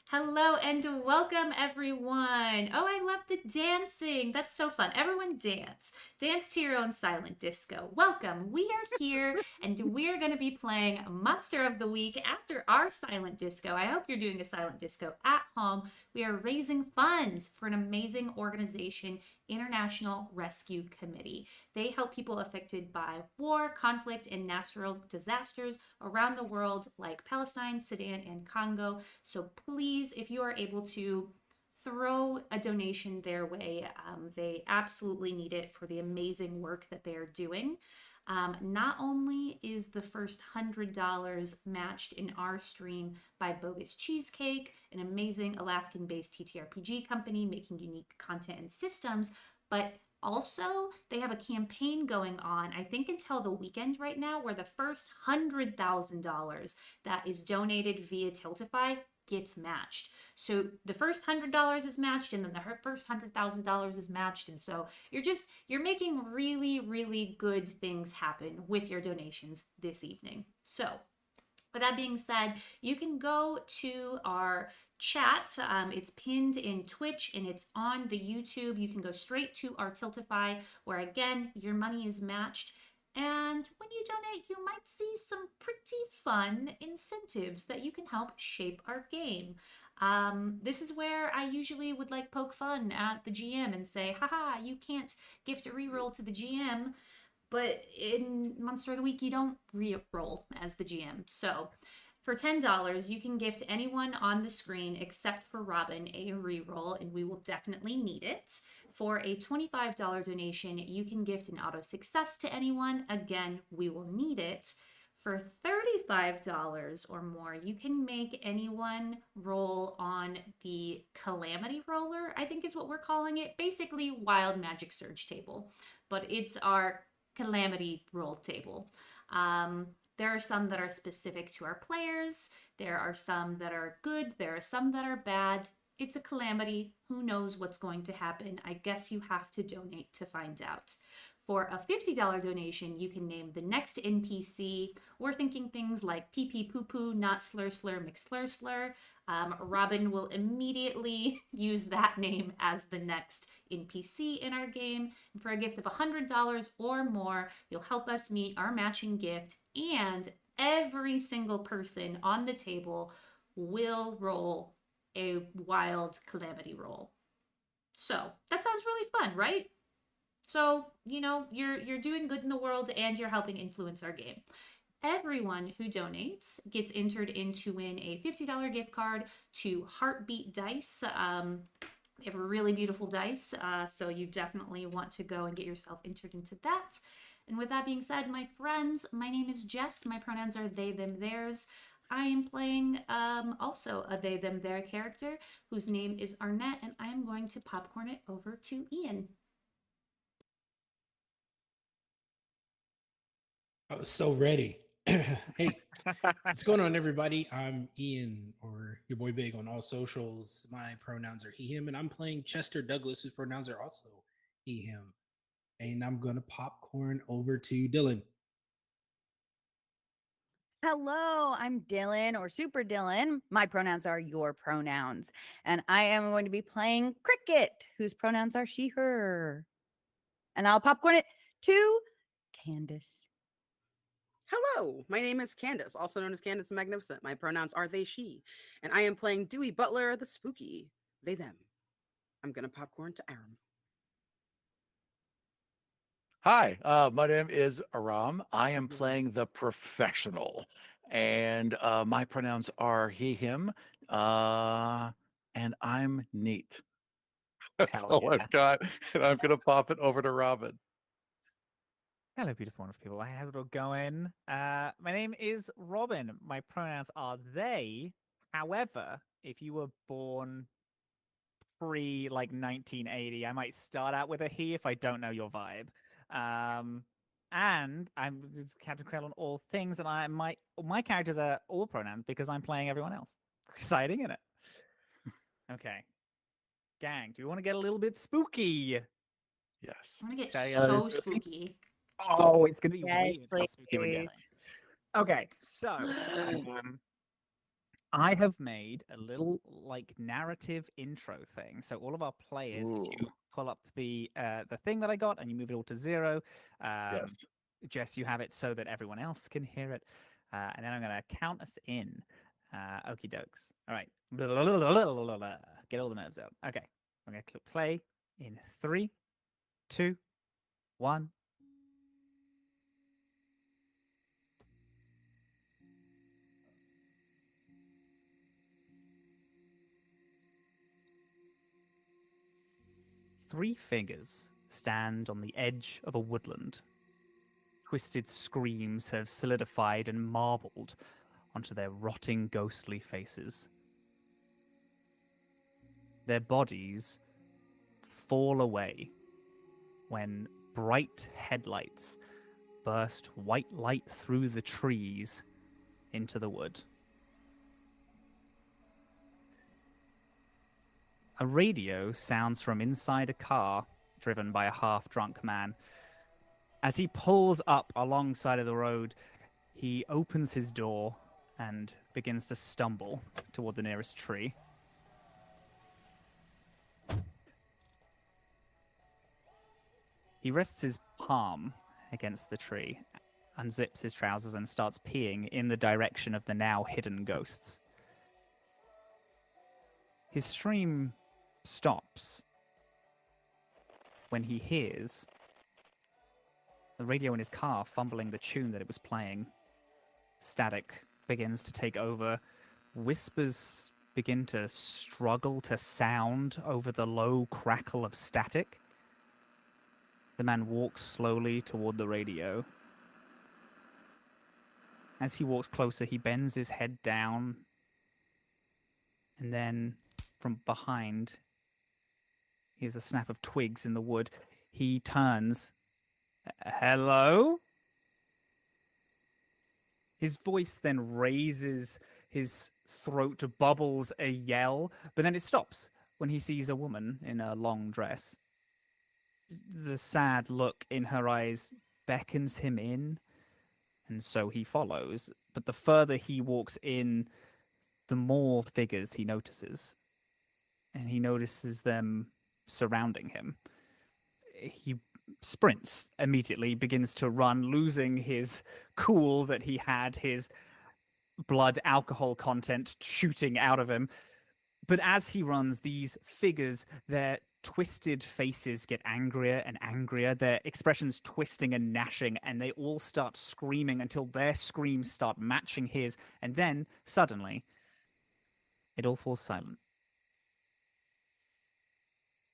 Hello and welcome, everyone. Oh, I love the dancing. That's so fun. Everyone dance. Dance to your own silent disco. Welcome. We are here and we're going to be playing Monster of the Week after our silent disco. I hope you're doing a silent disco at home. We are raising funds for an amazing organization, International Rescue Committee. They help people affected by war, conflict, and natural disasters around the world, like Palestine, Sudan, and Congo. So please, if you are able to, throw a donation their way. They absolutely need it for the amazing work that they are doing. Not only is the first $100 matched in our stream by Bogus Cheesecake, an amazing Alaskan based TTRPG company making unique content and systems, but also they have a campaign going on, I think until the weekend right now, where the first $100,000 that is donated via Tiltify gets matched. So the first $100 is matched, and then the first $100,000 is matched, and so you're making really, really good things happen with your donations this evening. So with that being said, you can go to our chat. It's pinned in Twitch and it's on the YouTube. You can go straight to our Tiltify, where again your money is matched. And when you donate, you might see some pretty fun incentives that you can help shape our game. This is where I usually would like poke fun at the GM and say, haha, you can't gift a reroll to the GM. But in Monster of the Week, you don't re-roll as the GM. So for $10, you can gift anyone on the screen except for Robin a reroll, and we will definitely need it. For a $25 donation, you can gift an auto success to anyone. Again, we will need it. For $35 or more, you can make anyone roll on the Calamity Roller, I think is what we're calling it. Basically, Wild Magic Surge table. But it's our Calamity roll table. There are some that are specific to our players. There are some that are good. There are some that are bad. It's a calamity. Who knows what's going to happen? I guess you have to donate to find out. For a $50 donation, you can name the next NPC. We're thinking things like pee pee poo poo, not slur slur, McSlur slur. Robin will immediately use that name as the next NPC in our game. And for a gift of $100 or more, you'll help us meet our matching gift, and every single person on the table will roll a wild calamity roll. So that sounds really fun, right? So, you're doing good in the world and you're helping influence our game. Everyone who donates gets entered in to win a $50 gift card to Heartbeat Dice. They have a really beautiful dice, so you definitely want to go and get yourself entered into that. And with that being said, my friends, my name is Jess. My pronouns are they, them, theirs. I am playing also a they, them, their character whose name is Arnett, and I am going to popcorn it over to Ian. I was so ready. Hey, what's going on, everybody? I'm Ian, or your boy Big on all socials. My pronouns are he, him, and I'm playing Chester Douglas, whose pronouns are also he, him. And I'm going to popcorn over to Dylan. Hello, I'm Dylan or Super Dylan. My pronouns are your pronouns. And I am going to be playing Cricket, whose pronouns are she, her. And I'll popcorn it to Candace. Hello, my name is Candace, also known as Candace the Magnificent. My pronouns are they, she, and I am playing Dewey Butler the Spooky, they, them. I'm gonna popcorn to Aram. Hi, my name is Aram. I am playing the professional, and my pronouns are he, him, and I'm neat. That's Hell all yeah. I've got, and I'm gonna pop it over to Robin. Hello, beautiful, wonderful people. How's it all going? My name is Robin. My pronouns are they. However, if you were born pre like 1980, I might start out with a he if I don't know your vibe. And I'm Captain Krell on all things, and my characters are all pronouns because I'm playing everyone else. Exciting, isn't it? Okay, gang, do you want to get a little bit spooky? Yes. I'm gonna get Okay, so spooky. Oh, it's gonna be Yes, weird how spooky we're please. getting. Okay, so I have made a little like narrative intro thing. So all of our players, if you Ooh. pull up the thing that I got and you move it all to 0, Yes. Jess, you have it so that everyone else can hear it. And then I'm going to count us in. Okie dokes. All right. Get all the nerves out. Okay. I'm going to click play in 3, 2, 1. Three figures stand on the edge of a woodland. Twisted screams have solidified and marbled onto their rotting, ghostly faces. Their bodies fall away when bright headlights burst white light through the trees into the wood. A radio sounds from inside a car driven by a half-drunk man. As he pulls up alongside of the road, he opens his door and begins to stumble toward the nearest tree. He rests his palm against the tree, unzips his trousers, and starts peeing in the direction of the now hidden ghosts. His stream stops when he hears the radio in his car fumbling the tune that it was playing. Static begins to take over. Whispers begin to struggle to sound over the low crackle of static. The man walks slowly toward the radio. As he walks closer, he bends his head down. And then, from behind, hears a snap of twigs in the wood. He turns. Hello? His voice then raises, his throat bubbles a yell, but then it stops when he sees a woman in a long dress. The sad look in her eyes beckons him in, and so he follows. But the further he walks in, the more figures he notices. And he notices them surrounding him. He sprints immediately, begins to run, losing his cool that he had, his blood alcohol content shooting out of him. But as he runs, these figures, their twisted faces get angrier and angrier, their expressions twisting and gnashing, and they all start screaming until their screams start matching his. And then, suddenly, it all falls silent.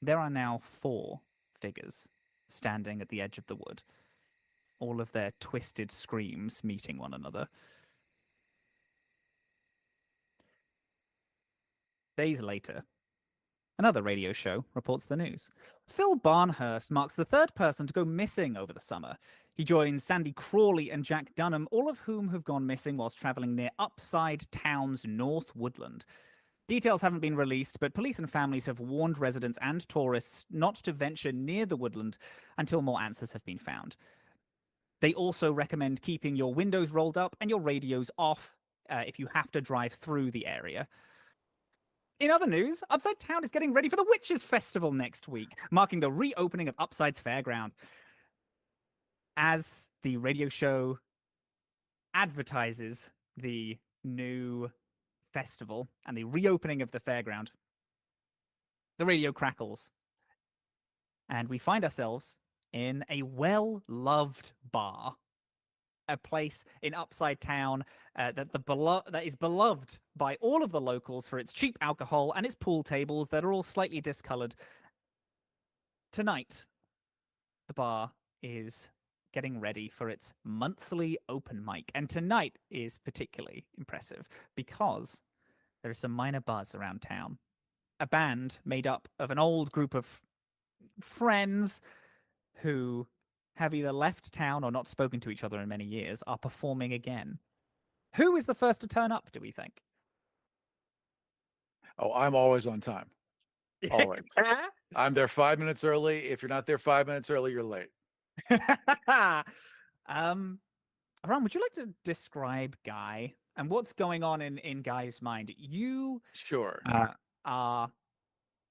There are now 4 figures standing at the edge of the wood, all of their twisted screams meeting one another. Days later, another radio show reports the news. Phil Barnhurst marks the 3rd person to go missing over the summer. He joins Sandy Crawley and Jack Dunham, all of whom have gone missing whilst travelling near Upside Town's North Woodland. Details haven't been released, but police and families have warned residents and tourists not to venture near the woodland until more answers have been found. They also recommend keeping your windows rolled up and your radios off if you have to drive through the area. In other news, Upside Town is getting ready for the Witches' Festival next week, marking the reopening of Upside's fairground. As the radio show advertises the new festival and the reopening of the fairground, the radio crackles, and we find ourselves in a well-loved bar, a place in Upside Town that is beloved by all of the locals for its cheap alcohol and its pool tables that are all slightly discolored. Tonight, the bar is getting ready for its monthly open mic, and tonight is particularly impressive because there is some minor buzz around town. A band made up of an old group of friends who have either left town or not spoken to each other in many years are performing again. Who is the first to turn up, do we think? Oh, I'm always on time. Always. I'm there 5 minutes early. If you're not there 5 minutes early, you're late. Aram, would you like to describe Guy And what's going on in Guy's mind? You Sure. are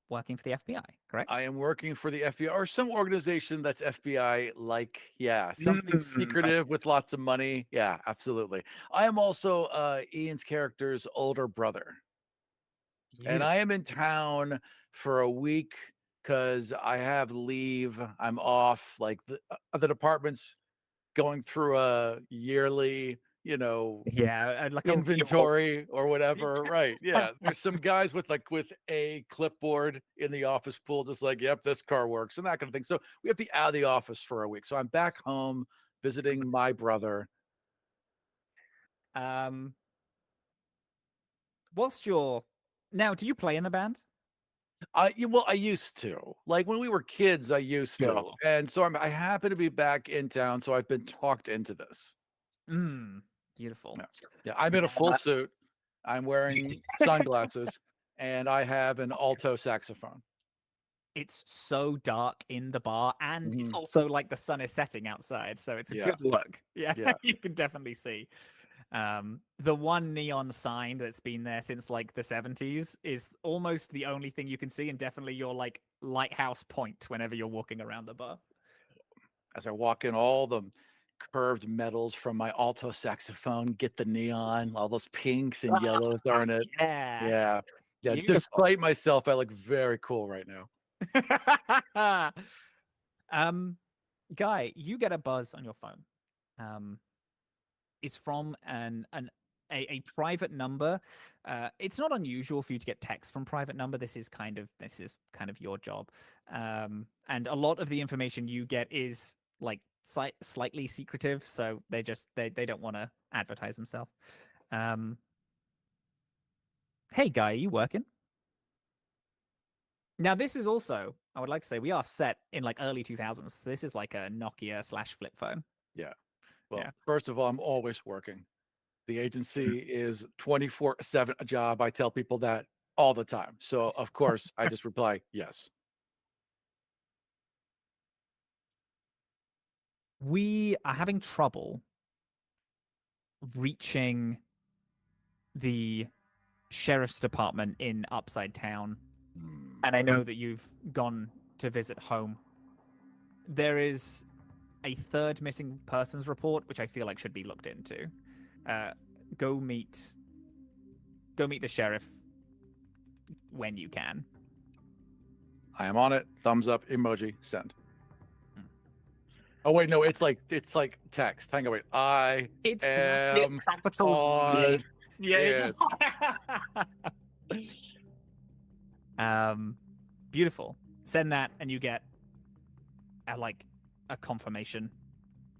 working for the FBI, correct? I am working for the FBI or some organization that's FBI like. Yeah, something Right. secretive with lots of money. Yeah, absolutely. I am also Ian's character's older brother. And I am in town for a week because I have leave. I'm off. Like the department's going through a yearly, Yeah, like a real inventory or whatever. Right. Yeah. There's some guys with a clipboard in the office pool, just like, yep, this car works and that kind of thing. So we have to be out of the office for a week. So I'm back home visiting my brother. What's your now? Do you play in the band? I used to. Like when we were kids, I used to. Sure. And so I happen to be back in town, so I've been talked into this. Beautiful. Yeah. Yeah, I'm in a full suit. I'm wearing sunglasses, and I have an alto saxophone. It's so dark in the bar, and it's Mhm. also like the sun is setting outside, so it's a Yeah. good look. Yeah, Yeah. you can definitely see. The one neon sign that's been there since like the 70s is almost the only thing you can see, and definitely your like lighthouse point whenever you're walking around the bar. As I walk in, all the curved metals from my alto saxophone get the neon, all those pinks and yellows are in it. Yeah. Yeah. Yeah. Beautiful. Despite myself, I look very cool right now. Guy, you get a buzz on your phone. It's from a private number. It's not unusual for you to get text from private number. This is kind of your job. And a lot of the information you get is like slightly secretive, so they don't want to advertise themselves. Hey Guy, are you working? Now this is also, I would like to say, we are set in like early 2000s. So this is like a Nokia / flip phone. Yeah. Well, Yeah. first of all, I'm always working. The agency is 24/7 a job. I tell people that all the time. So, of course, I just reply, yes. We are having trouble reaching the sheriff's department in Upside Town. And I know that you've gone to visit home. There is a third missing persons report, which I feel like should be looked into. Go meet the sheriff when you can. I am on it. Thumbs up, emoji, send. Oh wait, no, it's like text. Hang on, wait. It's am capital on. Yeah. Beautiful. Send that, and you get a confirmation.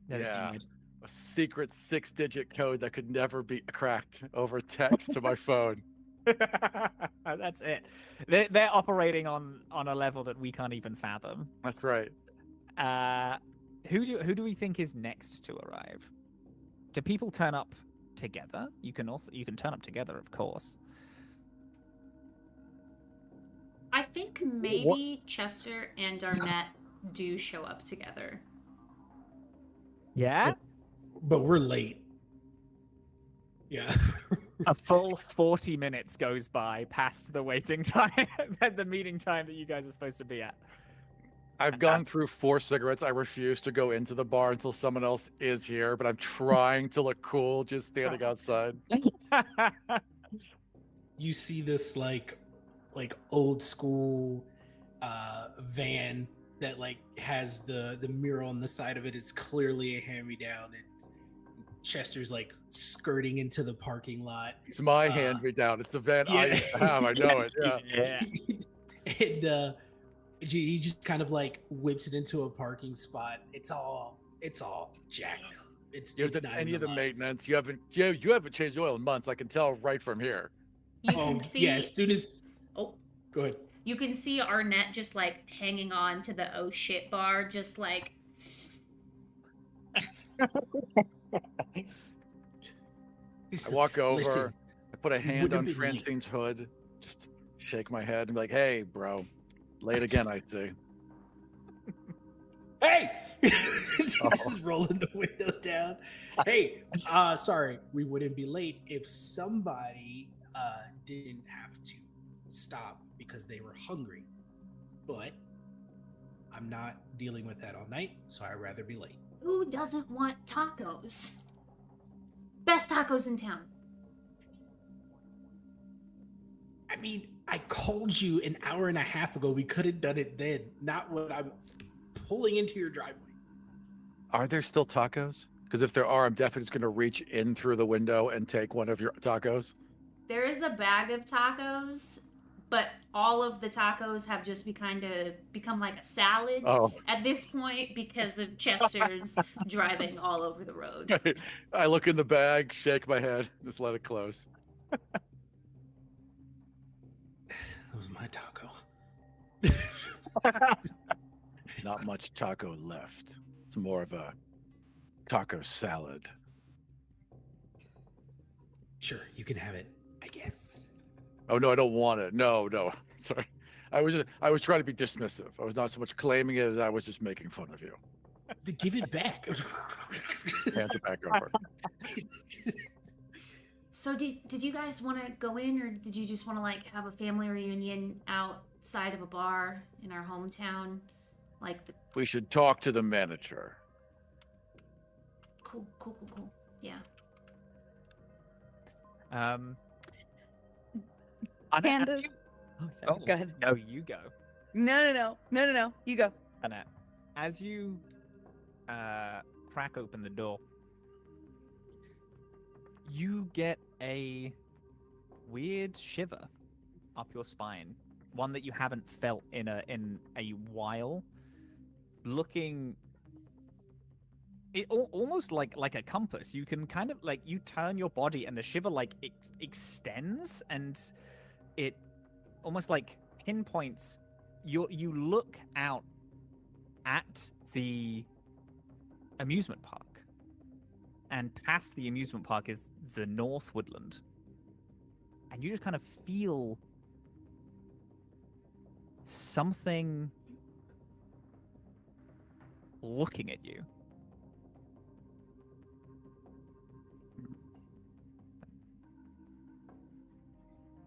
That it's been Yeah. made. A secret 6-digit code that could never be cracked over text to my phone. That's it. They're operating on a level that we can't even fathom. That's right. Who do we think is next to arrive? Do people turn up together? You can turn up together, of course. I think maybe Chester and Arnett do show up together. Yeah? But we're late. Yeah. A full 40 minutes goes by past the waiting time, the meeting time that you guys are supposed to be at. I've gone through 4 cigarettes. I refuse to go into the bar until someone else is here, but I'm trying to look cool just standing outside. You see this like old school van that like has the mural on the side of it. It's clearly a hand-me-down, and Chester's like skirting into the parking lot. It's my hand-me-down. It's the van I used to have. I know it. Yeah. And he just kind of like whips it into a parking spot. It's all jacked up. It's not any in of the lines. maintenance. You haven't changed oil in months. I can tell right from here. You can see. Yeah, as soon as. Oh, go ahead. You can see Arnett just like hanging on to the oh shit bar, just like. I walk over. Listen, I put a hand wouldn't on have been late. Francine's hood, just shake my head and be like, "Hey, bro, late again, I see." Hey! Just rolling the window down. Hey, sorry, we wouldn't be late if somebody didn't have to stop because they were hungry. But I'm not dealing with that all night, so I'd rather be late. Who doesn't want tacos? Best tacos in town. I mean, I called you an hour and a half ago. We could have done it then, not when I'm pulling into your driveway. Are there still tacos? Because if there are, I'm definitely just going to reach in through the window and take one of your tacos. There is a bag of tacos, but all of the tacos have just become like a salad at this point because of Chester's driving all over the road. I look in the bag, shake my head, just let it close. That was my taco. Not much taco left. It's more of a taco salad. Sure, you can have it, I guess. Oh no, I don't want it. No, sorry. I was trying to be dismissive. I was not so much claiming it as I was just making fun of you. To give it back. Hand it back over. So did you guys want to go in, or did you just want to like have a family reunion outside of a bar in our hometown? We should talk to the manager. Cool. Yeah. Candace. Oh, go ahead. No, you go. No. You go. Annette, as you crack open the door, you get a weird shiver up your spine, one that you haven't felt in a while. Looking, almost like a compass. You can kind of like you turn your body, and the shiver like extends, and it almost like pinpoints. You look out at the amusement park, and past the amusement park is the North Woodland, and you just kind of feel something looking at you.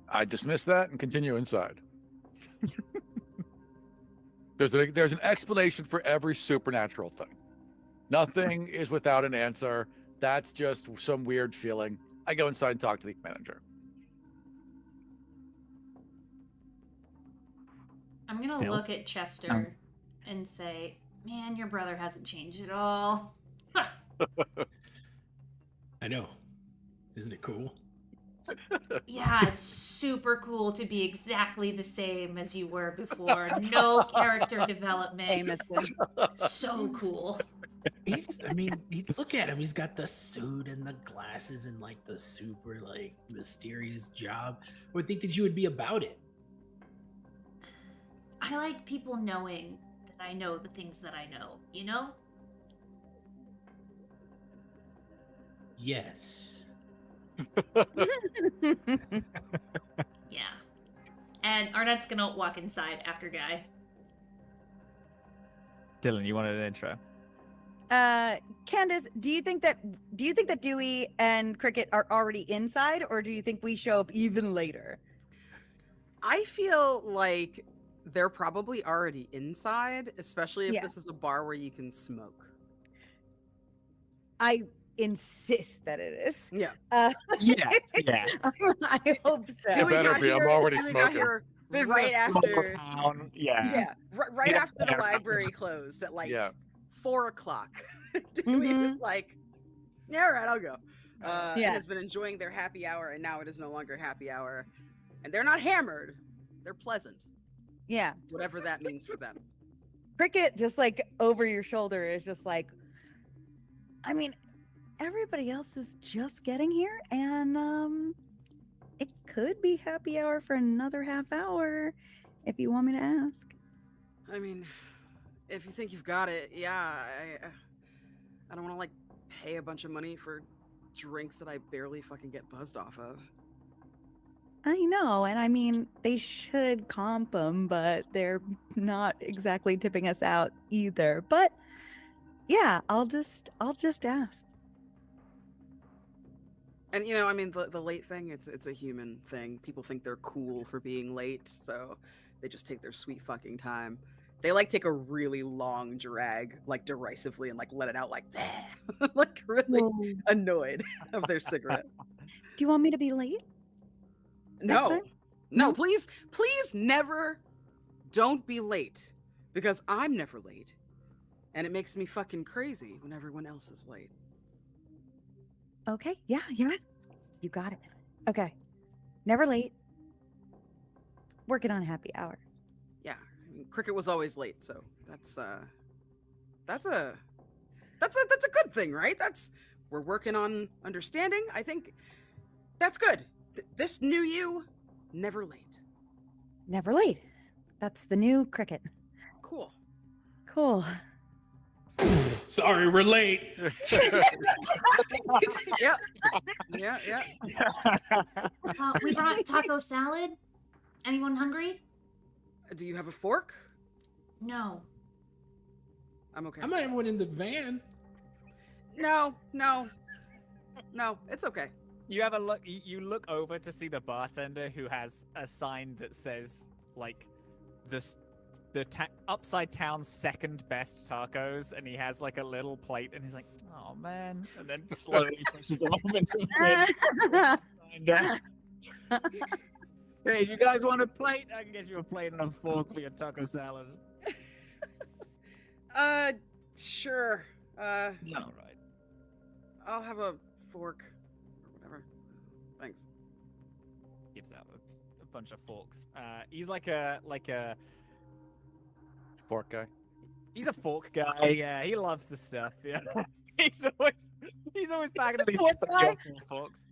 I dismiss that and continue inside. There's an explanation for every supernatural thing. Nothing is without an answer. That's just some weird feeling. I go inside and talk to the manager. I'm gonna Bill? look at Chester and say, "Man, your brother hasn't changed at all." I know. Isn't it cool? Yeah, it's super cool to be exactly the same as you were before. No character development. Famously. So cool. Look at him. He's got the suit and the glasses and like the super like mysterious job. I would think that you would be about it. I like people knowing that I know the things that I know, you know? Yes. Yeah. And Arnett's gonna walk inside after Guy. Dylan, you wanted an intro? Candace, do you think that Dewey and Cricket are already inside, or do you think we show up even later? I feel like they're probably already inside, especially if Yeah. this is a bar where you can smoke. I insist that it is. Yeah. Yeah. I hope so. It better be. I'm already Dewey got smoking. here This right is a small after. town. Yeah. Yeah. Right Yeah. after the library closed at like Yeah. 4:00. Dewey was Mhm. like, "Yeah, all right, I'll go." Yeah. And has been enjoying their happy hour, and now it is no longer happy hour. And they're not hammered; they're pleasant, Yeah. whatever that means for them. Cricket, just like over your shoulder, is just like, I mean, everybody else is just getting here, and it could be happy hour for another half hour, if you want me to ask. I mean, if you think you've got it, yeah. I don't want to like pay a bunch of money for drinks that I barely fucking get buzzed off of. I know, and I mean, they should comp them, but they're not exactly tipping us out either. But Yeah, I'll just ask. And I mean, the late thing, it's a human thing. People think they're cool for being late, so they just take their sweet fucking time. They like take a really long drag, like derisively, and like let it out like like really Whoa. annoyed of their cigarette. Do you want me to be late? Next No, time? no, No? please, please never don't be late, because I'm never late. And it makes me fucking crazy when everyone else is late. Okay. Yeah. You got it. Okay. Never late. Working on happy hour. Yeah, I mean, Cricket was always late, so that's a good thing, right? We're working on understanding. I think that's good. This new you, never late. Never late. That's the new cricket. Cool. Cool. Sorry, we're late. Yep. Yeah. We brought taco salad. Anyone hungry? Do you have a fork? No. I'm okay. I'm not everyone in the van. No, it's okay. You have a look. You look over to see the bartender who has a sign that says like the upside town's second best tacos, and he has like a little plate, and he's like, "Oh man," and then slowly pushes them off into the sign down. Hey, do you guys want a plate? I can get you a plate and a fork for your taco salad. Sure. All right. I'll have a fork or whatever. Thanks. Gives out a bunch of forks. He's like a Fork guy. he's a fork guy. Yeah, he loves the stuff. Yeah, he's always packing these Fork guy? forks.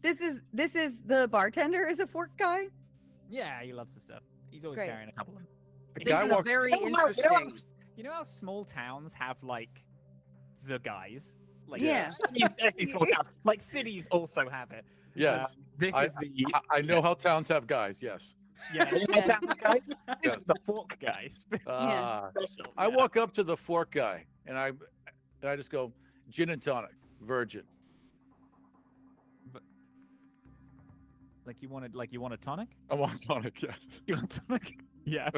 This is the bartender is a fork guy. Yeah, he loves the stuff. He's always Great. carrying a couple of them. This guy is walks- very You know how- interesting. You know how small towns have like the guys? Like Yeah. I say small towns. Like cities also have it. Yes. This I- is the I know how towns have guys. Yes. yeah. You know Yeah. towns have guys. This Yes. is the fork guys. Ah. Special. I yeah. walk up to the fork guy and I just go, gin and tonic, virgin. Like you want a tonic? I want tonic, yes. You want tonic? Yeah.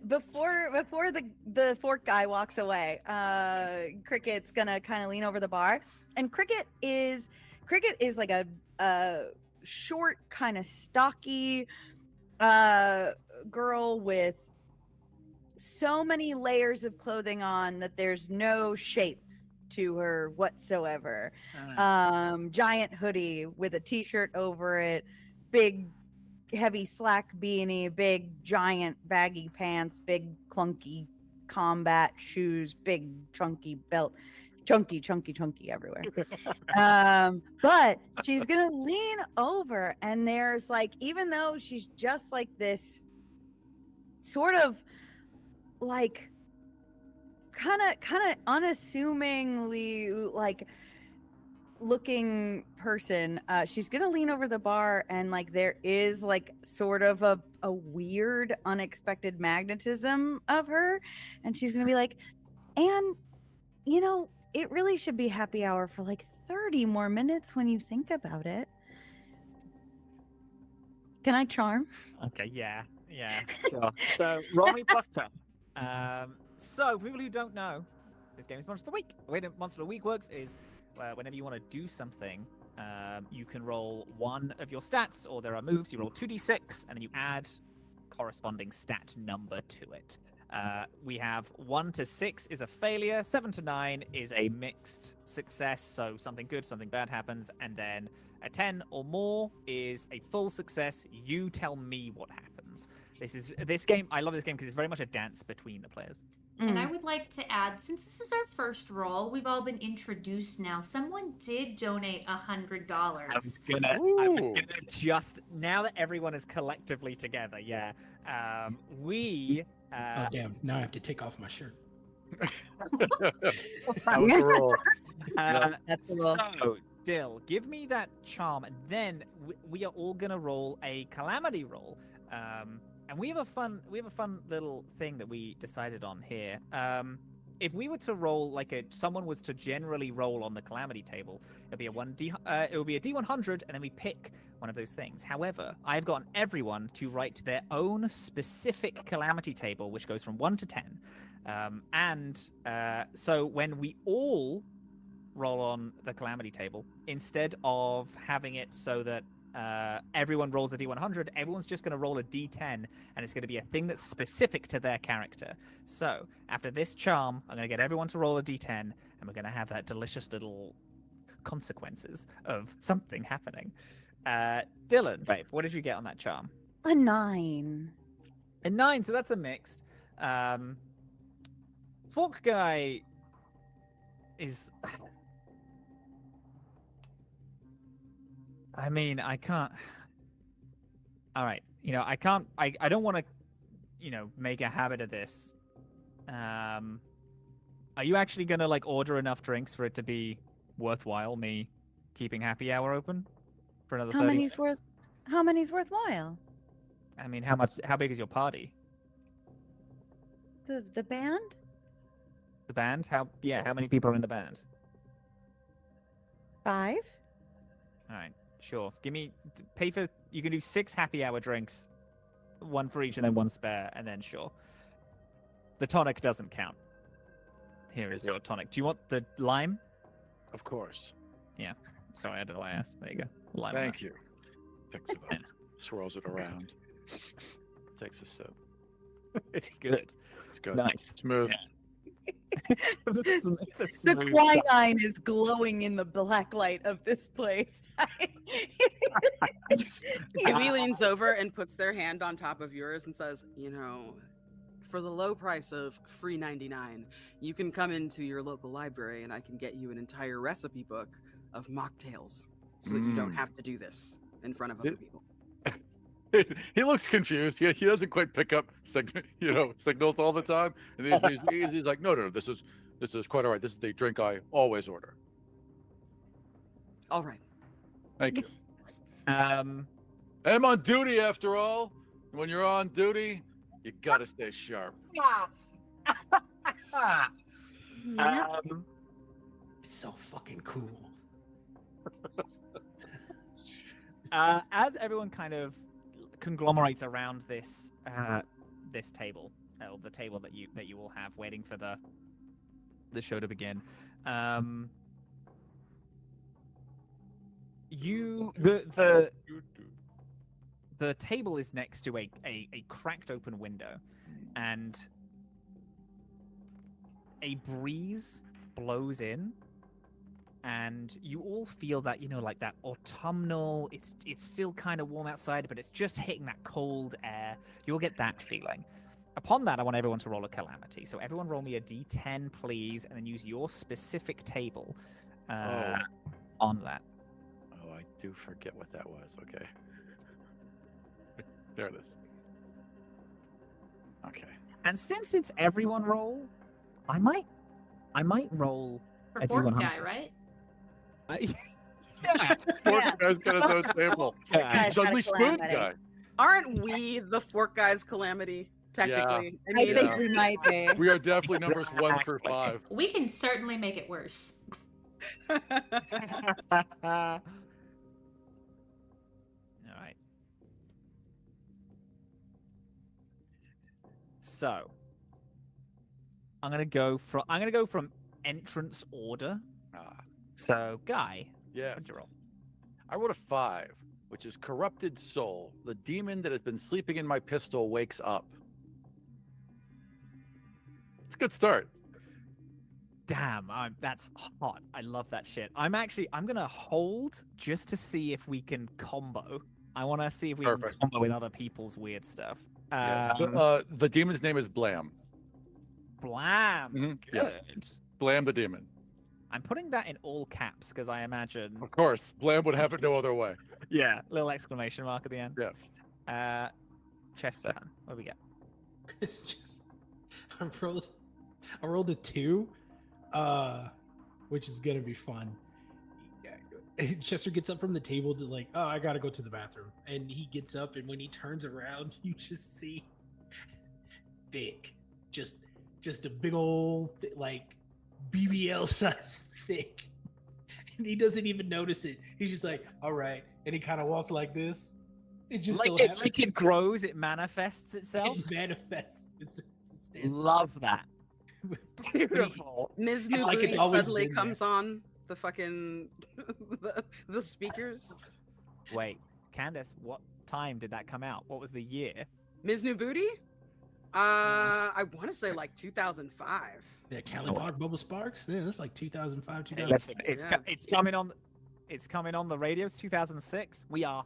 Before the fork guy walks away, Cricket's gonna kind of lean over the bar, and Cricket is like a short, kind of stocky girl with so many layers of clothing on that there's no shape to her whatsoever. Giant hoodie with a t-shirt over it, big heavy slack beanie, big giant baggy pants, big clunky combat shoes, big chunky belt, chunky everywhere. But she's gonna lean over, and there's like, even though she's just like this sort of like kind of unassumingly like looking person, she's gonna lean over the bar, and like there is like sort of a weird unexpected magnetism of her, and she's gonna be like, and it really should be happy hour for like 30 more minutes when you think about it. Can I charm? Okay, yeah, sure. So roll me plus 10. So for people who don't know, this game is Monster of the Week. The way that Monster of the Week works is whenever you want to do something, you can roll one of your stats, or there are moves. You roll 2d6, and then you add corresponding stat number to it. We have 1 to 6 is a failure, 7 to 9 is a mixed success, so something good, something bad happens, and then a 10 or more is a full success. You tell me what happens. This game. I love this game because it's very much a dance between the players. And I would like to add, since this is our first roll, we've all been introduced now. Someone did donate $100. I was gonna just now that everyone is collectively together. Yeah, we. Oh damn! Now I have to take off my shirt. That was the roll. That's a little- So, Dill, give me that charm, and then we are all gonna roll a calamity roll. And we have a fun little thing that we decided on here. if we were to roll someone was to generally roll on the calamity table, it'd be it would be a D100, and then we pick one of those things. However, I've gotten everyone to write their own specific calamity table, which goes from 1 to 10. So when we all roll on the calamity table, instead of having it so that everyone rolls a D100, everyone's just going to roll a D10, and it's going to be a thing that's specific to their character. So after this charm, I'm going to get everyone to roll a D10, and we're going to have that delicious little consequences of something happening. Dylan, babe, what did you get on that charm? A 9. A 9, so that's a mixed. Fork guy is... I mean, I can't... All right, I can't... I don't want to, make a habit of this. Are you actually going to, order enough drinks for it to be worthwhile, me keeping happy hour open for another 30 minutes? How many's worthwhile? I mean, how big is your party? The band? The band? How many people are in the band? 5? All right, sure. You can do 6 happy hour drinks, 1 for each and then 1 spare, and then sure. The tonic doesn't count. Here is your tonic. Do you want the lime? Of course. Yeah. Sorry, I don't know why I asked. There you go. Lime. Thank you. Picks it up, swirls it around, takes a sip. It's good. It's good. It's nice. Smooth. Yeah. It's a The smooth quinine is glowing in the black light of this place. Dewey leans over and puts their hand on top of yours and says, for the low price of free 99, you can come into your local library and I can get you an entire recipe book of mocktails so that you don't have to do this in front of other people. He looks confused. He doesn't quite pick up signals all the time. And he's like, no, this is quite all right. This is the drink I always order. All right. Thank you. Um, I'm on duty after all. When you're on duty, you gotta stay sharp. So fucking cool. As everyone kind of conglomerates around this this table, or the table that you will have waiting for the show to begin, the table is next to a cracked open window, and a breeze blows in, and you all feel that, like that autumnal, it's still kind of warm outside, but it's just hitting that cold air. You'll get that feeling. Upon that, I want everyone to roll a calamity. So everyone roll me a D10, please, and then use your specific table on that. Oh, I do forget what that was. Okay. There it is. Okay. And since it's everyone roll, I might roll For a Fork D100. guy, right? Yeah. Fork guy's got his own table. Yeah. He's suddenly spoon Calamity. guy. Aren't we the Fork Guy's calamity, technically? I Yeah. think we might be. We are definitely numbers 1 through 5. We can certainly make it worse. All right. So, I'm gonna go from entrance order. So, Guy, Yes. what'd you roll? I wrote a 5, which is corrupted soul. The demon that has been sleeping in my pistol wakes up. It's a good start. Damn, that's hot. I love that shit. I'm gonna hold just to see if we can combo. I want to see if we Perfect. can combo with other people's weird stuff. Yeah. The demon's name is Blam. Blam. Mhm, Good. yes. Blam the demon. I'm putting that in all caps because I imagine. Of course, Blam would have it no other way. Yeah, little exclamation mark at the end. Yeah. Chester, what do we get? It's just I rolled a 2, which is gonna be fun. Chester gets up from the table to I gotta go to the bathroom, and he gets up, and when he turns around, you just see Vic just just a big old like BBL size thick, and he doesn't even notice it. He's just like, all right, and he kind of walks like this. It just so happens like it grows, it manifests itself. it manifests. It stands up. Love that. Beautiful. Ms. I New like it's Booty always suddenly been there. comes on the fucking the speakers. Wait, Candace, what time did that come out? What was the year? Ms. New Booty? I want to say like 2005. Yeah, Cali Park Bubble Sparks. Yeah, that's like 2005, Hey, 2006. listen, Yeah. it's coming on. It's coming on the radio. It's 2006. We are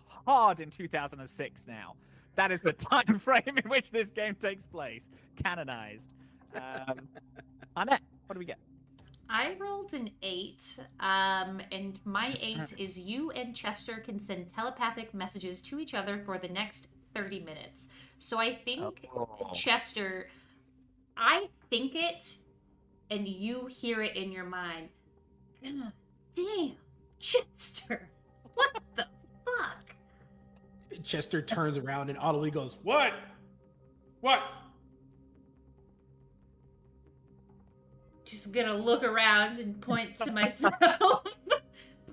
hard in 2006 now. That is the time frame in which this game takes place. Canonized. Annette, what do we get? I rolled an 8, and my 8 is you and Chester can send telepathic messages to each other for the next 30 minutes. So I think, Oh. Chester, I think it, and you hear it in your mind. God damn, Chester, what the fuck? Chester turns around and audibly goes, "What? What?" Just gonna look around and point to myself.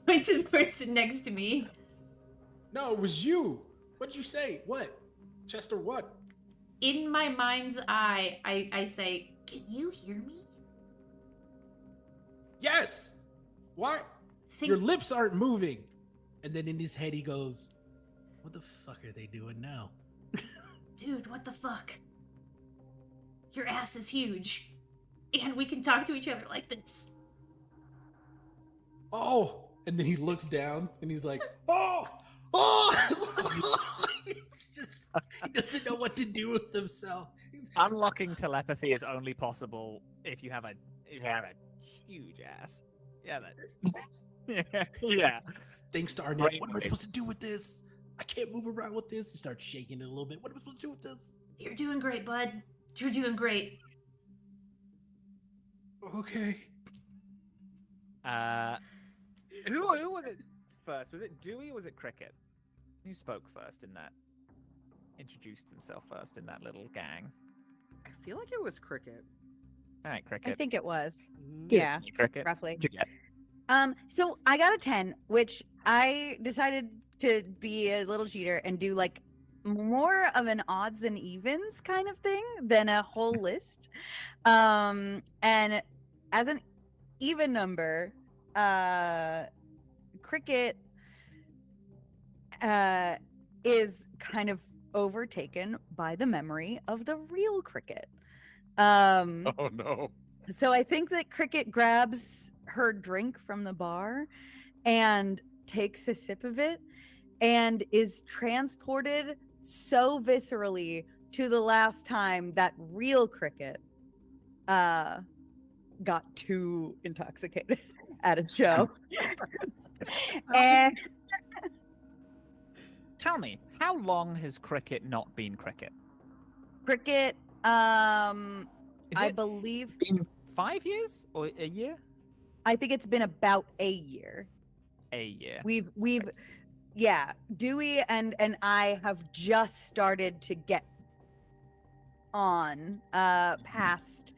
Point to the person next to me. No, it was you. What'd you say? What? Chester, what? In my mind's eye, I say, can you hear me? Yes. What? Think, Your lips aren't moving. And then in his head he goes, what the fuck are they doing now? dude, what the fuck? Your ass is huge. And we can talk to each other like this. Oh. And then he looks down and he's like, oh, oh. It's just, he doesn't know what to do with himself. Unlocking telepathy is only possible if you have a huge ass. Yeah, that. yeah. Thanks to Arnett, Right. what am I supposed to do with this? I can't move around with this. He starts shaking it a little bit. What am I supposed to do with this? You're doing great, bud. You're doing great. Okay. Who was it first? Was it Dewey or was it Cricket? Who spoke first in that? Introduced himself first in that little gang. I feel like it was Cricket. All right, I Cricket. think it was. Mhm. Give it Yeah, to me, Cricket. roughly. What'd you get? So I got a 10, which I decided to be a little cheater and do like more of an odds and evens kind of thing than a whole list. And as an even number, Cricket is kind of overtaken by the memory of the real Cricket. Oh no. So I think that Cricket grabs her drink from the bar and takes a sip of it and is transported so viscerally to the last time that real Cricket got too intoxicated at a show. And Tell me, how long has Cricket not been Cricket? Cricket, Is I it believe, been 5 years or a year? I think it's been about a year. A year. We've yeah, Dewey and I have just started to get on past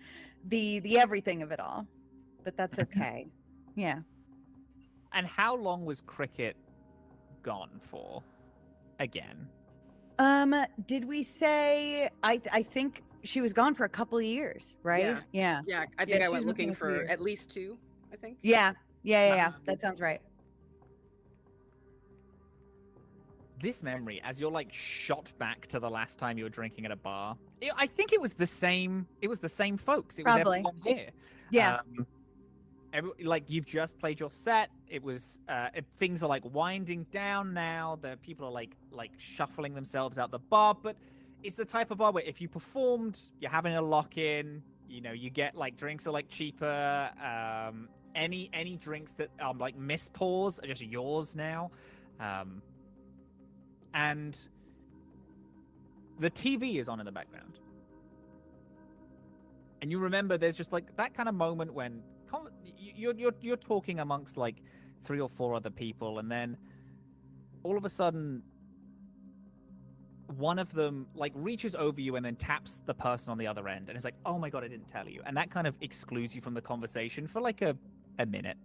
the everything of it all. But that's okay. Yeah. And how long was Cricket gone for? Again. Did we say I think she was gone for a couple of years, right? Yeah. Yeah. Yeah, I think Yeah, I she went was missing looking a few for years. at least 2, I think. Yeah. Yeah. Um, That sounds right. This memory, as you're like shot back to the last time you were drinking at a bar, I think it was the same. It was the same folks. It was Probably. everyone here. Yeah. Like you've just played your set. It was things are like winding down now. The people are like shuffling themselves out the bar, but it's the type of bar where if you performed, you're having a lock in. You know, you get like drinks are like cheaper. Any drinks that like miss pours are just yours now. And the TV is on in the background. And you remember there's just like that kind of moment when you're talking amongst like 3 or 4 other people, and then all of a sudden one of them like reaches over you and then taps the person on the other end, and it's like, oh my god, I didn't tell you, and that kind of excludes you from the conversation for like a minute.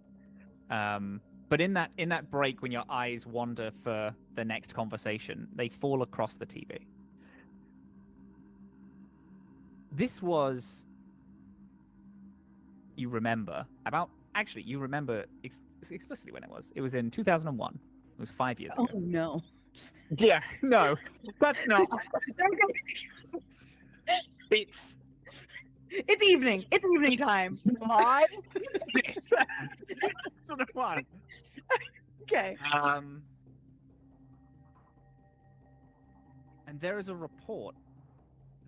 But in that break, when your eyes wander for the next conversation, they fall across the TV. This was, you remember explicitly when it was. It was in 2001. It was 5 years ago. Oh no. Yeah, no, that's not. It's evening. It's evening time. my sort of one. Okay. And there is a report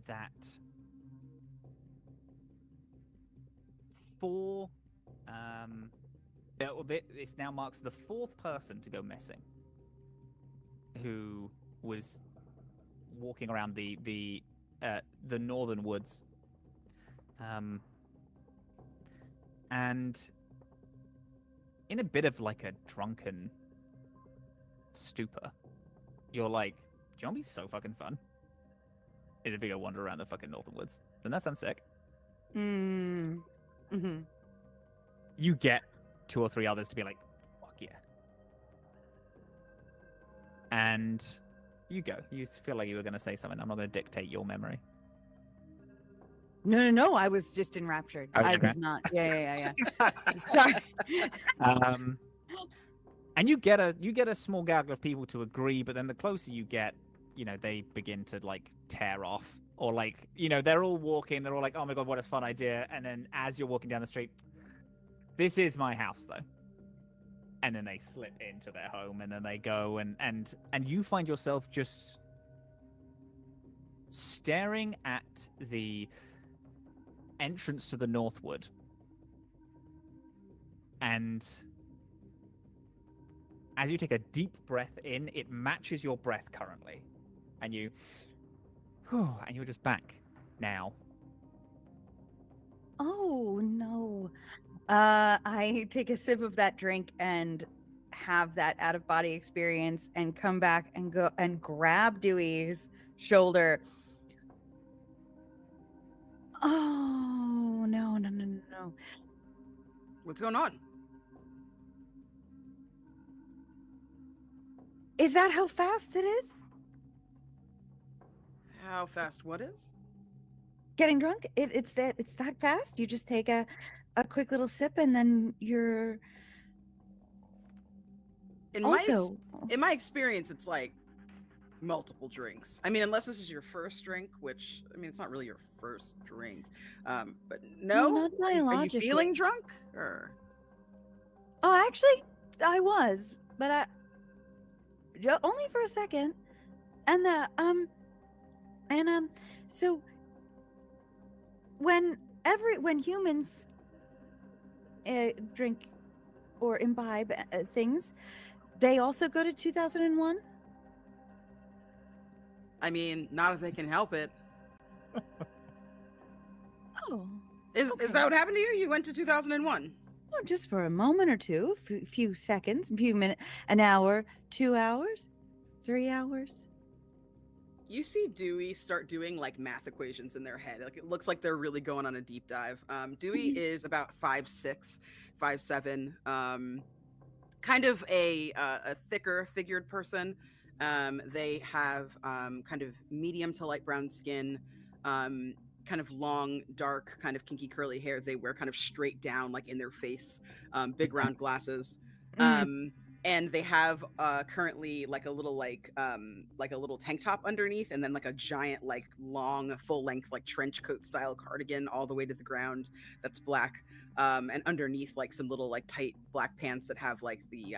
that this now marks the 4th person to go missing who was walking around the northern woods. And in a bit of like a drunken stupor, you're like, do you want to be so fucking fun? Is if we go wander around the fucking northern woods? Then that sounds sick. Mm-hmm. You get 2 or 3 others to be like, fuck yeah. And you go. You feel like you were going to say something. I'm not going to dictate your memory. No. I was just enraptured. Okay. I was not. Yeah. Sorry. And you get a small gaggle of people to agree, but then the closer you get, they begin to like tear off, or like, they're all walking. They're all like, oh my god, what a fun idea. And then as you're walking down the street, this is my house though. And then they slip into their home, and then they go, and you find yourself just staring at the entrance to the Northwood. And as you take a deep breath in, it matches your breath currently. And you're just back now. Oh no. I take a sip of that drink and have that out of body experience and come back and go and grab Dewey's shoulder. Oh no. What's going on? Is that how fast it is? How fast what is? Getting drunk? It's that fast? You just take a quick little sip and then you're In my experience, it's like multiple drinks. I mean, unless this is your first drink, which, I mean, it's not really your first drink. But no? Not Are you biologically. feeling drunk? Or Oh, actually, I was, but only for a second. And so when humans drink or imbibe things, they also go to 2001. I mean, not if they can help it. Oh, Is Okay. that what happened to you? You went to 2001. well, just for a moment or two, few seconds, a few minutes, an hour, 2 hours, 3 hours. You see Dewey start doing like math equations in their head. Like it looks like they're really going on a deep dive. Dewey is about 5'6", 5'7", kind of a thicker figured person. They have kind of medium to light brown skin, kind of long, dark, kind of kinky curly hair. They wear kind of straight down, like in their face, big round glasses. And they have currently like a little tank top underneath, and then like a giant, like long, full length, like trench coat style cardigan all the way to the ground that's black. And underneath like some little like tight black pants that have like the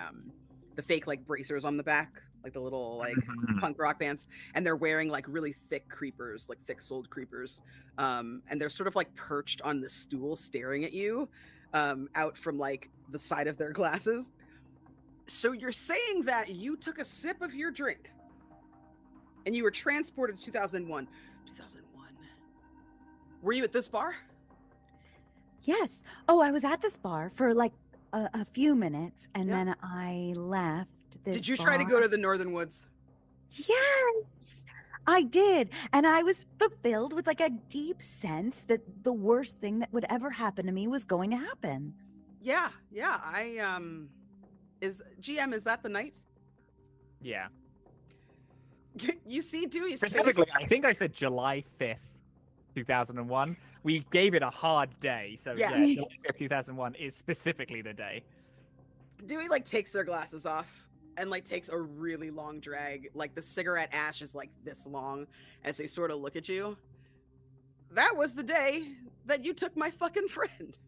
fake like bracers on the back, like the little like punk rock pants. And they're wearing like really thick creepers, like thick soled creepers. And they're sort of like perched on the stool staring at you out from like the side of their glasses. So you're saying that you took a sip of your drink and you were transported to 2001. 2001. Were you at this bar? Yes. Oh, I was at this bar for like a few minutes, and Yeah. then I left this Did you try to go bar. to the Northern Woods? Yes. I did. And I was fulfilled with like a deep sense that the worst thing that would ever happen to me was going to happen. Yeah. Is GM, is that the night? Yeah. You see Dewey's face. Specifically, I think I said July 5th, 2001. We gave it a hard day. So Yeah. yeah, July 5th, 2001 is specifically the day. Dewey like takes their glasses off and like takes a really long drag. Like the cigarette ash is like this long as they sort of look at you. That was the day that you took my fucking friend.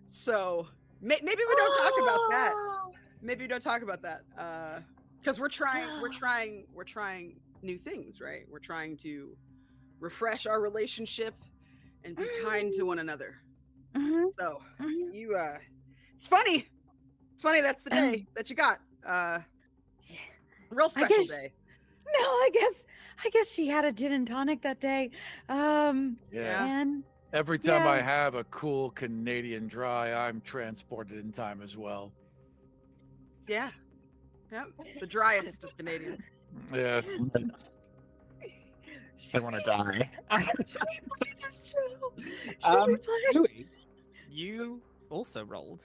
So maybe we don't talk about that. Maybe we don't talk about that. Because we're trying new things, right? We're trying to refresh our relationship and be kind to one another. Mhm. So you it's funny. It's funny that's the day that you got. Real special guess- day. No, I guess she had a gin and tonic that day. Yeah. And Every time I Yeah. have a cool Canadian dry, I'm transported in time as well. Yeah. Yep. The driest of Canadians. Yes. I want to die. Should we play? Louis, you also rolled.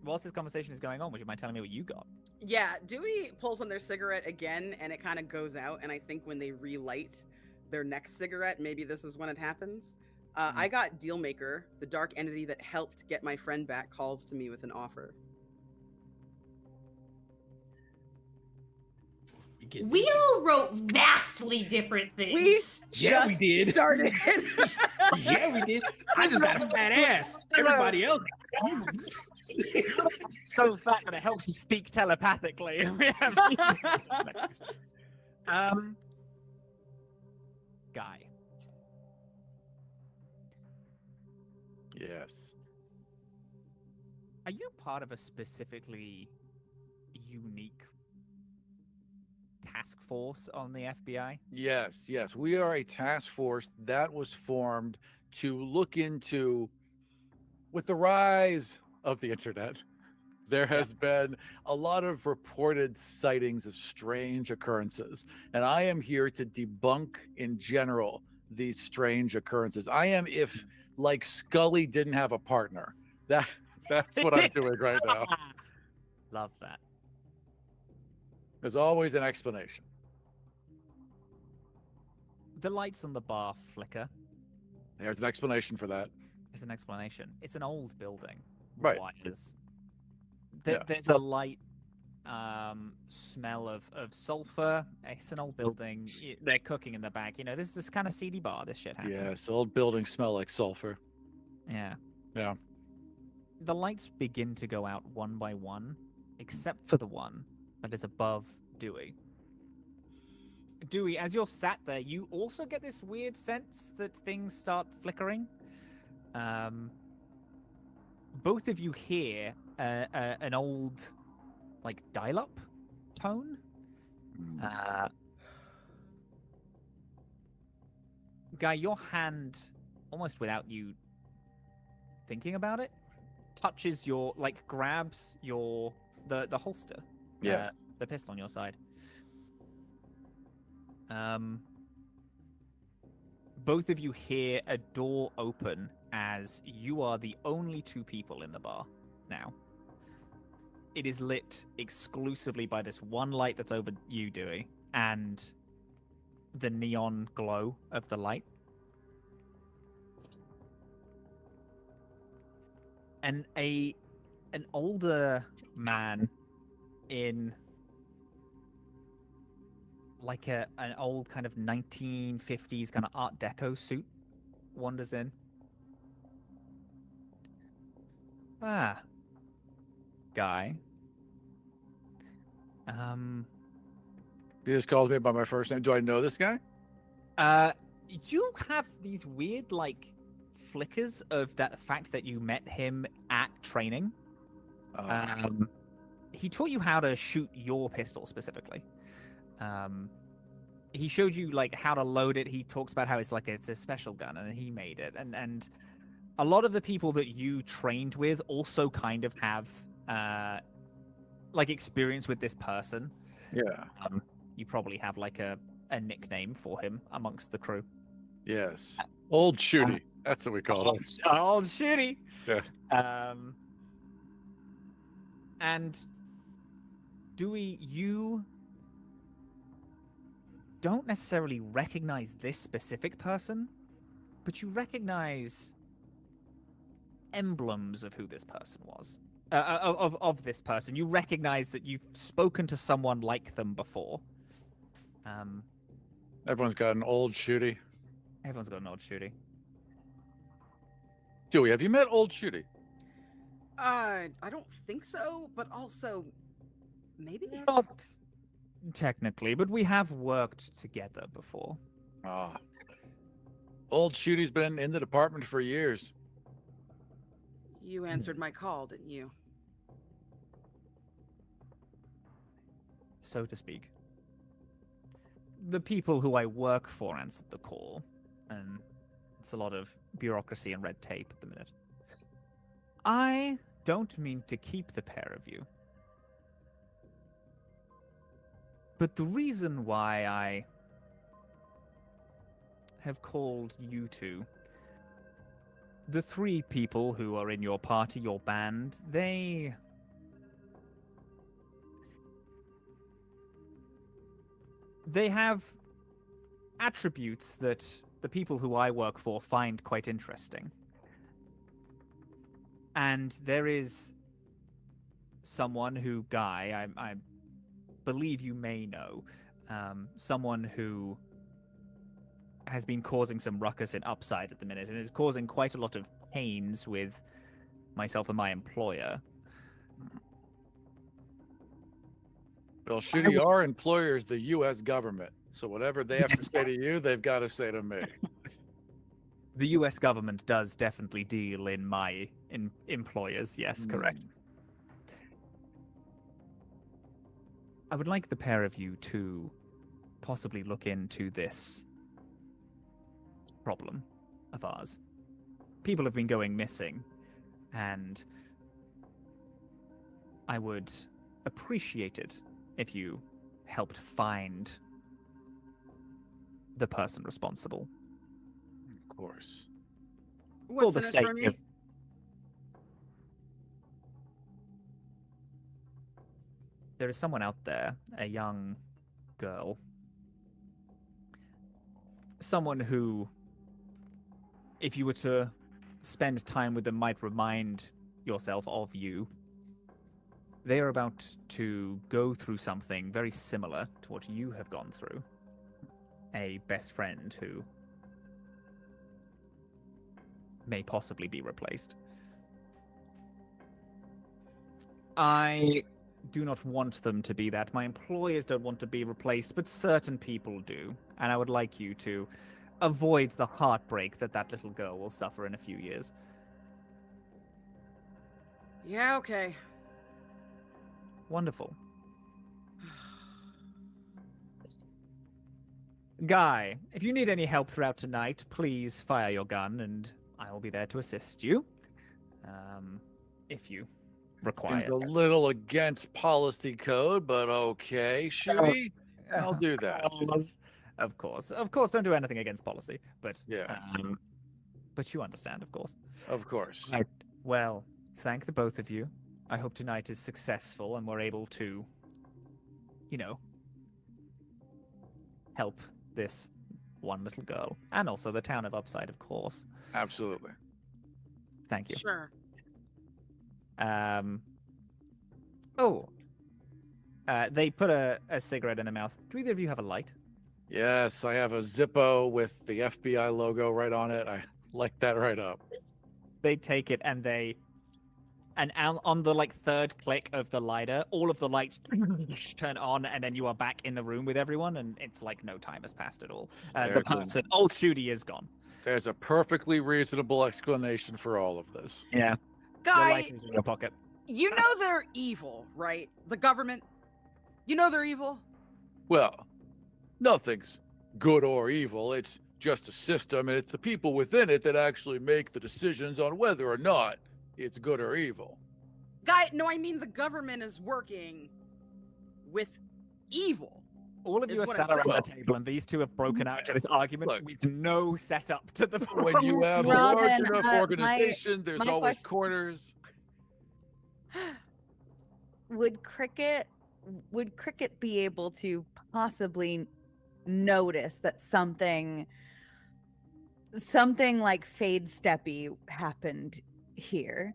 Whilst this conversation is going on, would you mind telling me what you got? Yeah, Dewey pulls on their cigarette again and it kind of goes out. And I think when they relight their next cigarette, maybe this is when it happens. I got Dealmaker, the dark entity that helped get my friend back, calls to me with an offer. We all wrote vastly different things. We Yeah, we just did. started. Yeah, we did. I just got a fat ass. Everybody else. So fat that it helps you speak telepathically. We have Guy. Yes. Are you part of a specifically unique task force on the FBI? Yes, yes. We are a task force that was formed to look into, with the rise of the internet, there has been a lot of reported sightings of strange occurrences. And I am here to debunk in general these strange occurrences. I am if like Scully didn't have a partner. That's what I'm doing right now. Love that. There's always an explanation. The lights on the bar flicker. There's an explanation for that. There's an explanation. It's an old building. Right. Wires. Yeah. There's a light smell of sulfur. It's an old building. They're cooking in the back. You know, this is this kind of seedy bar. This shit happens. Yes, old buildings smell like sulfur. Yeah. Yeah. The lights begin to go out one by one, except for the one that is above Dewey. Dewey, as you're sat there, you also get this weird sense that things start flickering. Both of you hear an old, like, dial-up tone. Guy, your hand, almost without you thinking about it, touches your, like, grabs your the holster. Yes. The pistol on your side. Both of you hear a door open as you are the only two people in the bar now. It is lit exclusively by this one light that's over you, Dewey, and the neon glow of the light. And an older man in like an old kind of 1950s kind of Art Deco suit wanders in. Ah, Guy. He just calls me by my first name. Do I know this guy? You have these weird like flickers of that fact that you met him at training. He taught you how to shoot your pistol specifically. He showed you like how to load it. He talks about how it's a special gun and he made it. And a lot of the people that you trained with also kind of have like experience with this person. Yeah. You probably have like a a nickname for him amongst the crew. Yes. Old Shooty. That's what we call him. Old Shitty. Yeah. And Dewey, you don't necessarily recognize this specific person, but you recognize emblems of who this person was. Of this person. You recognize that you've spoken to someone like them before. Everyone's got an old Shooty. Everyone's got an old Shooty. Dewey, have you met old Shooty? I don't think so, but also maybe. Not technically, but we have worked together before. Ah. Old Shooty's been in the department for years. You answered my call, didn't you? So to speak. The people who I work for answered the call, and it's a lot of bureaucracy and red tape at the minute. I don't mean to keep the pair of you. But the reason why I have called you two, the three people who are in your party, your band, they have attributes that the people who I work for find quite interesting. And there is someone who, Guy, I believe you may know, someone who has been causing some ruckus in Upside at the minute and is causing quite a lot of pains with myself and my employer. Well, Shooty, our employer is the U.S. government. So whatever they have to say to you, they've got to say to me. The U.S. government does definitely deal in my employers, yes, correct. I would like the pair of you to possibly look into this problem of ours. People have been going missing, and I would appreciate it if you helped find the person responsible. Of course. What's the in it sake for me? of- There is someone out there, a young girl, someone who, if you were to spend time with them, might remind yourself of you. They are about to go through something very similar to what you have gone through. A best friend who may possibly be replaced. I do not want them to be that. My employers don't want to be replaced, but certain people do. And I would like you to avoid the heartbreak that that little girl will suffer in a few years. Yeah, okay. Wonderful. Guy, if you need any help throughout tonight, please fire your gun and I will be there to assist you. If you require. Seems a little against policy code, but okay. Shooty, I'll do that. Of course, don't do anything against policy, but Yeah. But you understand, of course. Of course. Right. Well, thank the both of you. I hope tonight is successful and we're able to, help this one little girl. And also the town of Upside, of course. Absolutely. Thank you. Sure. They put a cigarette in their mouth. Do either of you have a light? Yes, I have a Zippo with the FBI logo right on it. I like that right up. They take it and on the third click of the lighter, all of the lights turn on, and then you are back in the room with everyone, and it's like no time has passed at all. The person, old Shooty, is gone. There's a perfectly reasonable explanation for all of this. Yeah. The Guy, light is in your pocket. you know they're evil, right? The government. You know they're evil? Well, nothing's good or evil. It's just a system, and it's the people within it that actually make the decisions on whether or not it's good or evil. Guy, no, I mean the government is working with evil. All of is you are what sat I'm around the saying. table, and these two have broken out into this argument Look. with no setup to the When you have a Robin, large enough my- organization, there's my always question- corners. would Cricket be able to possibly notice that something like fade steppy happened here?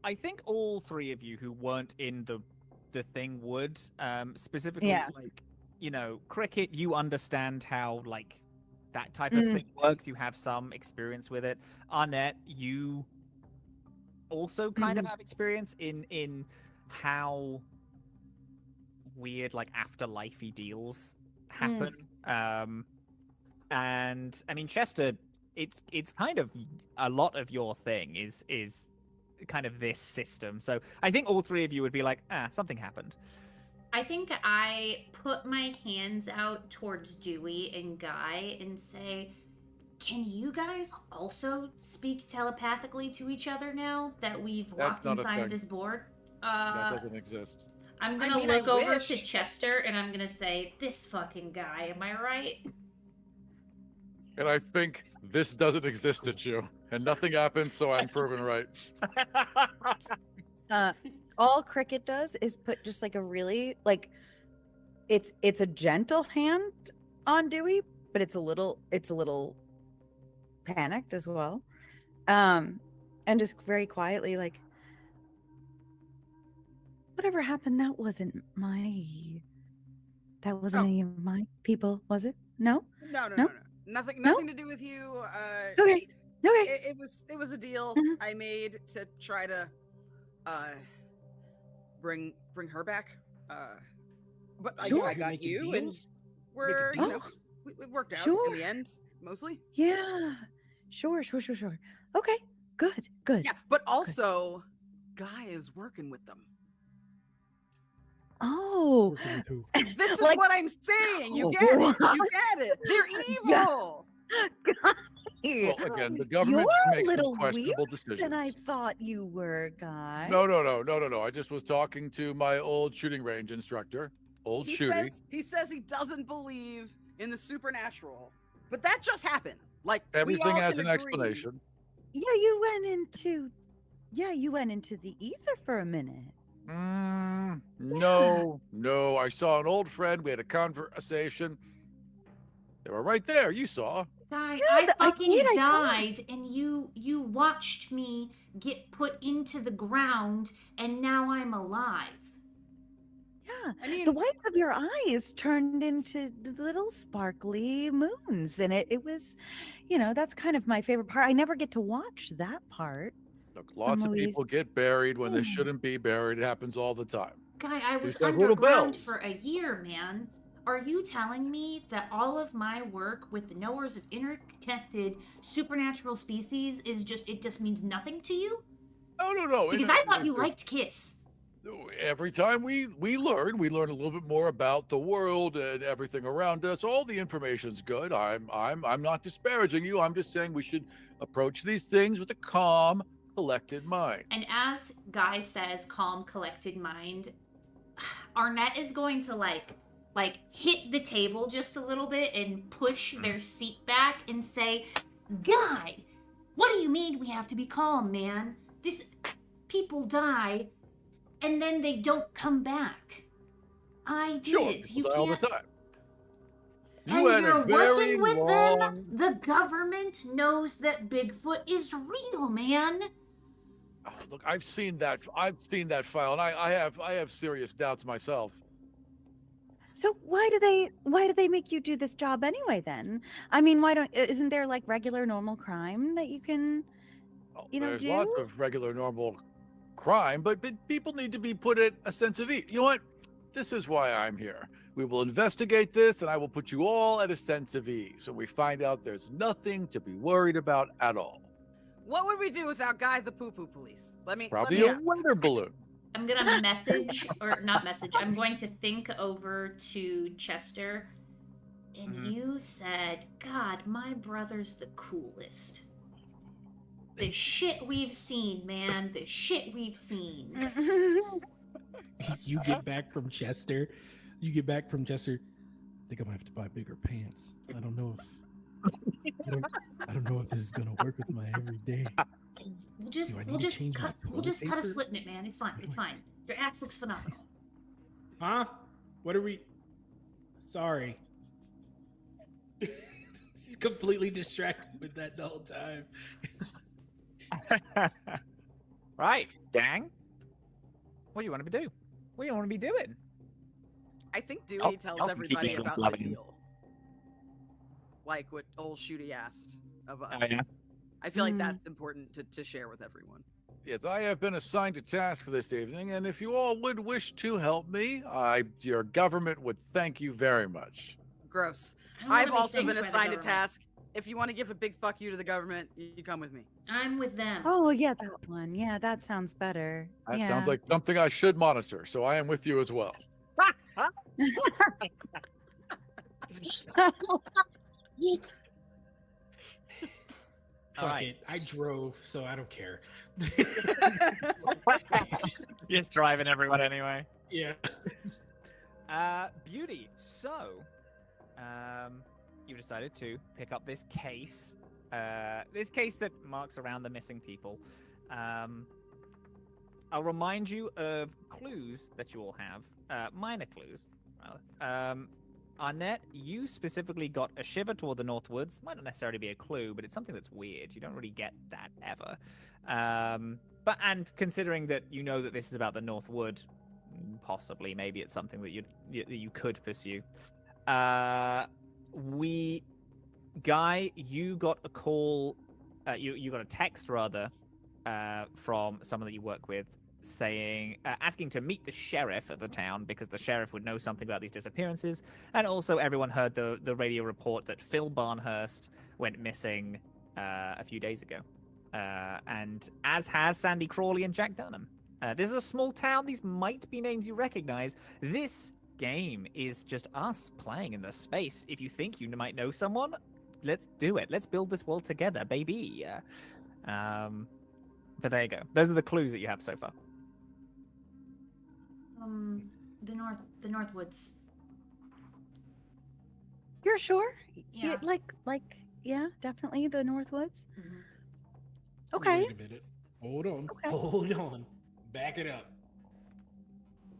I think all three of you who weren't in the thing would, specifically Yeah. like, Cricket, you understand how like that type of Mm. thing works. You have some experience with it. Arnett, you also kind of have experience in how weird like afterlifey deals happen. And I mean, Chester, it's kind of a lot of your thing is kind of this system. So I think all three of you would be like, something happened. I think I put my hands out towards Dewey and Guy and say, can you guys also speak telepathically to each other now that we've walked not a inside of thing. this board? That doesn't exist. I'm I gonna mean, I look over to wish. Chester and I'm gonna say, this fucking guy, am I right? And I think this doesn't exist at you, and nothing happens, so I'm proven right. All Cricket does is put just like a really like it's a gentle hand on Dewey, but it's a little panicked as well. And just very quietly like, whatever happened, that wasn't any of my people, was it? No? No. No? Nothing No? to do with you. Okay. It was a deal Mhm. I made to try to bring her back. But I Sure. I got Making you, and deals? we're Making you know deals? we worked out Sure. in the end, mostly. Yeah. Sure. Okay. Good. Yeah, but also, Guy is working with them. Oh. Working with who? This is Like- what I'm saying. You Oh, get it. what? You get it. They're evil. Well, again, the government You're a makes some little questionable weird decisions. than I thought you were, Guy. No. I just was talking to my old shooting range instructor, old He Shooty. says he doesn't believe in the supernatural, but that just happened. Like Everything we all has can an agree. explanation. Yeah, you went into the ether for a minute. No. I saw an old friend. We had a conversation. They were right there. You saw. Guy, Yeah, I I fucking did, I saw. died and you watched me get put into the ground and now I'm alive. Yeah. I mean, The whites of your eyes turned into little sparkly moons. And it was, that's kind of my favorite part. I never get to watch that part. Look, lots of Louise. people get buried when they Yeah. shouldn't be buried. It happens all the time. Guy, I was These have little underground bells. for a year, man. Are you telling me that all of my work with the knowers of interconnected supernatural species is it just means nothing to you? No. Because I thought you liked Kiss. Every time we learn a little bit more about the world and everything around us. All the information's good. I'm not disparaging you. I'm just saying we should approach these things with a calm, collected mind. And as Guy says, calm, collected mind, Arnett is going to like hit the table just a little bit and push their seat back and say, Guy, what do you mean we have to be calm, man? People die and then they don't come back. I did. Sure, You people die all the can't. time. And You had a you're very working with long... them? The government knows that Bigfoot is real, man. Oh, look, I've seen that file, and I have serious doubts myself. So why do they make you do this job anyway then? I mean, isn't there like regular normal crime that you can Oh, You know, there's do? lots of regular normal crime, but people need to be put at a sense of ease. You know what? This is why I'm here. We will investigate this, and I will put you all at a sense of ease, so we find out there's nothing to be worried about at all. what would we do without Guy the Poo Poo Police? Probably let a me ask. weather balloon. I'm gonna message, or not message, I'm going to think over to Chester. And Mhm. you've said, God, my brother's the coolest. The shit we've seen, man. The shit we've seen. You get back from Chester. think I'm gonna have to buy bigger pants. I don't know if I don't know if this is gonna work with my everyday. We'll just Do I we'll need to just change my cut we'll toilet just cut a paper? slit in it, man. It's fine. It's fine. Your ass looks phenomenal. Huh? What are we? Sorry. She's completely distracted with that the whole time. Right, gang. What do you want to do? What do you want to be doing? I think Dewey I'll tells keep everybody it about the loving. deal. Like what old Shooty asked of us. Oh, yeah? I feel like Mm. that's important to share with everyone. Yes, I have been assigned a task for this evening, and if you all would wish to help me, your government would thank you very much. Gross. I don't wanna I've be also been thanked by the assigned a government. task. If you want to give a big fuck you to the government, you come with me. I'm with them. Oh yeah, that one. Yeah, that sounds better. That yeah. sounds like something I should monitor, so I am with you as well. Fuck Alright. it. I drove, so I don't care. You're just driving everyone anyway. Yeah. Beauty. So, you decided to pick up this case. This case that marks around the missing people. I'll remind you of clues that you all have. Minor clues, rather. Arnett, you specifically got a shiver toward the Northwoods. Might not necessarily be a clue, but it's something that's weird. You don't really get that ever. And considering that you know that this is about the Northwood, possibly, maybe it's something that you could pursue. Guy, you got a call. You got a text rather from someone that you work with, saying asking to meet the sheriff of the town because the sheriff would know something about these disappearances, and also everyone heard the radio report that Phil Barnhurst went missing a few days ago, and as has Sandy Crawley and Jack Dunham. This is a small town. These might be names you recognize. This game is just us playing in the space. If you think you might know someone, let's do it. Let's build this world together, baby. But there you go. Those are the clues that you have so far. The Northwoods. You're sure? Yeah. Yeah, definitely the Northwoods. Mhm. Okay. Wait a minute. Hold on. Okay. Hold on. Back it up.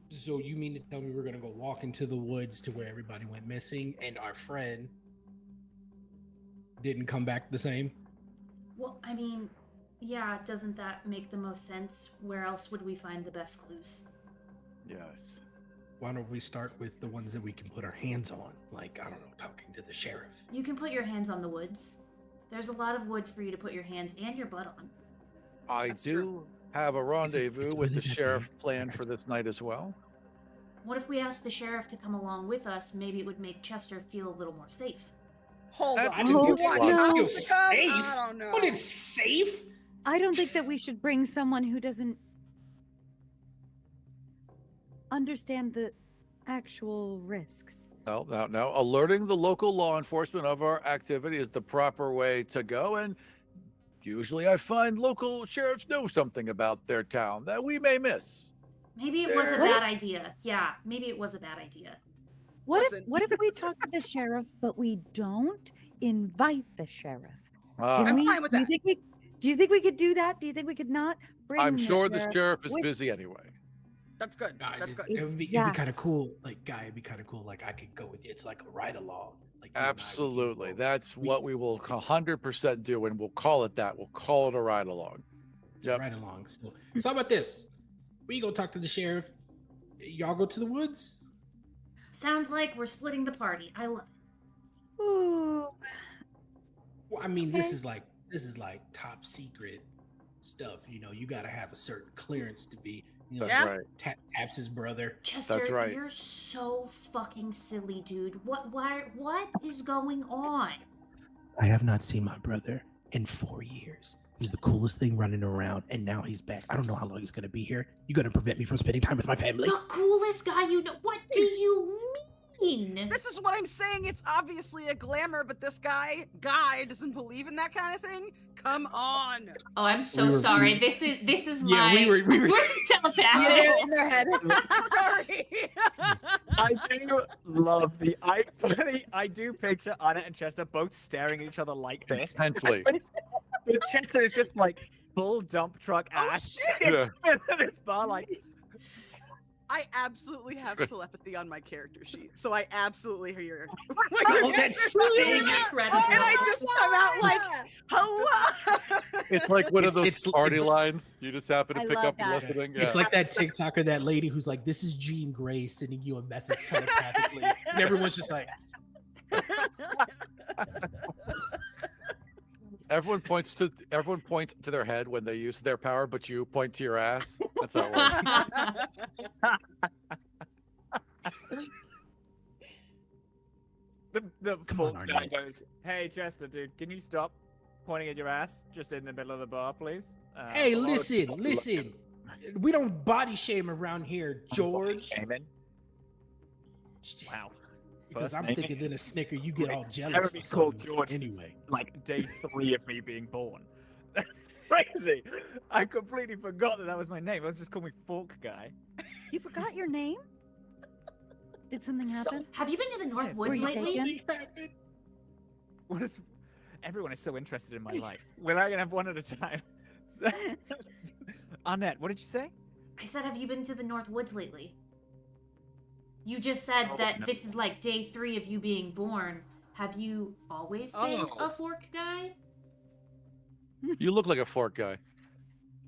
So you mean to tell me we're gonna go walk into the woods to where everybody went missing and our friend didn't come back the same? Well, I mean, yeah, doesn't that make the most sense? Where else would we find the best clues? Yes. Why don't we start with the ones that we can put our hands on? Like, I don't know, talking to the sheriff. You can put your hands on the woods. There's a lot of wood for you to put your hands and your butt on. I That's do true. have a is rendezvous it with the really that sheriff big? planned for this night as well. What if we asked the sheriff to come along with us? Maybe it would make Chester feel a little more safe. Hold That on. didn't Oh, You feel want like- cops feel to come? safe? I don't know. What is safe? I don't think that we should bring someone who doesn't understand the actual risks. No. Alerting the local law enforcement of our activity is the proper way to go. And usually I find local sheriffs know something about their town that we may miss. Maybe it was a There. bad idea. Yeah, maybe it was a bad idea. Listen. What if we talk to the sheriff, but we don't invite the sheriff? Ah, I'm we, fine with do you that. think we could do that? Do you think we could not bring I'm sure the sheriff sheriff is with- busy anyway. That's good. That's good. It'd be Yeah. kind of cool. Like, Guy, it'd be kind of cool. Like, I could go with you. It's like a ride along. Like, you and I, we can Absolutely. go. That's We- what we will 100% do, and we'll call it that. We'll call it a ride along. It's a Yep. ride along. So how about this? We go talk to the sheriff. Y'all go to the woods. Sounds like we're splitting the party. I love it. Ooh. Well, I mean, Okay. this is like top secret stuff. You know, you got to have a certain clearance to be. You know, That's Yeah. right. Taps his brother. Chester, right. you're so fucking silly, dude. What is going on? I have not seen my brother in 4 years. He's the coolest thing running around, and now he's back. I don't know how long he's gonna be here. You gonna prevent me from spending time with my family? The coolest guy you know. What do you mean? This is what I'm saying. It's obviously a glamour, but this guy doesn't believe in that kind of thing. Come on. Oh, I'm so We were- sorry. we- This is Yeah, my. we were- This is telepathic. Yeah, in their head. Sorry. I do love I do picture Anna and Chester both staring at each other like this. Intensely. But Chester is just like full dump truck Oh, ass. shit. Yeah. in this bar, like, I absolutely have telepathy on my character sheet, so I absolutely hear. Oh, that's sick. Incredible. And I just come out like, hello. It's like one of those It's- party it's- lines. You just happen to I pick love up and that. listening. It's Yeah. like that TikToker, that lady who's like, "This is Jean Grey sending you a message telepathically," and everyone's just like, Everyone points to their head when they use their power, but you point to your ass. That's how it works. the Come full on, guy Arnett. goes, "Hey, Chester, dude, can you stop pointing at your ass just in the middle of the bar, please?" "Hey, a lot of listen, people look listen. We don't body shame around here, George." Amen. Wow. Because First I'm name thinking is- than a snicker, you get all jealous. Never for been called something George since, anyway. like day 3 of me being born. That's crazy. I completely forgot that was my name. Let's just call me Fork Guy. You forgot your name? Did something happen? Have you been to the North Yes. Were Woods you lately? taken? What is? Everyone is so interested in my life. We're not gonna have one at a time. Annette, what did you say? I said, have you been to the North Woods lately? You just said Oh, that no. this is like day 3 of you being born. Have you always been Oh. a fork guy? You look like a fork guy.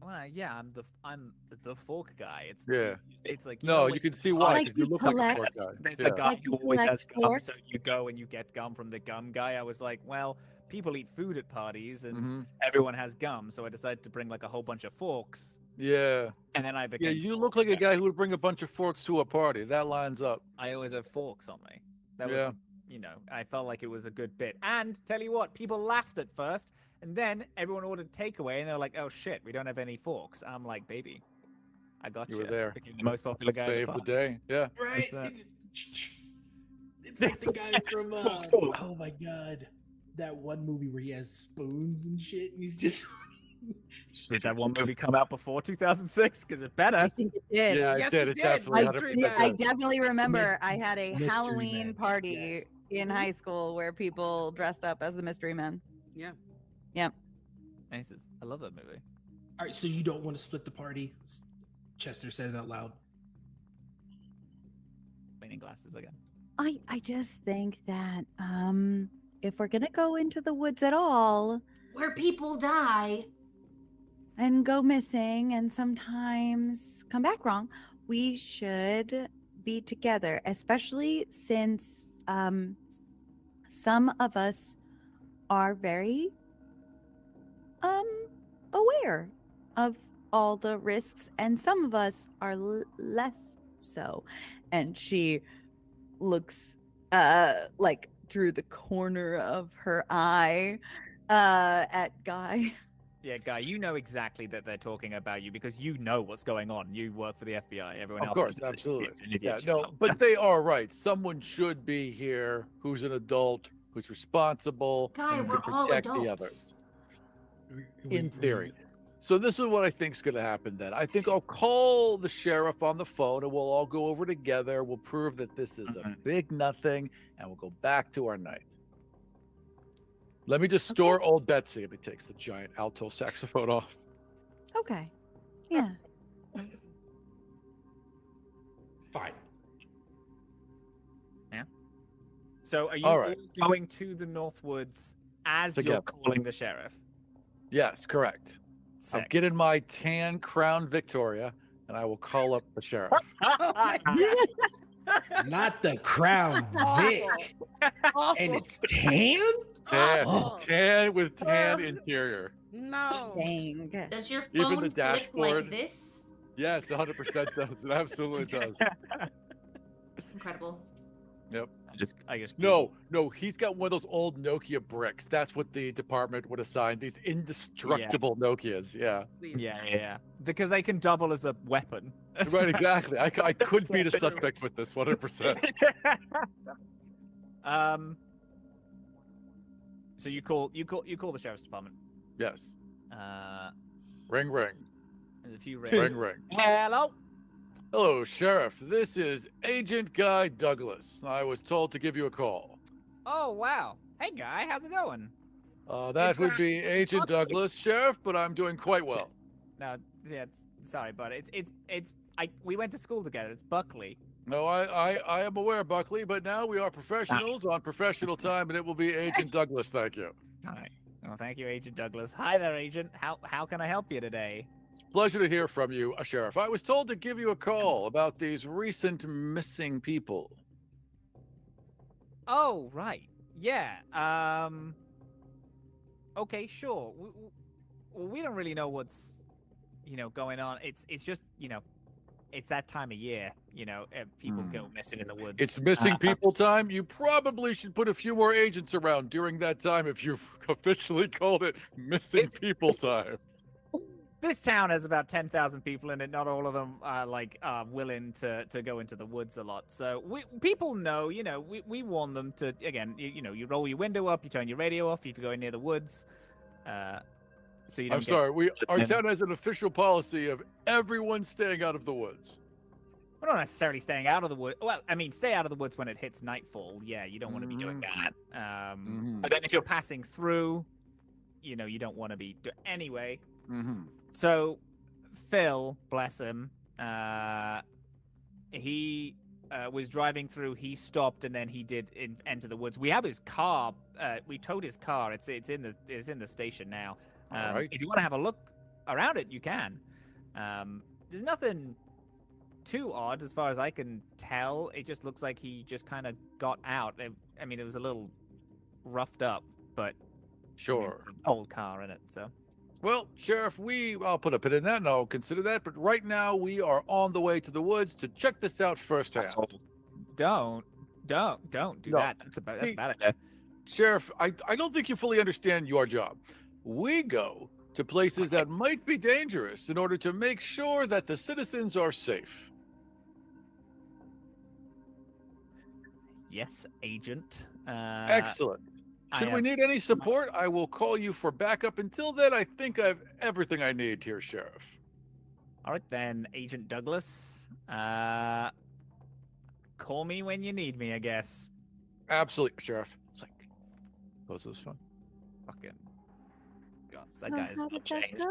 Well, yeah, I'm the Fork Guy. Yeah. It's like No, when you can see why. Like 'cause you you look like a fork collect- guy. There's Yeah. the guy Like who you always has collect gum, so forks? you go and you get gum from the gum guy. I was like, well, people eat food at parties, and Mhm. everyone has gum, so I decided to bring like a whole bunch of forks, Yeah. and then I Yeah, became. you Fork look like a Guy. guy who would bring a bunch of forks to a party. That lines up. I always have forks on me. That Yeah. was, I felt like it was a good bit. And tell you what, people laughed at first, and then everyone ordered takeaway, and they're like, "Oh shit, we don't have any forks." I'm like, "Baby, I got You were there. Became the most popular guy. Save at the the day. Yeah. Right? It's, It's like the guy from Fork. oh my god, that one movie where he has spoons and shit, and he's just Did that one movie come out before 2006? Because it I better. think it did. Yeah, Yes, it did. we It did. definitely I, Mystery 100% I did. definitely remember Mys- I had a Mystery Halloween Man, party yes. in high school where people dressed up as the Mystery Men. Yeah. Aces. I love that movie. All right, so you don't want to split the party? Chester says out loud. Cleaning glasses again. I just think that if we're gonna go into the woods at all Where people die. and go missing and sometimes come back wrong, we should be together, especially since some of us are very aware of all the risks and some of us are less so. And she looks like through the corner of her eye at Guy. Yeah, Guy, you know exactly that they're talking about you because you know what's going on. You work for the FBI. Everyone Of else course, is absolutely. is an idiot Yeah, child. no, but they are right. Someone should be here who's an adult, who's responsible, Guy, and we're can all protect the adults. others. In theory. So this is what I think's going to happen then. I think I'll call the sheriff on the phone and we'll all go over together. We'll prove that this is a Mhm. big nothing and we'll go back to our night. Let me just store old Betsy. And he takes the giant alto saxophone off. Okay. Yeah. Fine. So are you All right. all going to the Northwoods as Together. you're calling the sheriff? Yes, correct. I'll Sick. get in my tan Crown Victoria and I will call up the sheriff. Not the Crown Vic, Awful. and it's tan. Tan, Oh. tan with tan interior. No. Dang. Does your Even phone the flip dashboard. like this? Yes, 100% does. It absolutely does. Incredible. Yep. I just No, Googled. no, he's got one of those old Nokia bricks. That's what the department would assign, these indestructible Nokias. Yeah. Please. Yeah. Because they can double as a weapon. Right, exactly. I could be the True. suspect with this 100%. So you call the sheriff's department. Yes. Uh, Ring, ring. there's a few Ring, rings. ring. Hello. Hello, Sheriff. This is Agent Guy Douglas. I was told to give you a call. Oh wow. Hey guy, how's it going? That It's, would be it's Agent Buckley. Douglas, Sheriff, but I'm doing quite well. No, yeah, sorry, but we went to school together. It's Buckley. No, I am aware, Buckley, but now we are professionals on professional time, and it will be Agent Douglas. Thank you. All right. Well, thank you, Agent Douglas. Hi there, Agent. How can I help you today? Pleasure to hear from you, Sheriff. I was told to give you a call about these recent missing people. Oh, right. Yeah. Okay, sure. We don't really know what's, going on. It's just, it's that time of year. People go missing in the woods. It's missing people time. You probably should put a few more agents around during that time if you've officially called it missing people time. This town has about 10,000 people in it. Not all of them are willing to go into the woods a lot. So people know, we warn them to, again, you roll your window up, you turn your radio off if you go near the woods. So you don't I'm sorry. Our town has an official policy of everyone staying out of the woods. We're not necessarily staying out of the woods. Well, I mean, stay out of the woods when it hits nightfall. Yeah, you don't want to be doing that. But then if you're passing through, you don't want to be anyway. So Phil, bless him, he was driving through. He stopped and then he did enter the woods. We have his car. We towed his car. It's in the station now. All right. If you want to have a look around it, you can. There's nothing too odd as far as I can tell. It just looks like he just kind of got out. I mean, it was a little roughed up, but Sure. it's an old car in it, so. Well, Sheriff, I'll put a pin in that and I'll consider that. But right now we are on the way to the woods to check this out firsthand. Don't do No. that. That's a bad idea. Sheriff, I don't think you fully understand your job. We go to places that might be dangerous in order to make sure that the citizens are safe. Yes, agent. Excellent. I Should we have- need any support, I will call you for backup. Until then, I think I have everything I need here, Sheriff. All right then, Agent Douglas. Call me when you need me, I guess. Absolutely, Sheriff. Close this phone. Fucking God, that guy's not changed.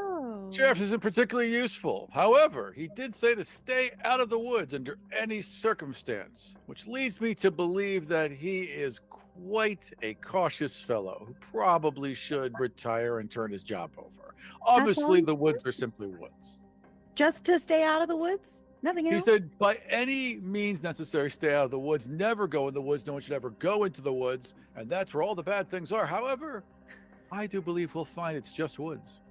Sheriff isn't particularly useful. However, he did say to stay out of the woods under any circumstance, which leads me to believe that he is quite a cautious fellow who probably should retire and turn his job over. Obviously, the woods are simply woods. Just to stay out of the woods? Nothing He else? said, by any means necessary, stay out of the woods. Never go in the woods. No one should ever go into the woods. And that's where all the bad things are. However, I do believe we'll find it's just woods.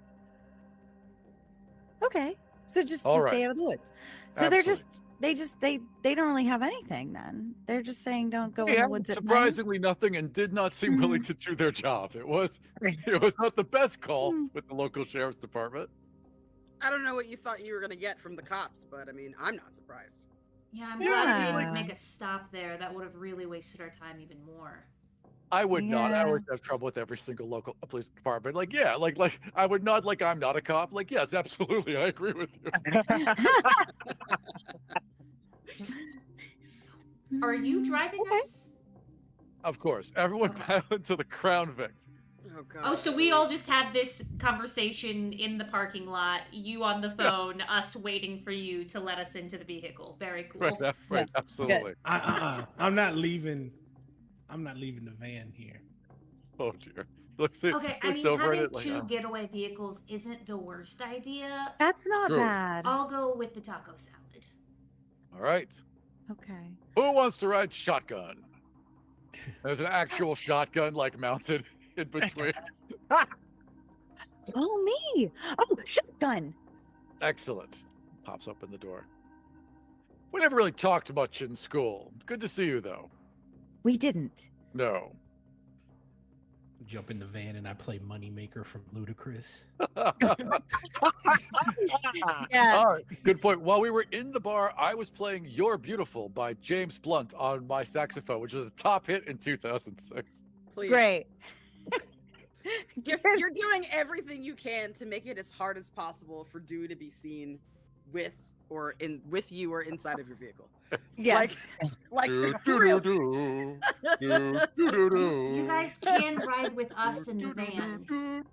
Okay. So just All stay right. out of the woods. So they're Absolutely. they don't really have anything then. They're just saying don't go They in the had woods at night. surprisingly nothing and did not seem willing to do their job. It was not the best call with the local sheriff's department. I don't know what you thought you were gonna get from the cops, but I mean, I'm not surprised. Yeah, I'm glad we Yeah. didn't make a stop there. That would have really wasted our time even more. I would not. I Yeah. would have trouble with every single local police department. Like, yeah, like I would not. Like, I'm not a cop. Like, yes, absolutely, I agree with you. Are you Mm, driving okay. us? Of course, everyone Okay. pilot to the Crown Vic. Oh god. Oh, so we all just had this conversation in the parking lot, you on the phone, us waiting for you to let us into the vehicle. Very cool. Right, absolutely. I'm not leaving. I'm not leaving the van here. Oh dear. Okay, I looks mean, over at having it like, two oh. getaway vehicles isn't the worst idea. That's not True. bad. I'll go with the taco salad. All right. Okay. Who wants to ride shotgun? There's an actual shotgun like mounted in between. Oh, me. Oh, shotgun. Excellent. Pops open the door. We never really talked much in school. Good to see you, though. We didn't. No. Jump in the van and I play Moneymaker from Ludacris. Yeah. All right, good point. While we were in the bar, I was playing "You're Beautiful" by James Blunt on my saxophone, which was a top hit in 2006. Please. Great. You're doing everything you can to make it as hard as possible for Dew to be seen with you or inside of your vehicle. Yes. Like Do, real. do, do, do, do, do. You guys can ride with us in the van.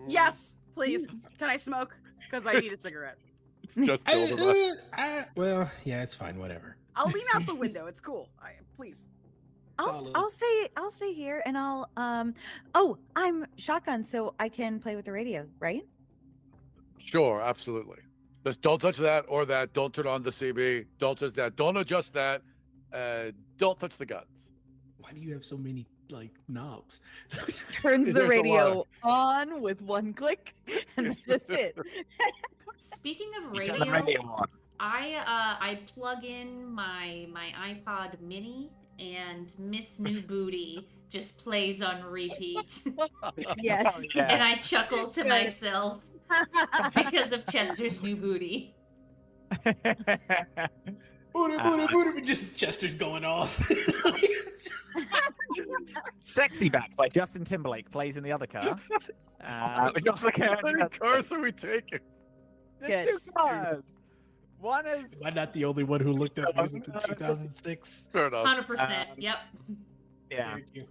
Yes, please. Can I smoke? Because I need a cigarette. It's just Bill to that. Well, yeah, it's fine. Whatever. I'll lean out the window. It's cool. Please. Solid. I'll stay here and I'll oh, I'm shotgun, so I can play with the radio, right? Sure, absolutely. Just don't touch that or that. Don't turn on the CB. Don't touch that. Don't adjust that. Don't touch the guns. Why do you have so many like knobs? Turns the There's a radio on with one click, and that's it. Speaking of You turn the radio on. I plug in my iPod Mini and Miss New Booty just plays on repeat, Yes. Oh, yeah. and I chuckle to Good. myself because of Chester's New Booty. Booty, just Chester's going off. Sexy Back by Justin Timberlake plays in the other car. Which also How many cars are we taking? There's Good. two cars. One is Am I not the only one who looked up music in 2006? Fair enough. 100%. Yep. yeah. Thank you.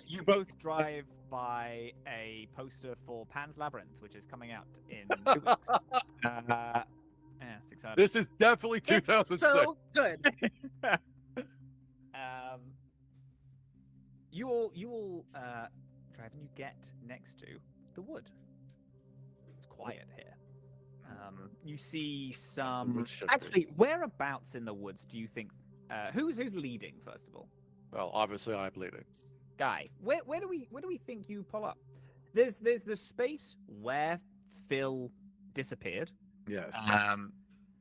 You both drive by a poster for Pan's Labyrinth, which is coming out in 2 weeks. Yeah, it's exciting. This is definitely 2006. It's so good. You all drive and you get next to the wood. It's quiet here. You see some. wood should be. Actually, whereabouts in the woods do you think? Who's leading first of all? Well, obviously I'm leading. Guy, where do we think you pull up? There's the space where Phil disappeared. Yes.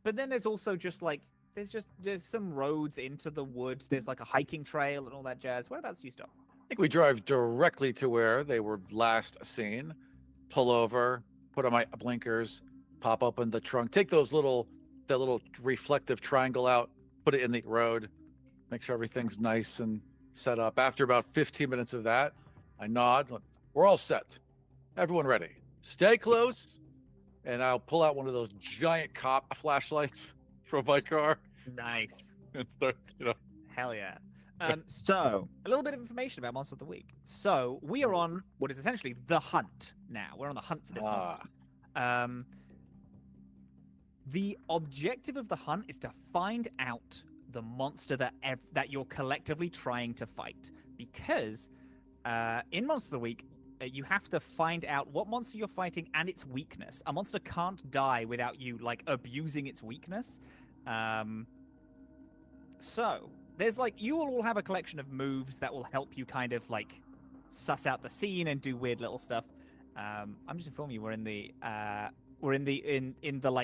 But then there's also just like there's some roads into the woods. There's like a hiking trail and all that jazz. Whereabouts do you stop? I think we drive directly to where they were last seen. Pull over, put on my blinkers, pop open the trunk, take that little reflective triangle out, put it in the road, make sure everything's nice and set up. After about 15 minutes of that, I nod. We're all set. Everyone ready. Stay close, and I'll pull out one of those giant cop flashlights from my car Nice. and start, Hell yeah. So, a little bit of information about Monster of the Week. So, we are on what is essentially the hunt now. We're on the hunt for this monster. The objective of the hunt is to find out the monster that you're collectively trying to fight. Because in Monster of the Week, you have to find out what monster you're fighting and its weakness. A monster can't die without you, like, abusing its weakness. So, there's you will all have a collection of moves that will help you kind of suss out the scene and do weird little stuff. I'm just informing you we're in the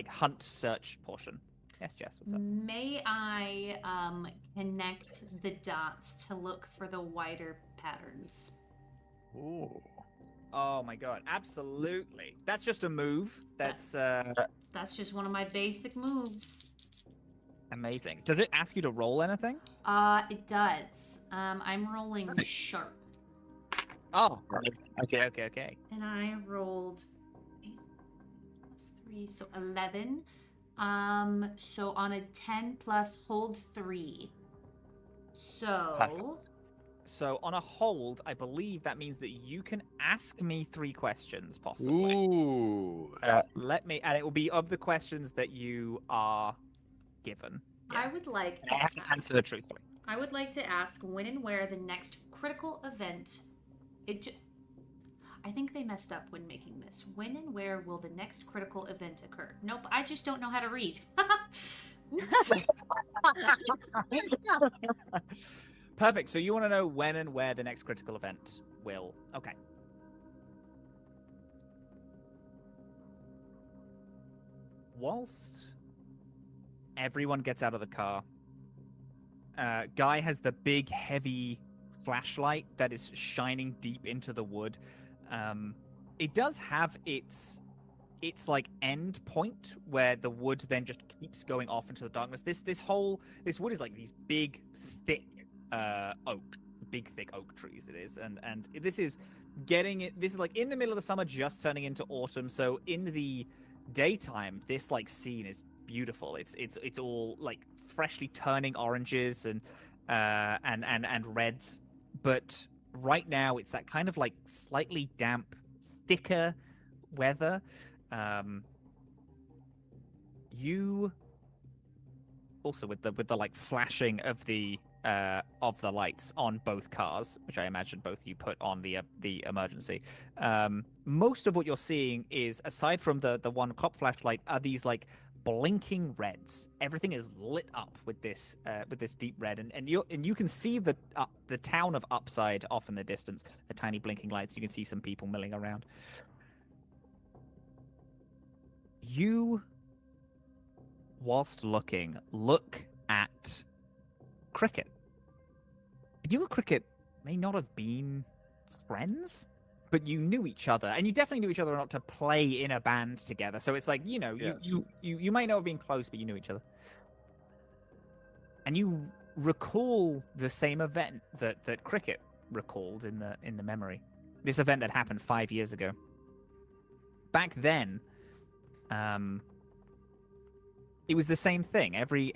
hunt search portion. Yes, Jess, what's up? May I connect the dots to look for the wider patterns? Ooh. Oh my god, absolutely. That's just a move. That's That's just one of my basic moves. amazing. Does it ask you to roll anything? It does. I'm rolling sharp. Oh, okay. And I rolled 8 plus 3, so 11. So on a 10 plus hold 3. So Perfect. So on a hold, I believe that means that you can ask me 3 questions, possibly. Ooh. And it will be of the questions that you are given. I would like I to have to answer truthfully. I would like to ask when and where the next critical event. I think they messed up when making this. When and where will the next critical event occur? Nope, I just don't know how to read. Oops. Perfect. So you want to know when and where the next critical event will. Okay. Whilst everyone gets out of the car, Guy has the big, heavy flashlight that is shining deep into the wood. It does have its like end point where the wood then just keeps going off into the darkness. This wood is like these big thick oak trees it is, and this is like in the middle of the summer, just turning into autumn. So in the daytime, this like scene is beautiful. It's all like freshly turning oranges and reds, but right now it's that kind of like slightly damp, thicker weather. You also with the like flashing of the lights on both cars, which I imagine both you put on the emergency. Most of what you're seeing is, aside from the one cop flashlight, are these like blinking reds. Everything is lit up with this deep red, and you can see the town of Upside off in the distance. The tiny blinking lights. You can see some people milling around. You, whilst look at Cricket. You and Cricket may not have been friends, but you knew each other, and you definitely knew each other enough to play in a band together. So it's like, you know, Yes. you might not have been close, but you knew each other. And you recall the same event that Cricket recalled in the memory. This event that happened 5 years ago. Back then, it was the same thing. Every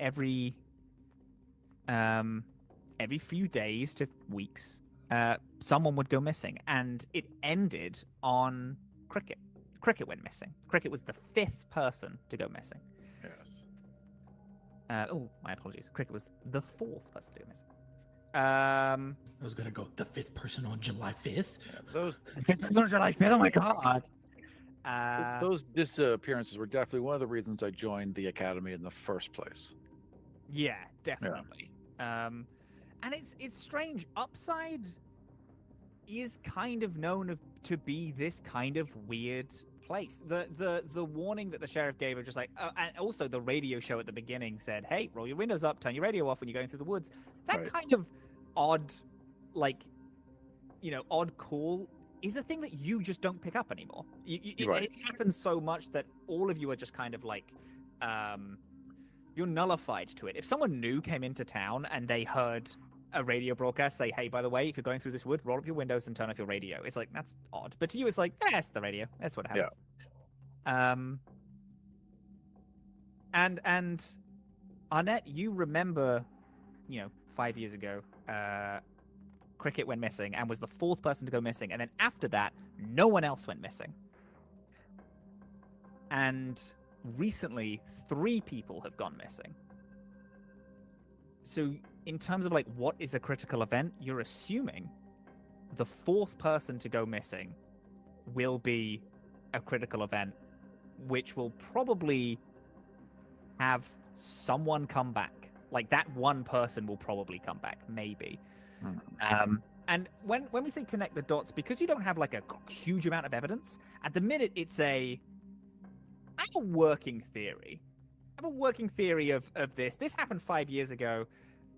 few days to weeks, someone would go missing, and it ended on Cricket. Cricket went missing. Cricket was the 5th person to go missing. Yes. My apologies. Cricket was the 4th person to go missing. I was gonna go the 5th person on July 5th. Yeah, those July 5th. Oh my god. those disappearances were definitely one of the reasons I joined the academy in the first place. Yeah, definitely. And it's strange. Upside is kind of known to be this kind of weird place. The warning that the sheriff gave of just like, and also the radio show at the beginning said, "Hey, roll your windows up, turn your radio off when you're going through the woods." That Right. kind of odd, like, odd call is a thing that you just don't pick up anymore. Right. It's happened so much that all of you are just kind of like, you're nullified to it. If someone new came into town and they heard a radio broadcast say, "Hey, by the way, if you're going through this wood, roll up your windows and turn off your radio," it's like, that's odd. But to you, it's like, it's the radio. That's what happens. And Arnett, you remember, 5 years ago, Cricket went missing and was the 4th person to go missing, and then after that, no one else went missing. And recently, 3 people have gone missing. So in terms of like what is a critical event, you're assuming the 4th person to go missing will be a critical event, which will probably have someone come back. Like that one person will probably come back, maybe. And when we say connect the dots, because you don't have like a huge amount of evidence, at the minute it's I have a working theory. I have a working theory of this. This happened 5 years ago.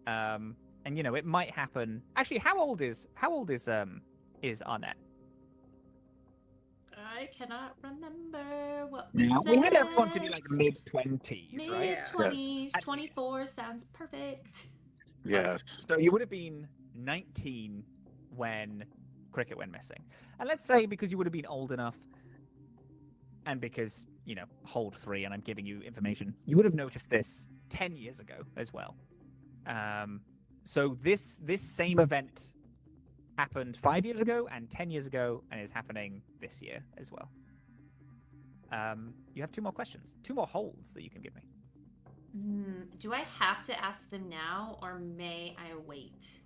And it might happen. Actually, how old is Arnett? I cannot remember what We said. had everyone to be like mid-20s, right? Mid-20s, At 24 sounds perfect. Yes. So you would have been 19 when Cricket went missing. And let's say because you would have been old enough and because, hold 3 and I'm giving you information, you would have noticed this 10 years ago as well. So this same event happened 5 years ago and 10 years ago and is happening this year as well. You have 2 more questions, 2 more holds that you can give me. Do I have to ask them now, or may I wait?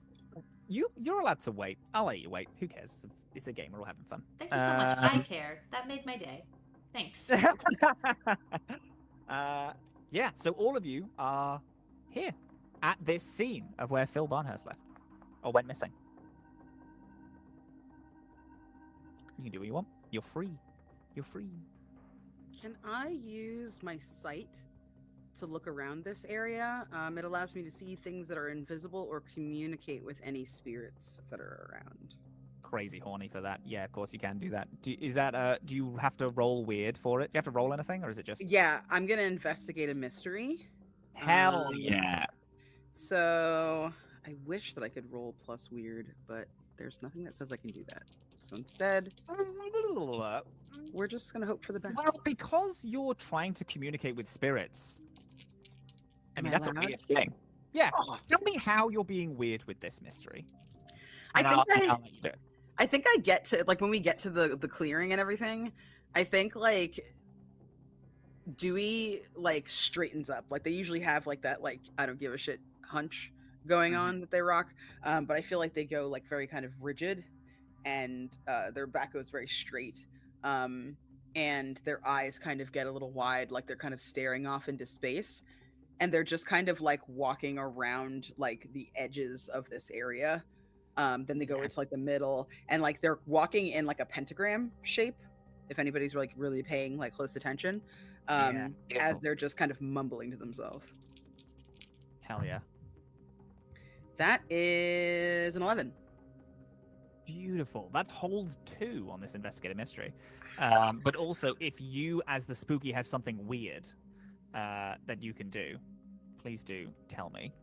You're allowed to wait. I'll let you wait. Who cares? It's a game. We're all having fun. Thank you so much. I care. That made my day. Thanks. Yeah, so all of you are here at this scene of where Phil Barnhurst left or went missing. You can do what you want. You're free. You're free. Can I use my sight to look around this area. It allows me to see things that are invisible or communicate with any spirits that are around. Crazy horny for that. Yeah, of course you can do that. Do you have to roll weird for it? Do you have to roll anything, or is it just Yeah, I'm gonna investigate a mystery. hell Um, yeah? So I wish that I could roll plus weird, but there's nothing that says I can do that. So instead, we're just gonna hope for the best. Well, because you're trying to communicate with spirits. I Am mean, I that's a allowed? weird thing. Yeah. Oh, Tell me how you're being weird with this mystery. I And think I'll let you do it. I think I get to like when we get to the clearing and everything. I think like Dewey like straightens up. Like they usually have like that like I don't give a shit hunch going on that they rock. But I feel like they go like very kind of rigid, and their back goes very straight. And their eyes kind of get a little wide, like they're kind of staring off into space. And they're just kind of like walking around like the edges of this area. Then they go into like the middle, and like they're walking in like a pentagram shape. If anybody's like really paying like close attention, Yeah, as they're just kind of mumbling to themselves. Hell yeah. That is an 11. Beautiful. That holds 2 on this investigative mystery. But also, if you, as the spooky, have something weird that you can do, please do tell me.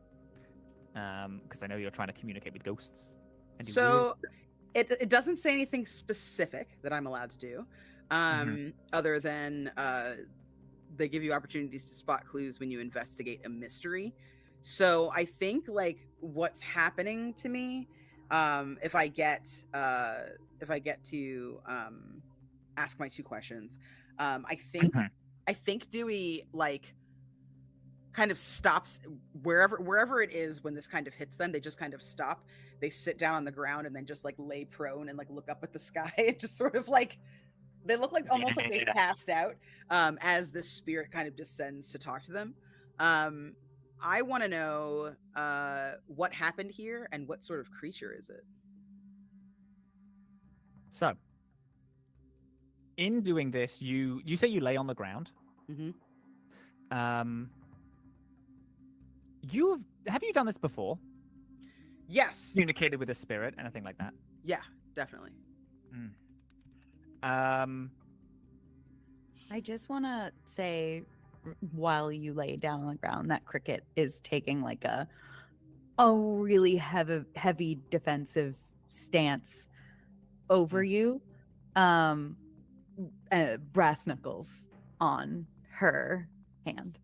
Because I know you're trying to communicate with ghosts. And do So it doesn't say anything specific that I'm allowed to do, other than they give you opportunities to spot clues when you investigate a mystery. So I think like what's happening to me, if I get to ask my 2 questions, I think Dewey like kind of stops wherever it is when this kind of hits them. They just kind of stop. They sit down on the ground and then just like lay prone and like look up at the sky and just sort of like they look like almost like they've passed out as this spirit kind of descends to talk to them. I want to know what happened here and what sort of creature is it. So, in doing this, you say you lay on the ground. Mm-hmm. Have you done this before? Yes. Communicated with a spirit, anything like that? Yeah, definitely. I just want to say, while you lay down on the ground, that Cricket is taking like a really heavy defensive stance over you. Brass knuckles on her hand.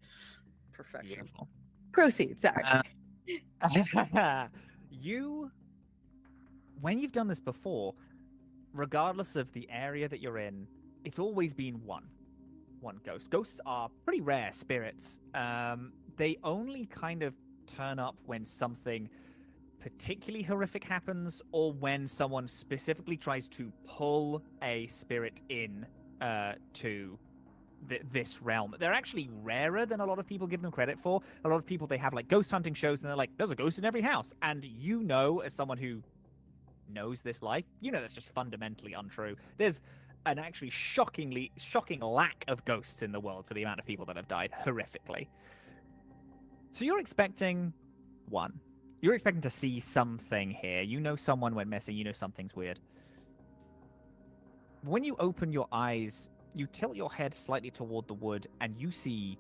Perfection. Beautiful. Proceed. Sorry. When you've done this before, regardless of the area that you're in, it's always been one ghost. Ghosts are pretty rare spirits. They only kind of turn up when something particularly horrific happens, or when someone specifically tries to pull a spirit in to this realm. They're actually rarer than a lot of people give them credit for. A lot of people, they have like ghost hunting shows and they're like, there's a ghost in every house. And you know, as someone who knows this life, you know that's just fundamentally untrue. There's an actually shocking lack of ghosts in the world for the amount of people that have died horrifically. So you're expecting one. You're expecting to see something here. You know someone went missing. You know something's weird. When you open your eyes, you tilt your head slightly toward the wood, and you see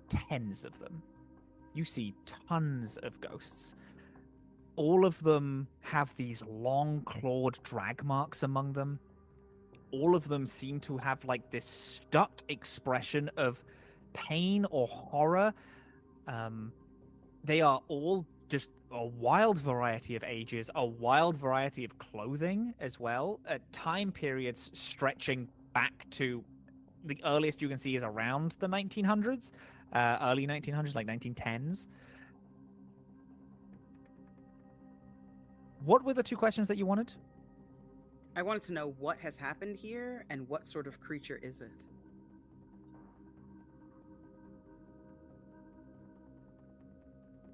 tens of them. You see tons of ghosts. All of them have these long clawed drag marks among them. All of them seem to have like this stuck expression of pain or horror. They are all just a wild variety of ages, a wild variety of clothing as well, at time periods stretching back to the earliest you can see is around the 1900s, early 1900s, like 1910s. What were the 2 questions that you wanted? I wanted to know what has happened here and what sort of creature is it.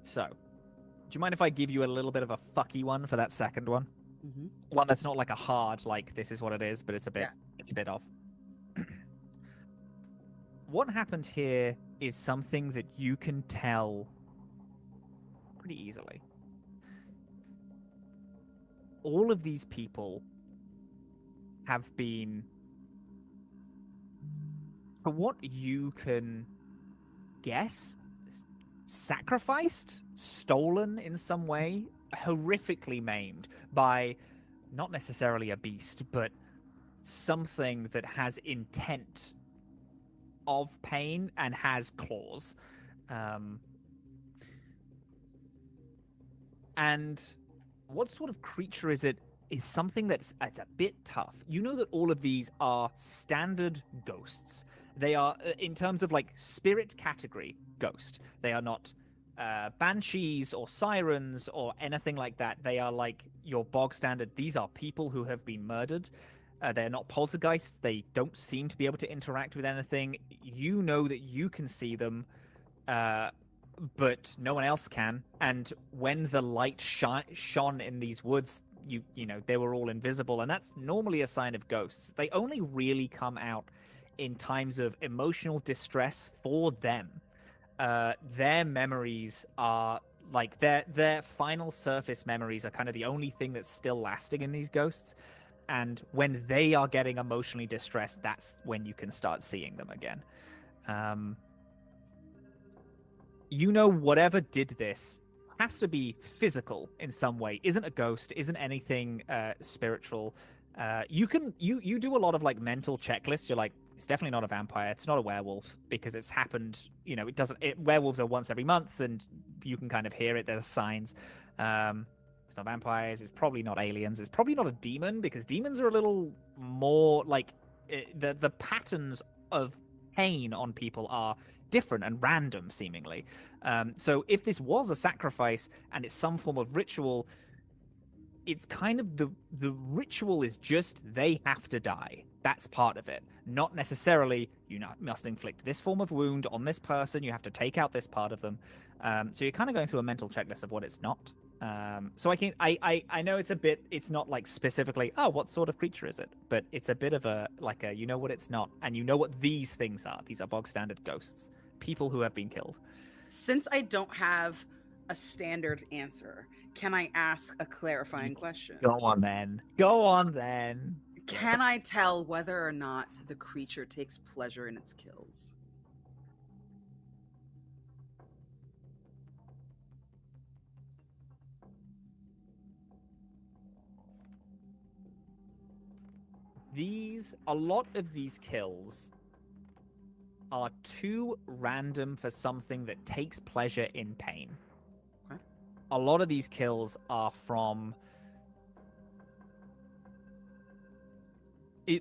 So, do you mind if I give you a little bit of a fucky one for that second one? Mm-hmm. One that's not like a hard, like this is what it is, but it's a bit off. What happened here is something that you can tell pretty easily. All of these people have been, for what you can guess, sacrificed, stolen in some way, horrifically maimed by not necessarily a beast, but something that has intent of pain and has claws. And what sort of creature is it? Is something it's a bit tough. You know that all of these are standard ghosts. They are, in terms of like spirit category, ghost. They are not banshees or sirens or anything like that. They are like your bog standard. These are people who have been murdered. They're not poltergeists. They don't seem to be able to interact with anything. You know that you can see them, but no one else can. And when the light shone in these woods, you know they were all invisible, and that's normally a sign of ghosts. They only really come out in times of emotional distress for them. Their memories are like their final surface memories are kind of the only thing that's still lasting in these ghosts. And when they are getting emotionally distressed, that's when you can start seeing them again. You know, whatever did this has to be physical in some way. Isn't a ghost, isn't anything spiritual. You do a lot of like mental checklists. You're like, it's definitely not a vampire. It's not a werewolf because it's happened. You know, werewolves are once every month, and you can kind of hear it. There's signs. It's not vampires. It's probably not aliens. It's probably not a demon because demons are a little more like the patterns of pain on people are different and random seemingly. So if this was a sacrifice and it's some form of ritual, it's kind of the ritual is just they have to die. That's part of it. Not necessarily you must inflict this form of wound on this person. You have to take out this part of them. So you're kind of going through a mental checklist of what it's not. So I know it's not like specifically, oh, what sort of creature is it? But it's a bit of you know what it's not, and you know what these things are. These are bog standard ghosts, people who have been killed. Since I don't have a standard answer, can I ask a clarifying question? Go on then. Can I tell whether or not the creature takes pleasure in its kills? A lot of these kills are too random for something that takes pleasure in pain. Okay. A lot of these kills are from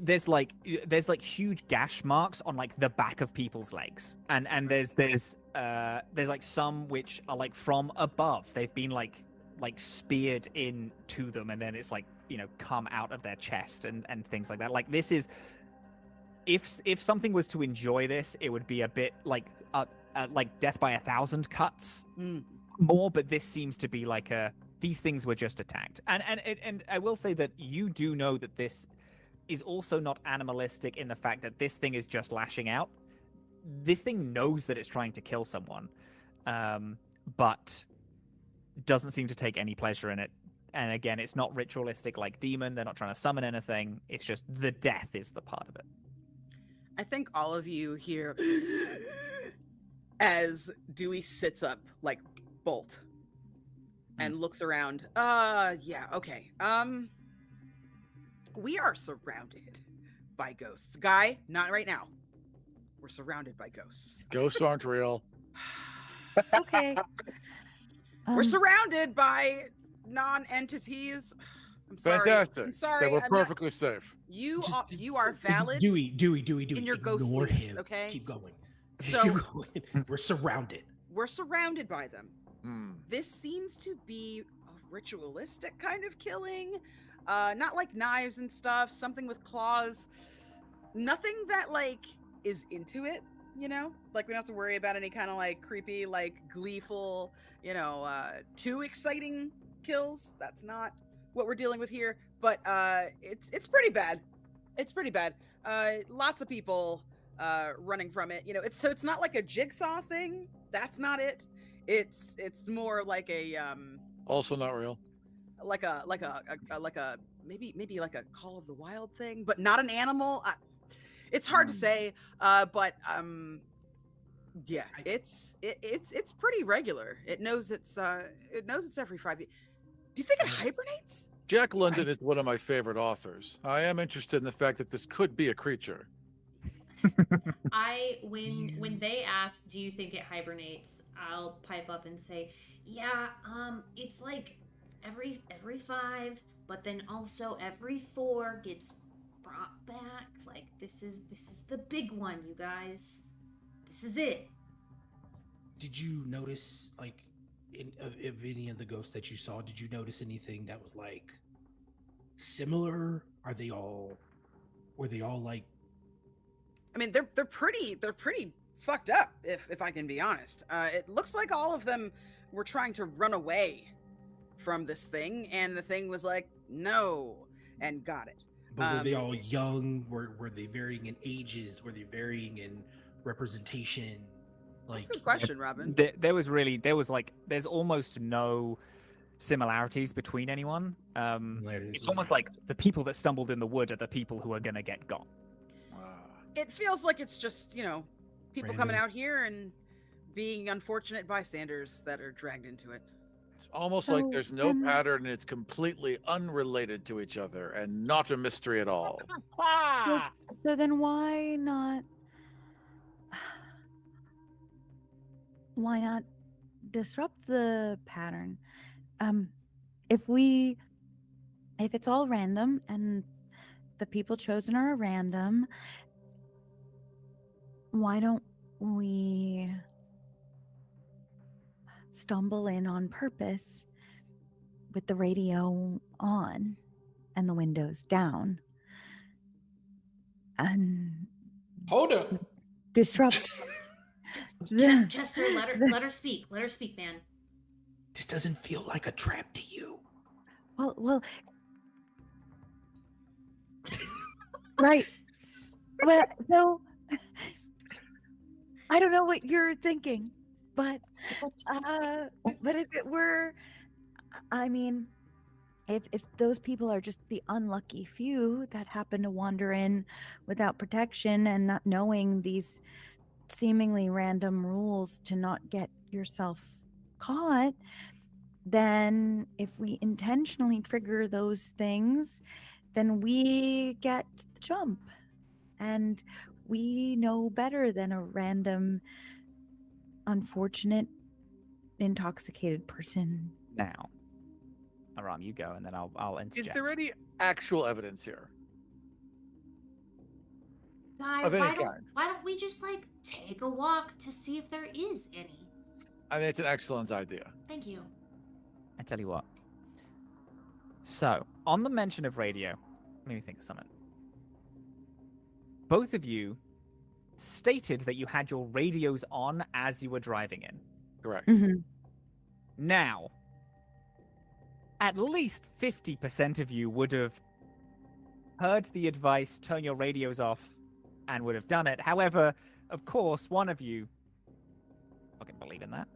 there's like huge gash marks on like the back of people's legs, and there's like some which are like from above. They've been like speared into them, and then it's like, you know, come out of their chest and things like that. Like this is, if something was to enjoy this, it would be a bit like death by 1,000 cuts more. But this seems to be like these things were just attacked, and I will say that you do know that this is also not animalistic in the fact that this thing is just lashing out. This thing knows that it's trying to kill someone, but doesn't seem to take any pleasure in it. And again, it's not ritualistic like demon. They're not trying to summon anything. It's just the death is the part of it. I think all of you hear as Dewey sits up like bolt and looks around. Yeah, okay. We are surrounded by ghosts. Guy, not right now. We're surrounded by ghosts. Ghosts aren't real. Okay. We're surrounded by non-entities. I'm sorry. Fantastic. I'm sorry. They were I'm not- perfectly safe. You are valid. Dewey. in your ghost Ignore sleep, him. okay? Keep going. So- Keep going. We're surrounded. We're surrounded by them. Hmm. This seems to be a ritualistic kind of killing. Not like knives and stuff, something with claws. Nothing that like is into it, you know? Like we don't have to worry about any kind of like creepy, like gleeful, you know, too exciting kills. That's not what we're dealing with here. But it's pretty bad. It's pretty bad. Lots of people running from it. It's not like a jigsaw thing. That's not it. It's more like a Also not real. like a maybe like a Call of the Wild thing, but not an animal. It's hard to say, but yeah, it's pretty regular. It knows it's every 5 years. Do you think it hibernates? Jack London is one of my favorite authors. I am interested in the fact that this could be a creature. When they ask, do you think it hibernates, I'll pipe up and say, yeah, it's like every 5, but then also every 4 gets brought back. Like this is the big one, you guys. This is it. Did you notice, like, of any of the ghosts that you saw, did you notice anything that was like similar? Were they all like? I mean, they're pretty fucked up, if I can be honest. It looks like all of them were trying to run away from this thing, and the thing was like, no, and got it. But were they all young? Were they varying in ages? Were they varying in representation? Like, That's a good question, Robin. There's almost no similarities between anyone. It's almost like the people that stumbled in the wood are the people who are gonna get got. It feels like it's just, people coming Random. out here and being unfortunate bystanders that are dragged into it. It's almost like So there's no then- pattern and it's completely unrelated to each other and not a mystery at all. So then why not disrupt the pattern? If it's all random and the people chosen are random, why don't we stumble in on purpose with the radio on and the windows down and hold up. disrupt the, Chester, let her speak. Let her speak, man. This doesn't feel like a trap to you. well right. Well, so I don't know what you're thinking, but if it were, I mean, if those people are just the unlucky few that happen to wander in without protection and not knowing these seemingly random rules to not get yourself caught, then if we intentionally trigger those things, then we get the jump. And we know better than a random, unfortunate, intoxicated person. Now, Aram, you go, and then I'll Is interject. there any actual evidence here? Guy, Of any why kind. don't we just like take a walk to see if there is any? I think it's an excellent idea. Thank you. I tell you what. So, on the mention of radio, let me think of something. Both of you stated that you had your radios on as you were driving in. Correct. Mhm. Now, at least 50% of you would have heard the advice, turn your radios off, and would have done it. However, of course, one of you fucking believe in that.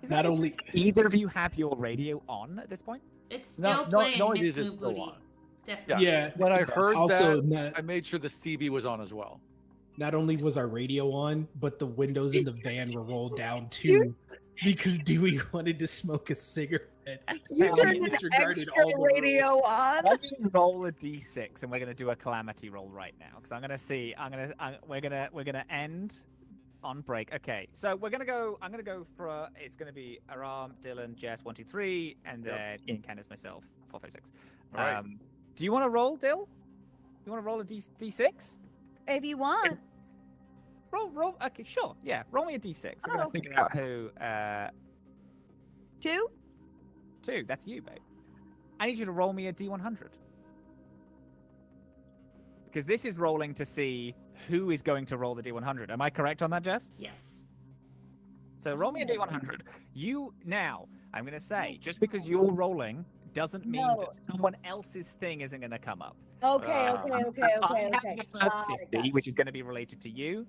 Is there Not any only- chance either of you have your radio on at this point? It's still No, playing no, it Miss is Moo still Booty. on. Definitely. Yeah. When I heard also, that, I made sure the CB was on as well. not only was our radio on, but the windows in the van were rolled down too, because Dewey wanted to smoke a cigarette. So You he turned an disregarded extra all the rules. radio on. I'm gonna roll a d6, and we're gonna do a calamity roll right now because I'm gonna see. We're gonna end on break. Okay, so we're gonna go. I'm gonna go for. It's gonna be Aram, Dylan, Jess, 1, 2, 3, and Yep. then Ian, Candace, myself, 4, 5, 6. All right. Do you want to roll, Dill? You want to roll a d6? If you want. Roll. Okay, sure. Yeah, roll me a d6. We're gonna Oh, figure out who. 2? 2. That's you, babe. I need you to roll me a d100. Because this is rolling to see who is going to roll the d100. Am I correct on that, Jess? Yes. So roll me a d100. I'm going to say, just because you're rolling doesn't mean No. that someone else's thing isn't going to come up. Okay, Ah. okay, So okay, I okay, have okay. the first Got it, 50, got it. which is going to be related to you.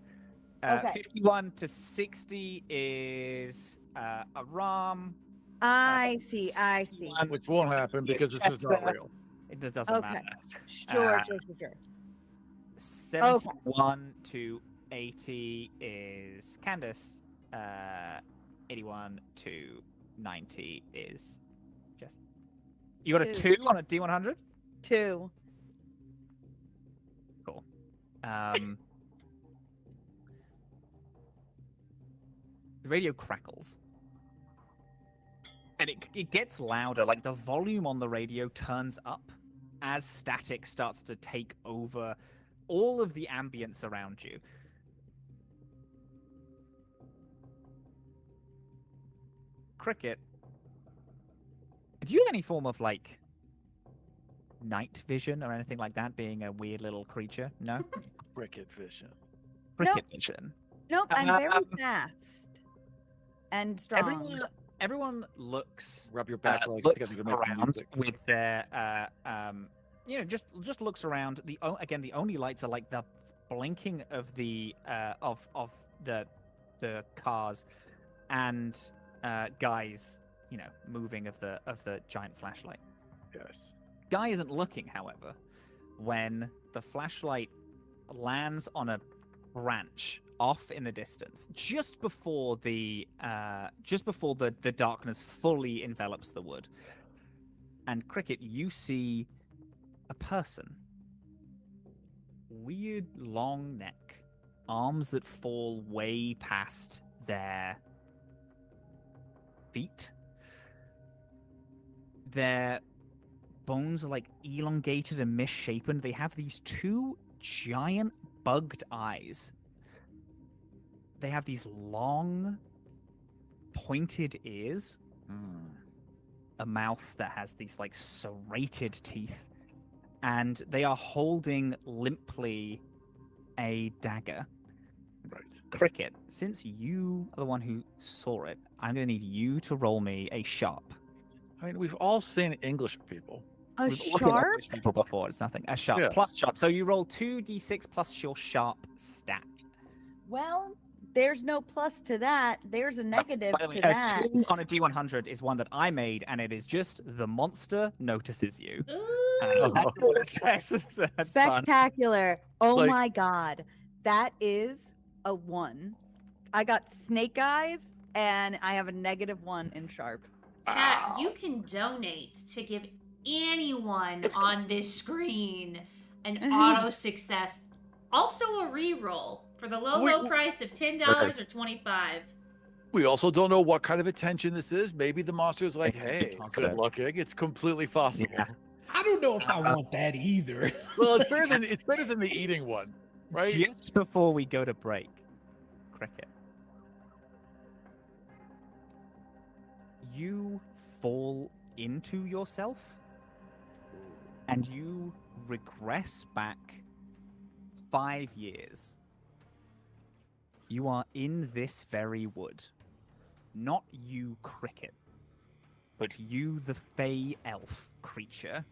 Okay. 51 to 60 is Aram. I see. 61 Which won't to happen 70 because this is not Chester. real. It just doesn't Okay. matter. Sure, Uh, sure. 71 to 80 is Candace. 81 to 90 is just. You got a Two. 2 on a D100? 2. Cool. The radio crackles. And it gets louder. Like the volume on the radio turns up as static starts to take over all of the ambience around you. Cricket, do you have any form of like night vision or anything like that, being a weird little creature? No? Cricket vision. Cricket vision. Nope, I'm very Um, fast and strong. Everyone looks Rub your back legs looks together to make around music. with their just looks around. The only lights are like the blinking of the of the cars and guys, moving of the giant flashlight. Yes. Guy isn't looking, however, when the flashlight lands on a branch off in the distance, just before the darkness fully envelops the wood. And Cricket, you see a person. Weird long neck, arms that fall way past their feet. Their bones are like elongated and misshapen. They have these two giant bugged eyes. They have these long, pointed ears, a mouth that has these like serrated teeth, and they are holding limply a dagger. Right. Cricket, since you are the one who saw it, I'm going to need you to roll me a sharp. I mean, we've all seen English people. A We've all seen sharp? English people before. It's nothing. A sharp Yeah. plus sharp. So you roll 2d6 plus your sharp stat. Well, there's no plus to that. There's a negative By the way, to that. a 2 on a d100 is one that I made, and it is just the monster notices you. Ooh. That's all it says. So that's fun. Spectacular. Oh Like- my god. That is a 1. I got snake eyes and I have a -1 in sharp. Chat, you can donate to give anyone on this screen an auto success. Also a reroll for the low price of $10 or $25. We also don't know what kind of attention this is. Maybe the monster's like, hey, Positive. good looking. It's completely possible. Yeah. I don't know if I want that either. Well, it's better than the eating one, right? Just before we go to break, Cricket, you fall into yourself and you regress back 5 years. You are in this very wood. Not you, Cricket, but you, the Fey elf creature.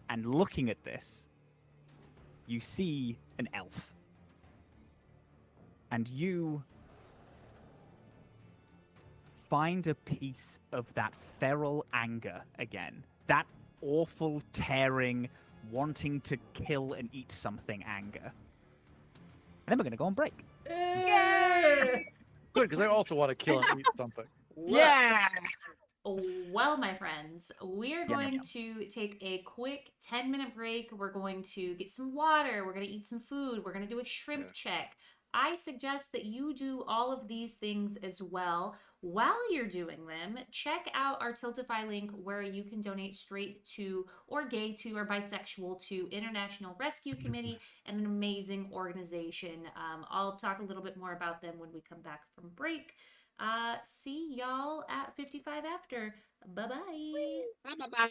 And looking at this, you see an elf. And you find a piece of that feral anger again. That awful, tearing, wanting to kill and eat something anger. And then we're going to go on break. Yay! Good, because I also want to kill and eat something. Yeah! Well, my friends, we're Yum, going yum. to take a quick 10-minute break. We're going to get some water. We're going to eat some food. We're going to do a shrimp check. I suggest that you do all of these things as well. While you're doing them, check out our Tiltify link where you can donate straight to, or gay to, or bisexual to International Rescue Committee, and an amazing organization. I'll talk a little bit more about them when we come back from break. See y'all at 55 after. Bye-bye. Bye-bye.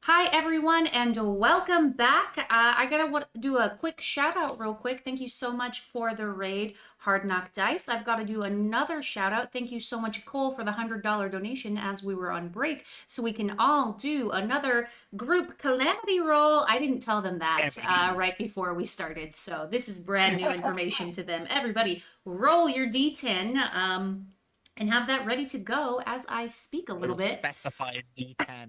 Hi, everyone, and welcome back. I gotta do a quick shout out, real quick. Thank you so much for the raid, Hard Knock Dice. I've got to do another shout out. Thank you so much, Cole, for the $100 donation as we were on break, so we can all do another group calamity roll. I didn't tell them that right before we started, so this is brand new information to them. Everybody, roll your D10. And have that ready to go as I speak a little bit. Specified D10.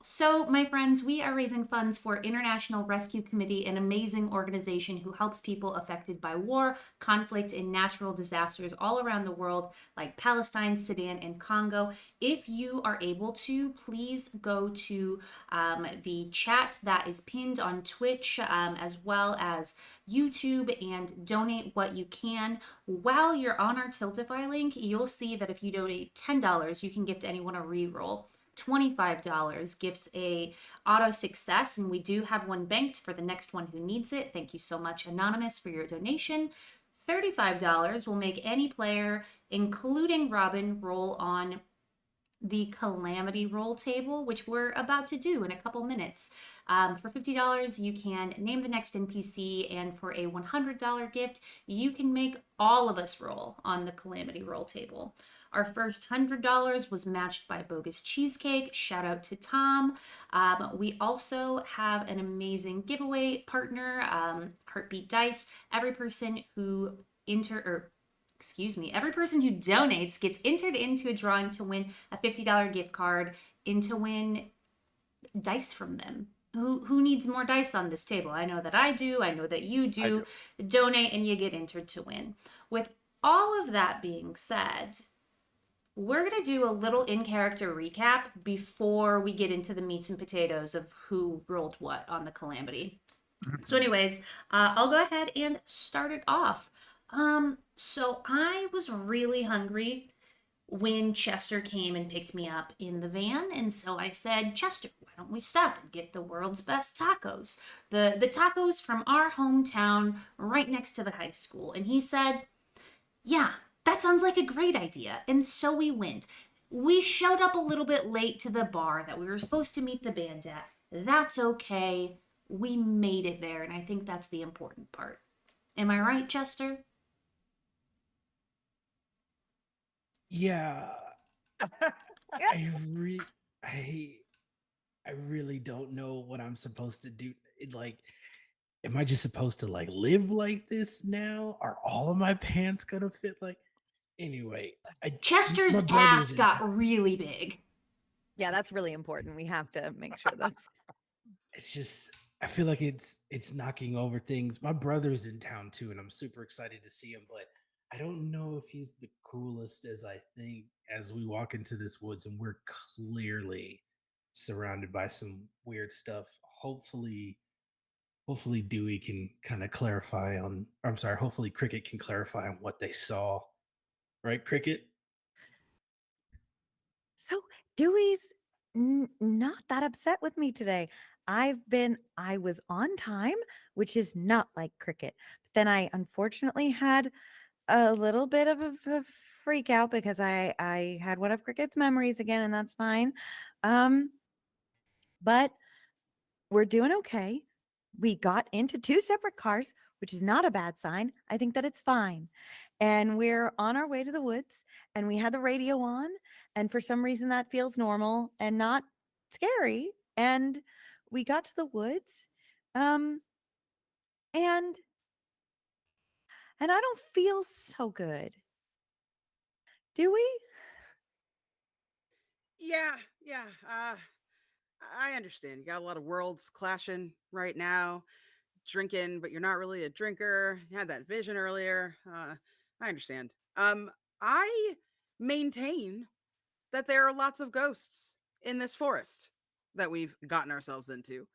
So, my friends, we are raising funds for International Rescue Committee, an amazing organization who helps people affected by war, conflict, and natural disasters all around the world, like Palestine, Sudan, and Congo. If you are able to, please go to the chat that is pinned on Twitch, as well as YouTube, and donate what you can. While you're on our Tiltify link, you'll see that if you donate $10, you can gift anyone a reroll. $25 gifts a auto success, and we do have one banked for the next one who needs it. Thank you so much, Anonymous, for your donation. $35 will make any player, including Robin, roll on the calamity roll table, which we're about to do in a couple minutes. For $50, you can name the next NPC, and for a $100 gift, you can make all of us roll on the calamity roll table. Our first $100 was matched by Bogus Cheesecake. Shout out to Tom. We also have an amazing giveaway partner, Heartbeat Dice. Every person who every person who donates gets entered into a drawing to win a $50 gift card and to win dice from them. Who needs more dice on this table? I know that I do. I know that you do. Donate and you get entered to win. With all of that being said, we're going to do a little in-character recap before we get into the meats and potatoes of who rolled what on the calamity. So anyways, I'll go ahead and start it off. So I was really hungry when Chester came and picked me up in the van, and so I said, Chester, why don't we stop and get the world's best tacos? The tacos from our hometown right next to the high school. And he said, yeah, that sounds like a great idea. And so we went. We showed up a little bit late to the bar that we were supposed to meet the band at. That's okay. We made it there, and I think that's the important part. Am I right, Chester? Yeah, I I really don't know what I'm supposed to do. Like, am I just supposed to like live like this now? Are all of my pants gonna fit? Like, anyway, Chester's my brother's ass in got town. really big. Yeah, that's really important. We have to make sure that's It's just I feel like it's knocking over things. My brother's in town too, and I'm super excited to see him, but I don't know if he's the coolest as I think as we walk into this woods and we're clearly surrounded by some weird stuff. Hopefully Dewey can kind of clarify on I'm sorry, hopefully Cricket can clarify on what they saw. Right, Cricket? so Dewey's not that upset with me today. I was on time, which is not like Cricket. But then I unfortunately had a little bit of a freak out because I had one of Cricket's memories again, and that's fine. Um, but we're doing okay. We got into two separate cars, which is not a bad sign. I think that it's fine. And we're on our way to the woods, and we had the radio on, and for some reason that feels normal and not scary. And we got to the woods. Um and and I don't feel so good. Do we? Yeah, yeah. I understand. You got a lot of worlds clashing right now. Drinking, but you're not really a drinker. You had that vision earlier. I understand. I maintain that there are lots of ghosts in this forest that we've gotten ourselves into.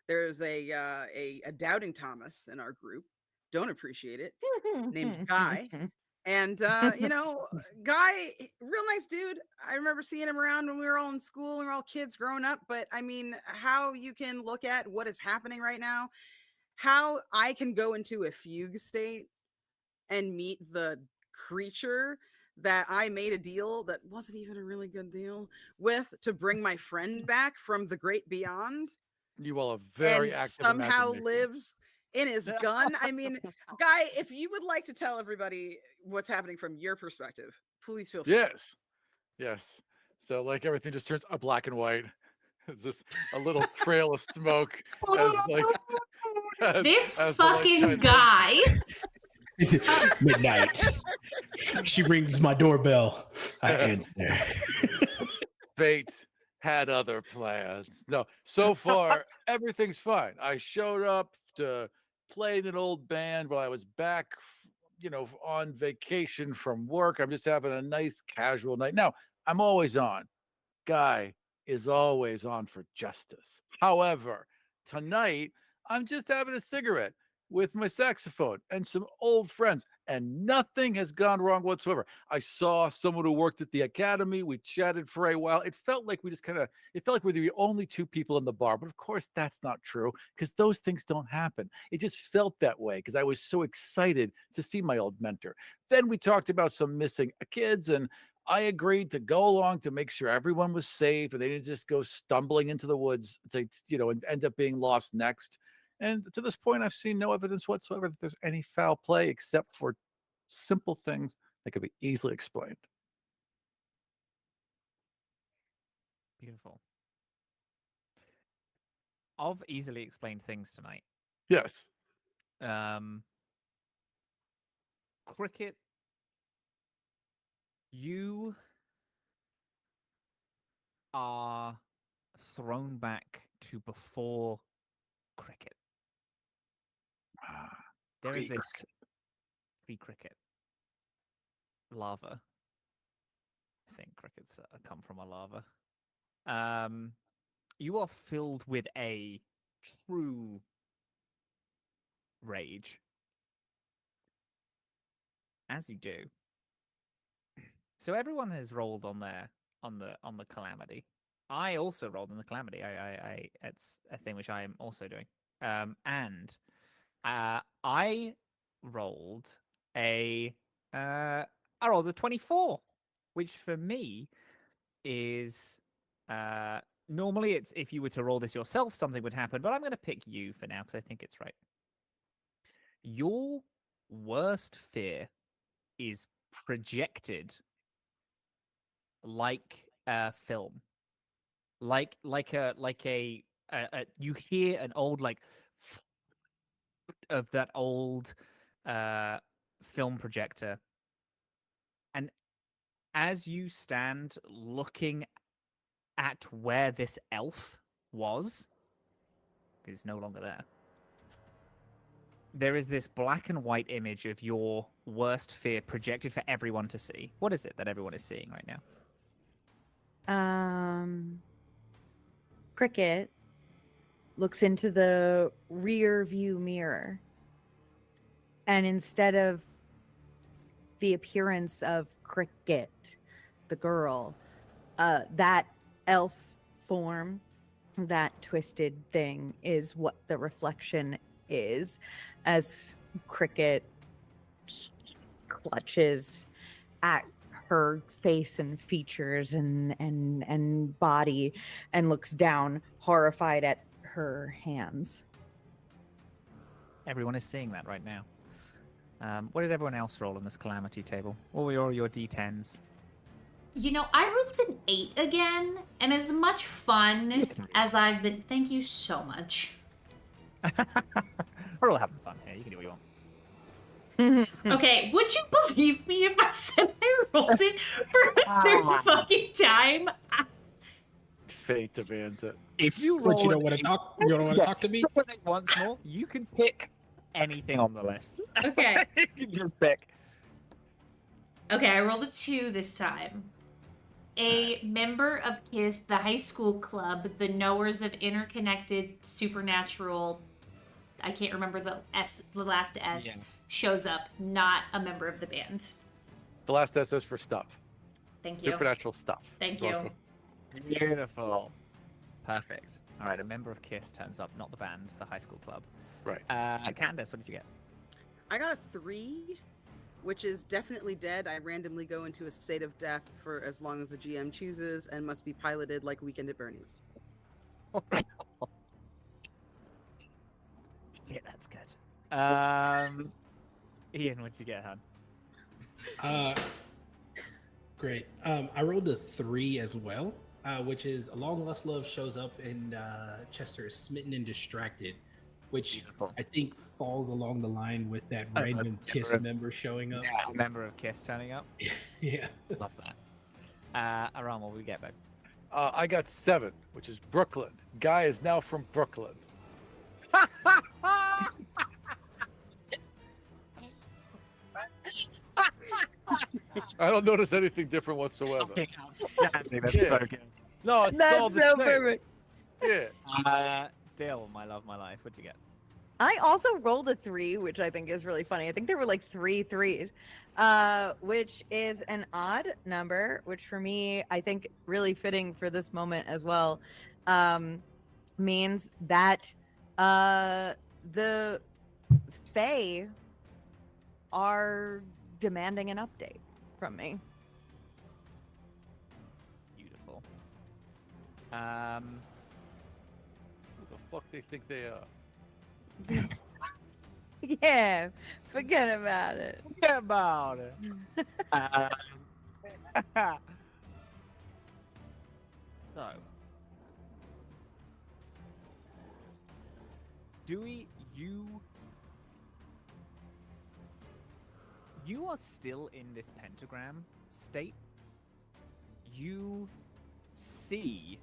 There's a doubting Thomas in our group. Don't appreciate it. Named Guy. And Guy, real nice dude. I remember seeing him around when we were all in school and we were all kids growing up. But I mean, how you can look at what is happening right now, how I can go into a fugue state and meet the creature that I made a deal that wasn't even a really good deal with to bring my friend back from the great beyond You all have very and active somehow imaginations. lives in his gun. I mean, Guy, if you would like to tell everybody what's happening from your perspective, please feel free. Yes. Yes. So like everything just turns black and white. It's just a little trail of smoke as like This as the light fucking shines in. guy. Midnight. She rings my doorbell. I answer. Fate had other plans. No, so far everything's fine. I showed up to play in an old band while I was back, on vacation from work. I'm just having a nice casual night. Now, I'm always on. Guy is always on for justice. However, tonight I'm just having a cigarette with my saxophone and some old friends, and nothing has gone wrong whatsoever. I saw someone who worked at the academy. We chatted for a while. It felt like it felt like we were the only two people in the bar. But of course, that's not true because those things don't happen. It just felt that way because I was so excited to see my old mentor. Then we talked about some missing kids, and I agreed to go along to make sure everyone was safe and they didn't just go stumbling into the woods and end up being lost next. And to this point, I've seen no evidence whatsoever that there's any foul play except for simple things that could be easily explained. Beautiful. Of easily explained things tonight. Yes. Cricket, you are thrown back to before cricket. There is this free cricket lava. I think crickets come from a lava. You are filled with a true rage. As you do. So everyone has rolled on the calamity. I also rolled on the calamity. It's a thing which I am also doing. And I rolled I rolled a 24, which for me is normally it's if you were to roll this yourself, something would happen, but I'm going to pick you for now because I think it's right. Your worst fear is projected like a film, like a you hear an old of that old film projector, and as you stand looking at where this elf was, it's no longer there. There is this black and white image of your worst fear projected for everyone to see. What is it that everyone is seeing right now? Cricket looks into the rear view mirror, and instead of the appearance of Cricket, the girl, that elf form, that twisted thing is what the reflection is, as Cricket clutches at her face and features and body and looks down horrified at her hands. Everyone is seeing that right now. What did everyone else roll on this calamity table? What were all your d10s? I rolled an 8 again, and as much fun as I've been... Thank you so much. We're all having fun here. You can do what you want. Okay, would you believe me if I said I rolled it for a third fucking time? Fate demands it. If you But roll you don't want to talk. You don't want to talk to me. once more, you can pick anything on the list. Okay. You can just pick. Okay, I rolled a 2 this time. A member of KISS, the high school club, the knowers of interconnected supernatural, I can't remember the last S, shows up, not a member of the band. The last S is for stuff. Thank you. Supernatural stuff. Thank you. Welcome. Beautiful. Perfect. All right, a member of KISS turns up, not the band, the high school club. Right. Candace, what did you get? I got a 3, which is definitely dead. I randomly go into a state of death for as long as the GM chooses and must be piloted like Weekend at Bernie's. Yeah, that's good. Ian, what'd you get, hon? Great. I rolled a 3 as well, which is Along Lust Love shows up and Chester is smitten and distracted, which Beautiful. I think falls along the line with that Oh, random a Kiss member of- member showing up. Yeah, a member of Kiss turning up. Yeah. Love that. Aram, what we get, babe? I got 7, which is Brooklyn. Guy is now from Brooklyn. I don't notice anything different whatsoever. Fucking outstanding. That's Yeah. so good. No, it's all the same. Yeah. Dill, my love, my life. What'd you get? I also rolled a 3, which I think is really funny. I think there were like 3 threes, which is an odd number, which for me, I think really fitting for this moment as well, means that the Fae are demanding an update from me. Beautiful. Who the fuck they think they are? Yeah, forget about it. Forget about it. So, Dewey, you are still in this pentagram state. You see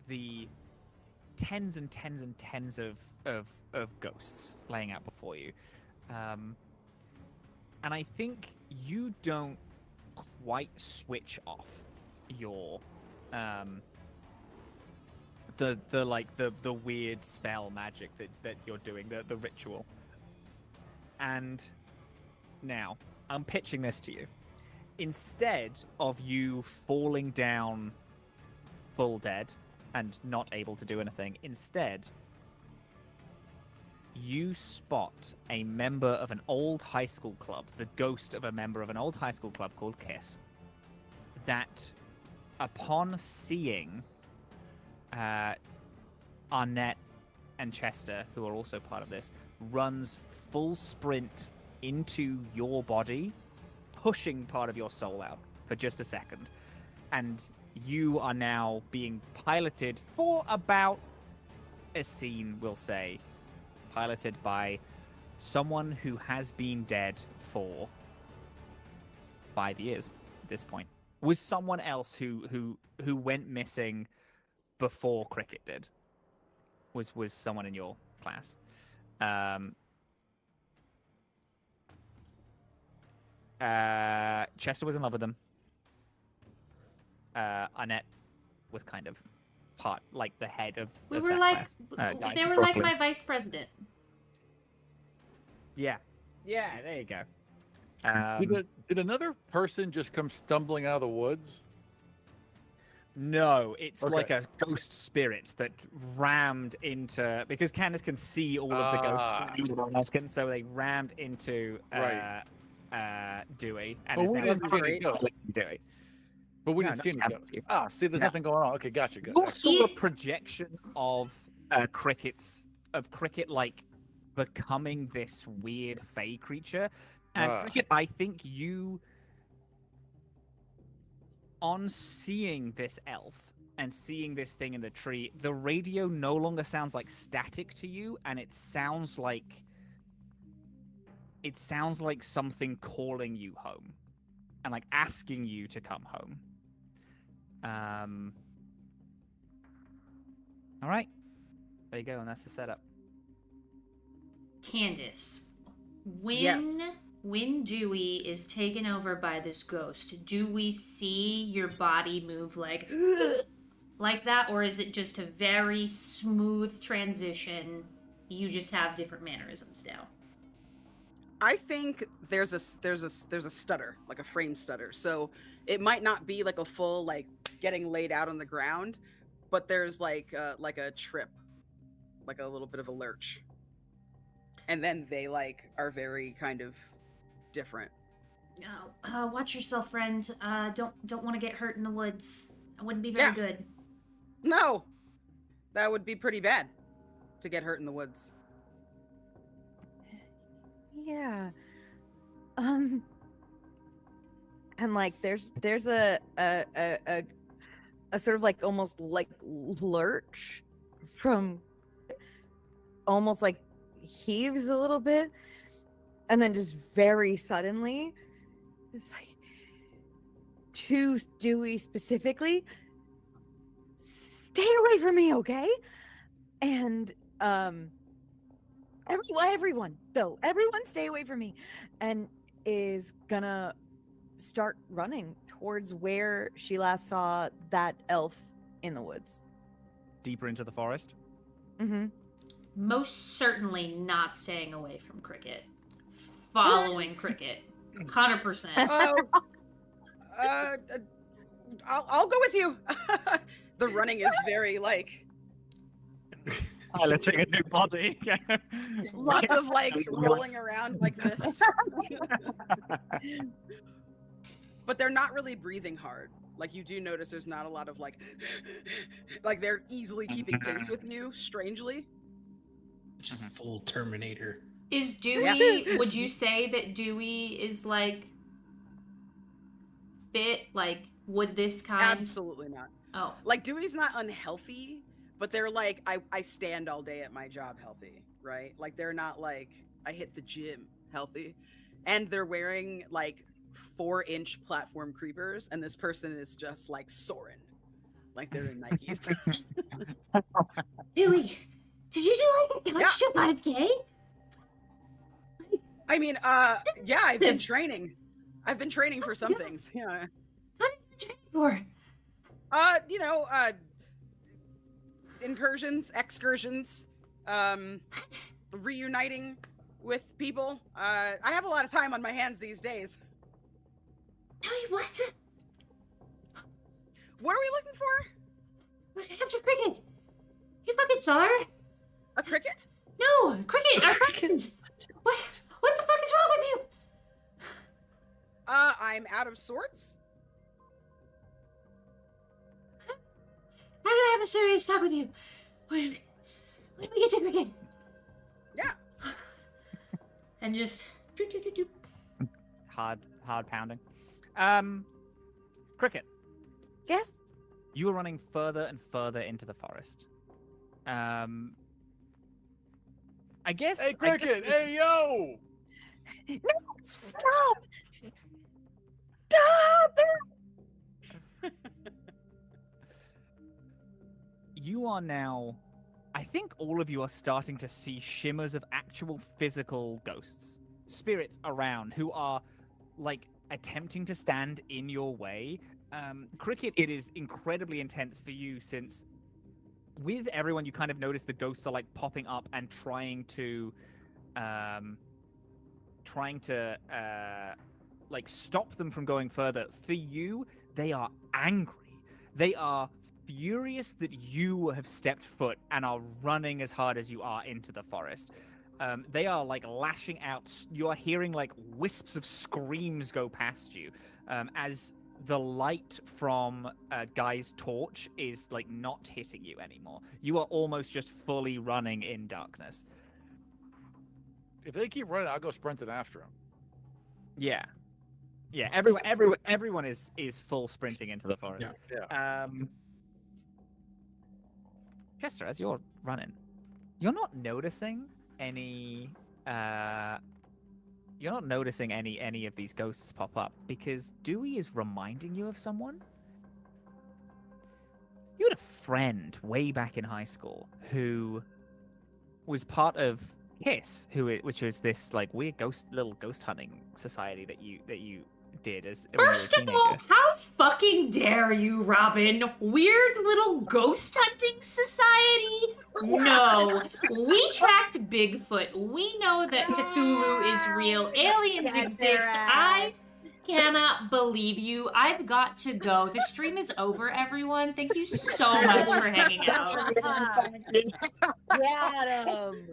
the tens and tens and tens of ghosts laying out before you. And I think you don't quite switch off your the weird spell magic that you're doing, the ritual. And now I'm pitching this to you. Instead of you falling down full dead and not able to do anything, instead you spot a member of an old high school club, the ghost of a member of an old high school club called Kiss, that upon seeing Arnett and Chester, who are also part of this, runs full sprint into your body, pushing part of your soul out for just a second. And you are now being piloted for about a scene, we'll say, piloted by someone who has been dead for 5 years at this point. Was someone else who went missing before Cricket did. Was someone in your class. Chester was in love with them. Annette was kind of part, like the head of. We of were that like, class. they were like my vice president. Yeah, there you go. Did another person just come stumbling out of the woods? No, it's Okay. like a ghost spirit that rammed into, because Candace can see all of the ghosts, so they rammed into Dewey, and But is we now didn't see any ghosts. Dewey. But we No, didn't see any not ghosts. you. See, there's No. nothing going on. Okay, gotcha. Good. You Excellent. saw a projection of Cricket like becoming this weird fey creature, and Cricket, I think you, on seeing this elf and seeing this thing in the tree, the radio no longer sounds like static to you, and it sounds like something calling you home and like asking you to come home. All right, there you go, and that's the setup. Candace, Yes. when Dewey is taken over by this ghost, do we see your body move like that, or is it just a very smooth transition? You just have different mannerisms now. I think there's a stutter, like a frame stutter. So it might not be like a full like getting laid out on the ground, but there's like a trip, like a little bit of a lurch. And then they like are very kind of different. Watch yourself, friend. Don't want to get hurt in the woods. That wouldn't be very Yeah. good. No, that would be pretty bad to get hurt in the woods. Yeah. And like there's a sort of like almost like lurch from almost like heaves a little bit, and then just very suddenly it's like to Dewey specifically, stay away from me, okay? And everyone stay away from me, and is gonna start running towards where she last saw that elf in the woods. Deeper into the forest. Mm-hmm. Most certainly not staying away from Cricket. Following Cricket. 100%. I'll go with you. The running is very like Piloting a new body. lots of like rolling around like this. But they're not really breathing hard. Like you do notice there's not a lot of like they're easily keeping pace with you, strangely. Just full Terminator. Is Dewey, would you say that Dewey is like fit? Like, would this kind? Absolutely not. Oh. Like Dewey's not unhealthy, but they're like, I stand all day at my job healthy, right? Like they're not like I hit the gym healthy. And they're wearing like 4-inch platform creepers, and this person is just like soaring. Like they're in Nikes. Dewey, did you do like a couch to 5K? I mean, yeah, I've been training. I've been training for some things. Yeah. How did you train for? You know, incursions, excursions, reuniting with people. I have a lot of time on my hands these days. Wait, what? What are we looking for? After Cricket. You fucking saw her? A cricket? No, Cricket, our friend. What the fuck is wrong with you? I'm out of sorts. I'm gonna have a serious talk with you. When we get to Cricket. Yeah. And just Hard pounding. Cricket, Yes. you are running further and further into the forest. I guess. Hey, Cricket! Hey, yo! No, stop! Stop! You are now. I think all of you are starting to see shimmers of actual physical ghosts, spirits around who are like attempting to stand in your way. Cricket, it is incredibly intense for you since with everyone you kind of notice the ghosts are like popping up and trying to like stop them from going further. For you, they are angry. They are furious that you have stepped foot and are running as hard as you are into the forest. They are like lashing out. You are hearing like wisps of screams go past you as the light from Guy's torch is like not hitting you anymore. You are almost just fully running in darkness. If they keep running, I'll go sprinting after them. Yeah. Everyone is full sprinting into the forest. Yeah. Chester, as you're running, you're not noticing any of these ghosts pop up because Dewey is reminding you of someone. You had a friend way back in high school who was part of KISS, which was this like weird little ghost hunting society that you did as when First you of were a teenager. all, how fucking dare you, Robin? Weird little ghost hunting society? No. We tracked Bigfoot. We know that Cthulhu is real. Aliens exist. I cannot believe you. I've got to go. The stream is over, everyone. Thank you so much for hanging out. Got him.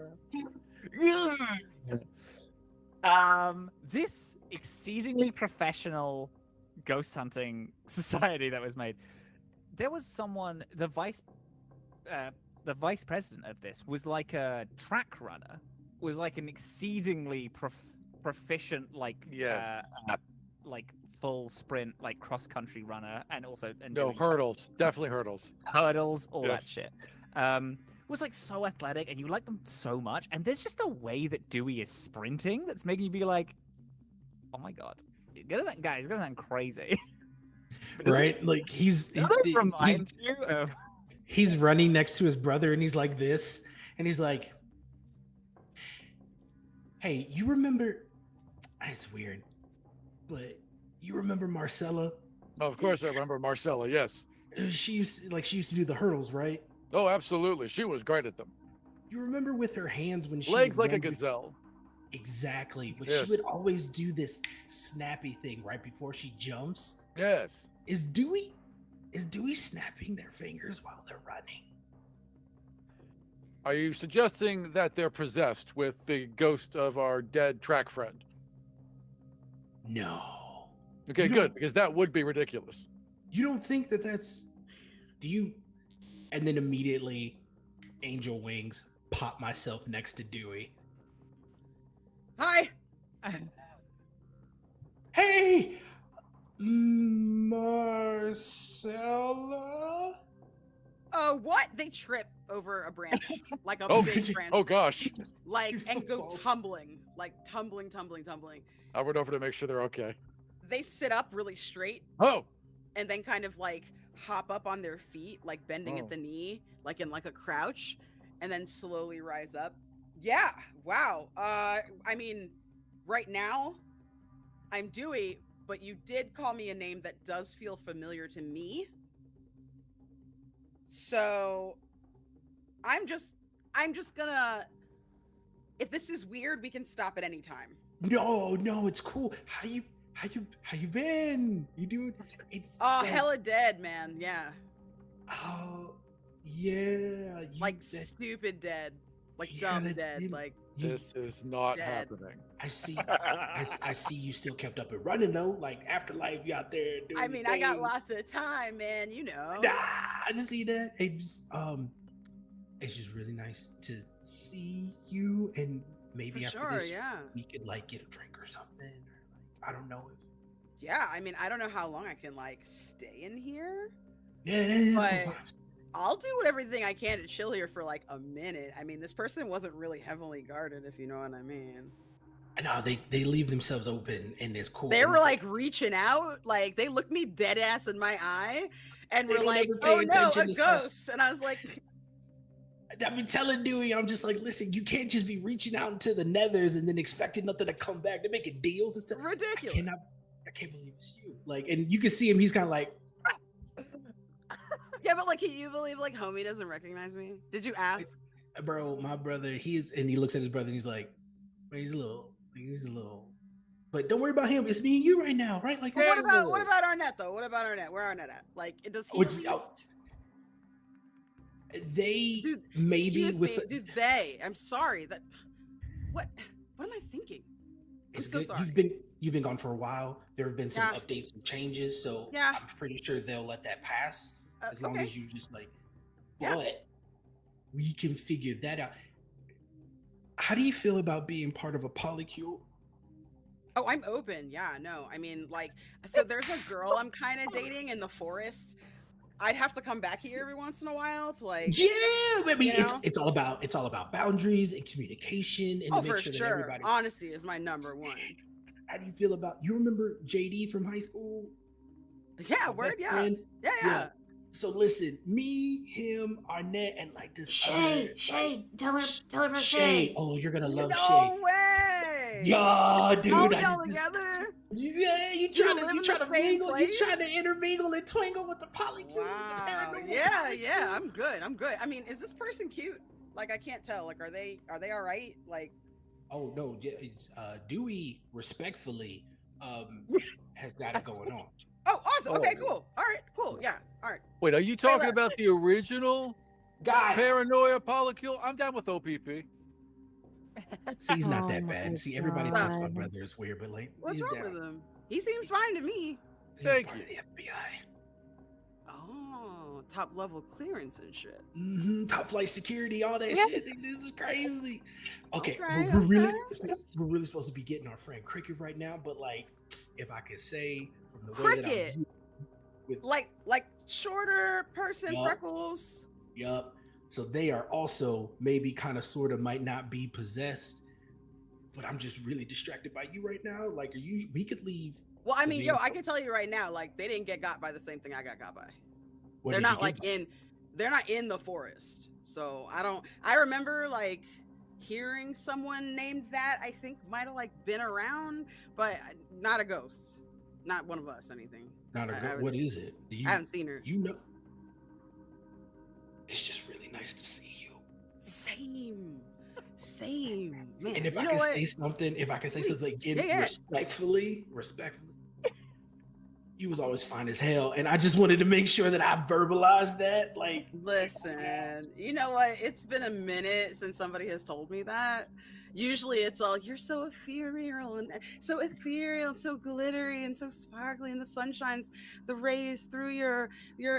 This exceedingly professional ghost hunting society that was made. There was someone, the vice president of this was like a track runner, was like an exceedingly proficient, like Yes. like full sprint, like cross country runner, and also and No, doing hurdles. Definitely hurdles. hurdles, all that Yes. shit. Was like so athletic, and you like them so much. And there's just a way that Dewey is sprinting that's making you be like, oh my god, that guy's gonna sound crazy. But does Right? Like Does it remind you of? he's running next to his brother and he's like this, and he's like, hey, you remember, it's weird, but you remember Marcella? Oh, of course, I remember Marcella. Yes. She used to do the hurdles, right? Oh, absolutely. She was great at them. You remember with her hands when she Legs would like a run gazelle. Exactly, but Yes. she would always do this snappy thing right before she jumps. Yes. Is Dewey snapping their fingers while they're running? Are you suggesting that they're possessed with the ghost of our dead track friend? No. Okay, You good, don't- because that would be ridiculous. You don't think that that's? Do you? And then immediately, angel wings pop myself next to Dewey. Hi. Hey, Marcella. What? They trip over a branch, like a Oh, big branch, oh gosh. like, Your and foot go falls. tumbling, like tumbling. I went over to make sure they're okay. They sit up really straight Oh, and then kind of like hop up on their feet, like bending Oh. at the knee, like in like a crouch, and then slowly rise up. Yeah. Wow. I mean, right now, I'm Dewey, but you did call me a name that does feel familiar to me. So I'm just gonna, if this is weird, we can stop at any time. No, it's cool. How you been? You doing? It's Oh, like, hella dead, man. Yeah. Oh, yeah. Like stupid dead. Like Yeah, dumb that dead. did- Like this is not Dead. happening. I see. I see you still kept up and running though. Like afterlife, you out there doing. I mean, your I got thing. lots of time, man, you know. Nah, I see that. It's just really nice to see you, and maybe For after sure, this, yeah. we could like get a drink or something. Or like, I don't know. Yeah, I mean, I don't know how long I can like stay in here. Yeah, But- I'll do everything I can to chill here for like a minute. I mean, this person wasn't really heavily guarded, if you know what I mean. no, they leave themselves open, and it's cool. They And were it's like reaching out, like they looked me dead ass in my eye and They were don't like, ever pay "Oh no, attention a to stuff. ghost!" And I was like, I've been telling Dewey, I'm just like, listen, you can't just be reaching out into the nethers and then expecting nothing to come back. They're making deals and stuff. "Ridiculous." I can't believe it's you. Like, and you can see him. He's kind of like, Yeah, but like, can you believe like homie doesn't recognize me? Did you ask? bro, my brother. And he looks at his brother and he's like, man, he's a little. But don't worry about him. It's me and you right now, right? Like, Well, what about Arnett though? What about Arnett? Where Arnett at? Like, does he? Which- at least- oh, they Dude, maybe excuse with me, the- dude, they. I'm sorry. That. What am I thinking? it's so good. sorry. You've been gone for a while. There have been some Yeah. updates and changes, so Yeah. I'm pretty sure they'll let that pass as long Okay. as you just like. Yeah. But we can figure that out. How do you feel about being part of a polycule? Oh, I'm open. Yeah, no. I mean, like, so there's a girl I'm kind of dating in the forest. I'd have to come back here every once in a while to like. Yeah, I mean, you know? it's all about boundaries and communication and Oh, to make for sure that sure. everybody. Honesty is my number one. How do you feel about? You remember JD from high school? Yeah, My word. best Yeah. friend? Yeah. So listen, me, him, Arnett, and like this Shay, other, Shay, tell her about Shay. Shay. Oh, you're gonna love No Shay. way. Yeah, dude. All I y'all just- together. Yeah, you You trying live to in you the trying to same mingle, place? you trying to intermingle and twinkle with the polycule. Wow. With the paranormal Yeah. polycule. I'm good. I mean, is this person cute? Like, I can't tell. Like, are they all right? Like, Oh no, yeah, it's Dewey respectfully has got it going on. oh, awesome. Okay, Oh. cool. All right, cool. Yeah. All right. Wait, are you talking left. about the original Guy, paranoia polycule? I'm down with OPP. See, he's not Oh that my bad. See, everybody thinks my God. brother is weird, but like, What's he's wrong down. with him? He seems fine to me. He's Thank part you. of the FBI. Oh, top level clearance and shit. Top flight security, all that Yeah. shit. Nigga, this is crazy. Okay, Okay, we're really okay. we're really supposed to be getting our friend Cricket right now, but like, if I could say from the way that Cricket, I'm with like shorter person, Yup. freckles. Yup. So they are also maybe kind of sort of might not be possessed, but I'm just really distracted by you right now. Like, we could leave. Well, I the mean, video- I can tell you right now, like they didn't get got by the same thing I got by. What They're did you not get like by? they're not in the forest. So I remember like hearing someone named that I think might have like been around, but not a ghost. Not one of us, anything. Not a I girl. haven't- What is it? Do I haven't seen her. you know? It's just really nice to see you. Same. Man, And if you I know can what? say something, like Yeah. respectfully, you was always fine as hell, and I just wanted to make sure that I verbalized that. Like, Listen, you know what? It's been a minute since somebody has told me that. Usually it's all, you're so ethereal and so glittery and so sparkly, and the sun shines the rays through your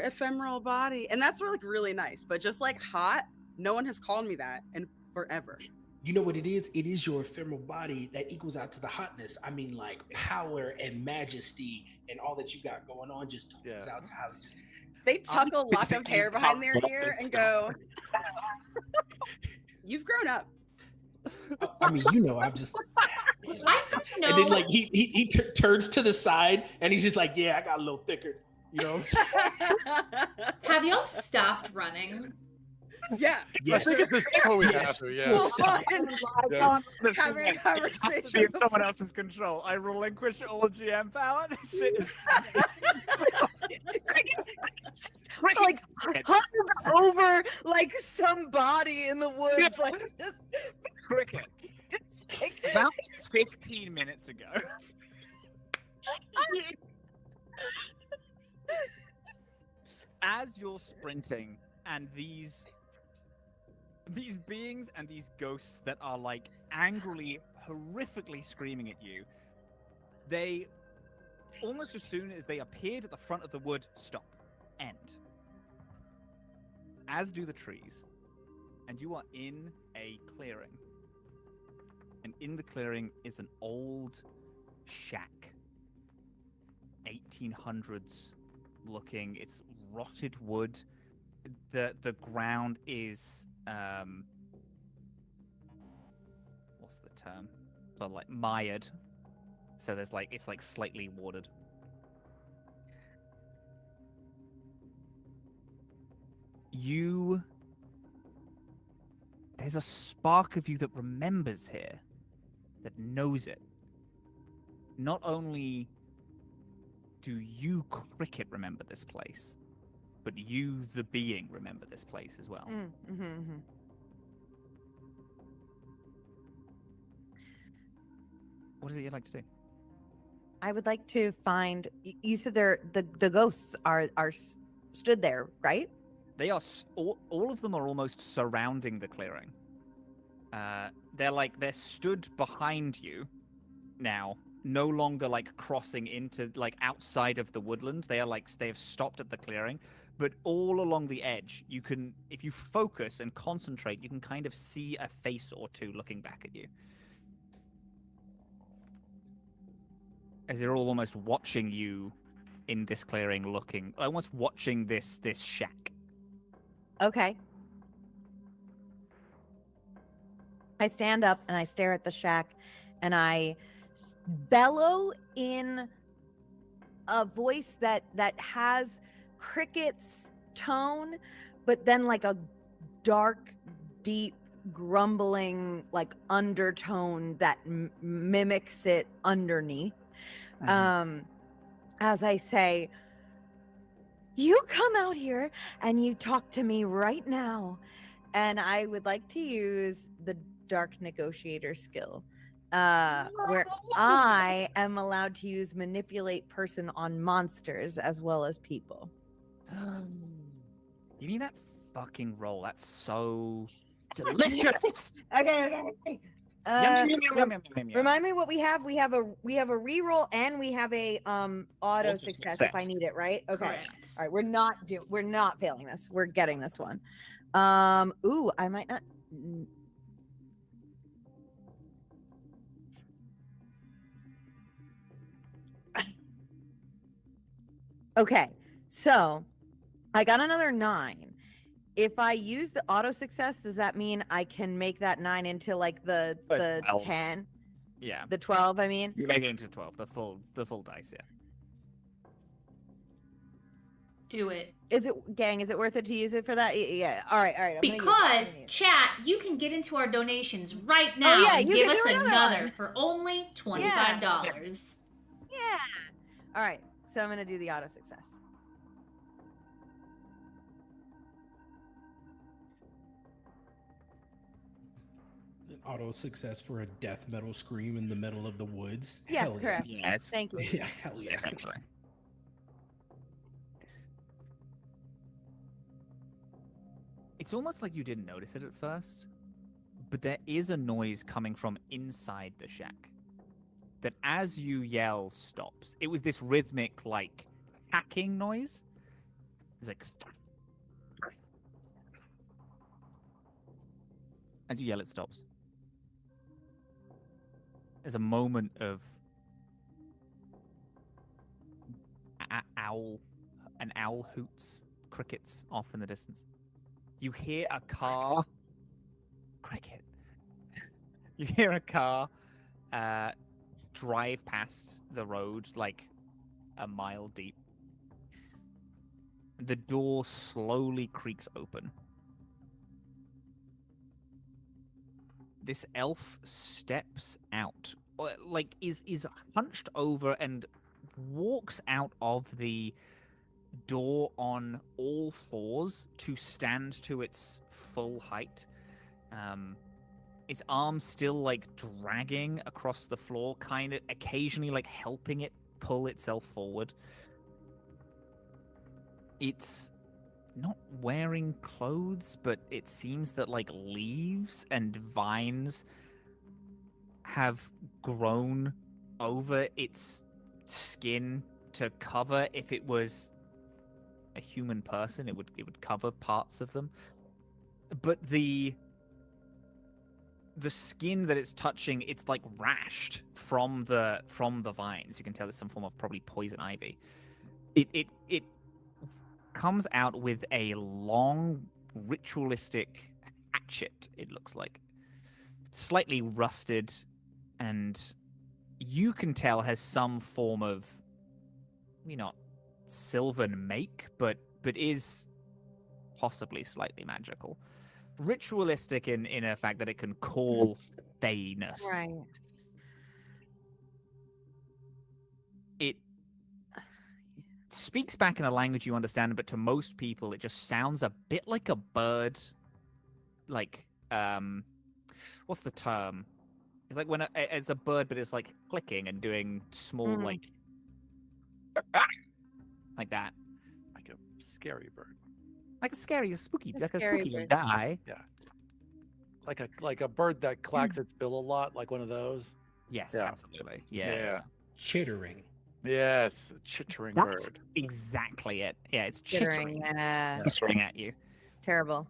ephemeral body. And that's like really nice. But just like hot, no one has called me that in forever. you know what it is? It is your ephemeral body that equals out to the hotness. I mean, like power and majesty and all that you got going on just totals Yeah. out to how you. They tuck a lock of physically hair behind their powerful ear and stuff. go, you've grown up. I mean, you know, I'm just. I don't know. And then like he turns to the side and he's just like, yeah, I got a little thicker. You know what I'm saying? Have y'all stopped running? Yeah. Yes. I think at this point we have Yes. to, yeah. We'll stop. Yeah. Having a conversation. Be in someone else's control. I relinquish all GM power. This shit is Like hung over like some body in the woods, like just cricket. About 15 minutes ago. As you're sprinting, and these beings and these ghosts that are like angrily, horrifically screaming at you, they almost as soon as they appeared at the front of the wood, stop, end. As do the trees, and you are in a clearing. And in the clearing is an old shack. 1800s looking. It's rotted wood. The ground is what's the term? But like mired. So there's like it's like slightly watered. There's a spark of you that remembers here, that knows it. Not only do you, Cricket, remember this place, but you, the being, remember this place as well. What is it you'd like to do? I would like to find. You said the ghosts are stood there, right? They are all of them are almost surrounding the clearing. They're stood behind you now, no longer like crossing into like outside of the woodland. They have stopped at the clearing, but all along the edge, you can, if you focus and concentrate, you can kind of see a face or two looking back at you. As they're all almost watching you in this clearing, looking, almost watching this shack. Okay. I stand up and I stare at the shack and I bellow in a voice that has Cricket's tone, but then like a dark, deep, grumbling like undertone that mimics it underneath. As I say, you come out here and you talk to me right now, and I would like to use the dark negotiator skill, where I am allowed to use manipulate person on monsters as well as people. You need that fucking roll. That's so delicious. Okay. Yum, yum, yum, yum, rem- yum, yum, yum. Remind me what we have. We have a reroll and we have a auto Auto success if I success. need it, right? Okay. Correct. All right, we're not failing this. We're getting this one. Ooh, I might not. Okay, so I got another 9. If I use the auto success, does that mean I can make that 9 into like the 12. 10, Yeah. the 12? I mean, You make it into 12, the full dice, yeah. Do it. is it worth it to use it for that? Yeah. All right. I'm gonna use it. I'm gonna Because, use it. chat, you can get into our donations right now yeah, and you give can us do another another one. for only $25. Yeah. All right. So I'm gonna do the auto success. An auto success for a death metal scream in the middle of the woods. Yes, Hell yeah. correct. Yeah, it's Thank you. Yeah, hell yeah. essentially. It's almost like you didn't notice it at first, but there is a noise coming from inside the shack that as you yell stops. It was this rhythmic, like, hacking noise. It's like... As you yell, it stops. There's a moment of an owl hoots, crickets off in the distance. You hear a car, cricket. You hear a car drive past the road like a mile deep. The door slowly creaks open. This elf steps out, like is hunched over and walks out of the door on all fours to stand to its full height. Its arms still like dragging across the floor, kind of occasionally like helping it pull itself forward. It's not wearing clothes, but it seems that like leaves and vines have grown over its skin to cover. If it was a human person, it would cover parts of them. But the skin that it's touching, it's like rashed from the vines. You can tell it's some form of probably poison ivy. It comes out with a long ritualistic hatchet, it looks like. Slightly rusted, and you can tell has some form of, maybe not sylvan make, but is possibly slightly magical. Ritualistic in a fact that it can call fayness. Right. It speaks back in a language you understand, but to most people it just sounds a bit like a bird. Like, what's the term? It's like when it's a bird, but it's like clicking and doing small like that. Like a scary bird. Like a scary, spooky, A like a scary spooky bird. guy. Like a bird that clacks its bill a lot, like one of those. Yes, Yeah. absolutely. Yeah. Chittering. Yes, a chittering That's bird. exactly it. Yeah, it's Chittering. chittering, Yeah. chittering at you. Terrible.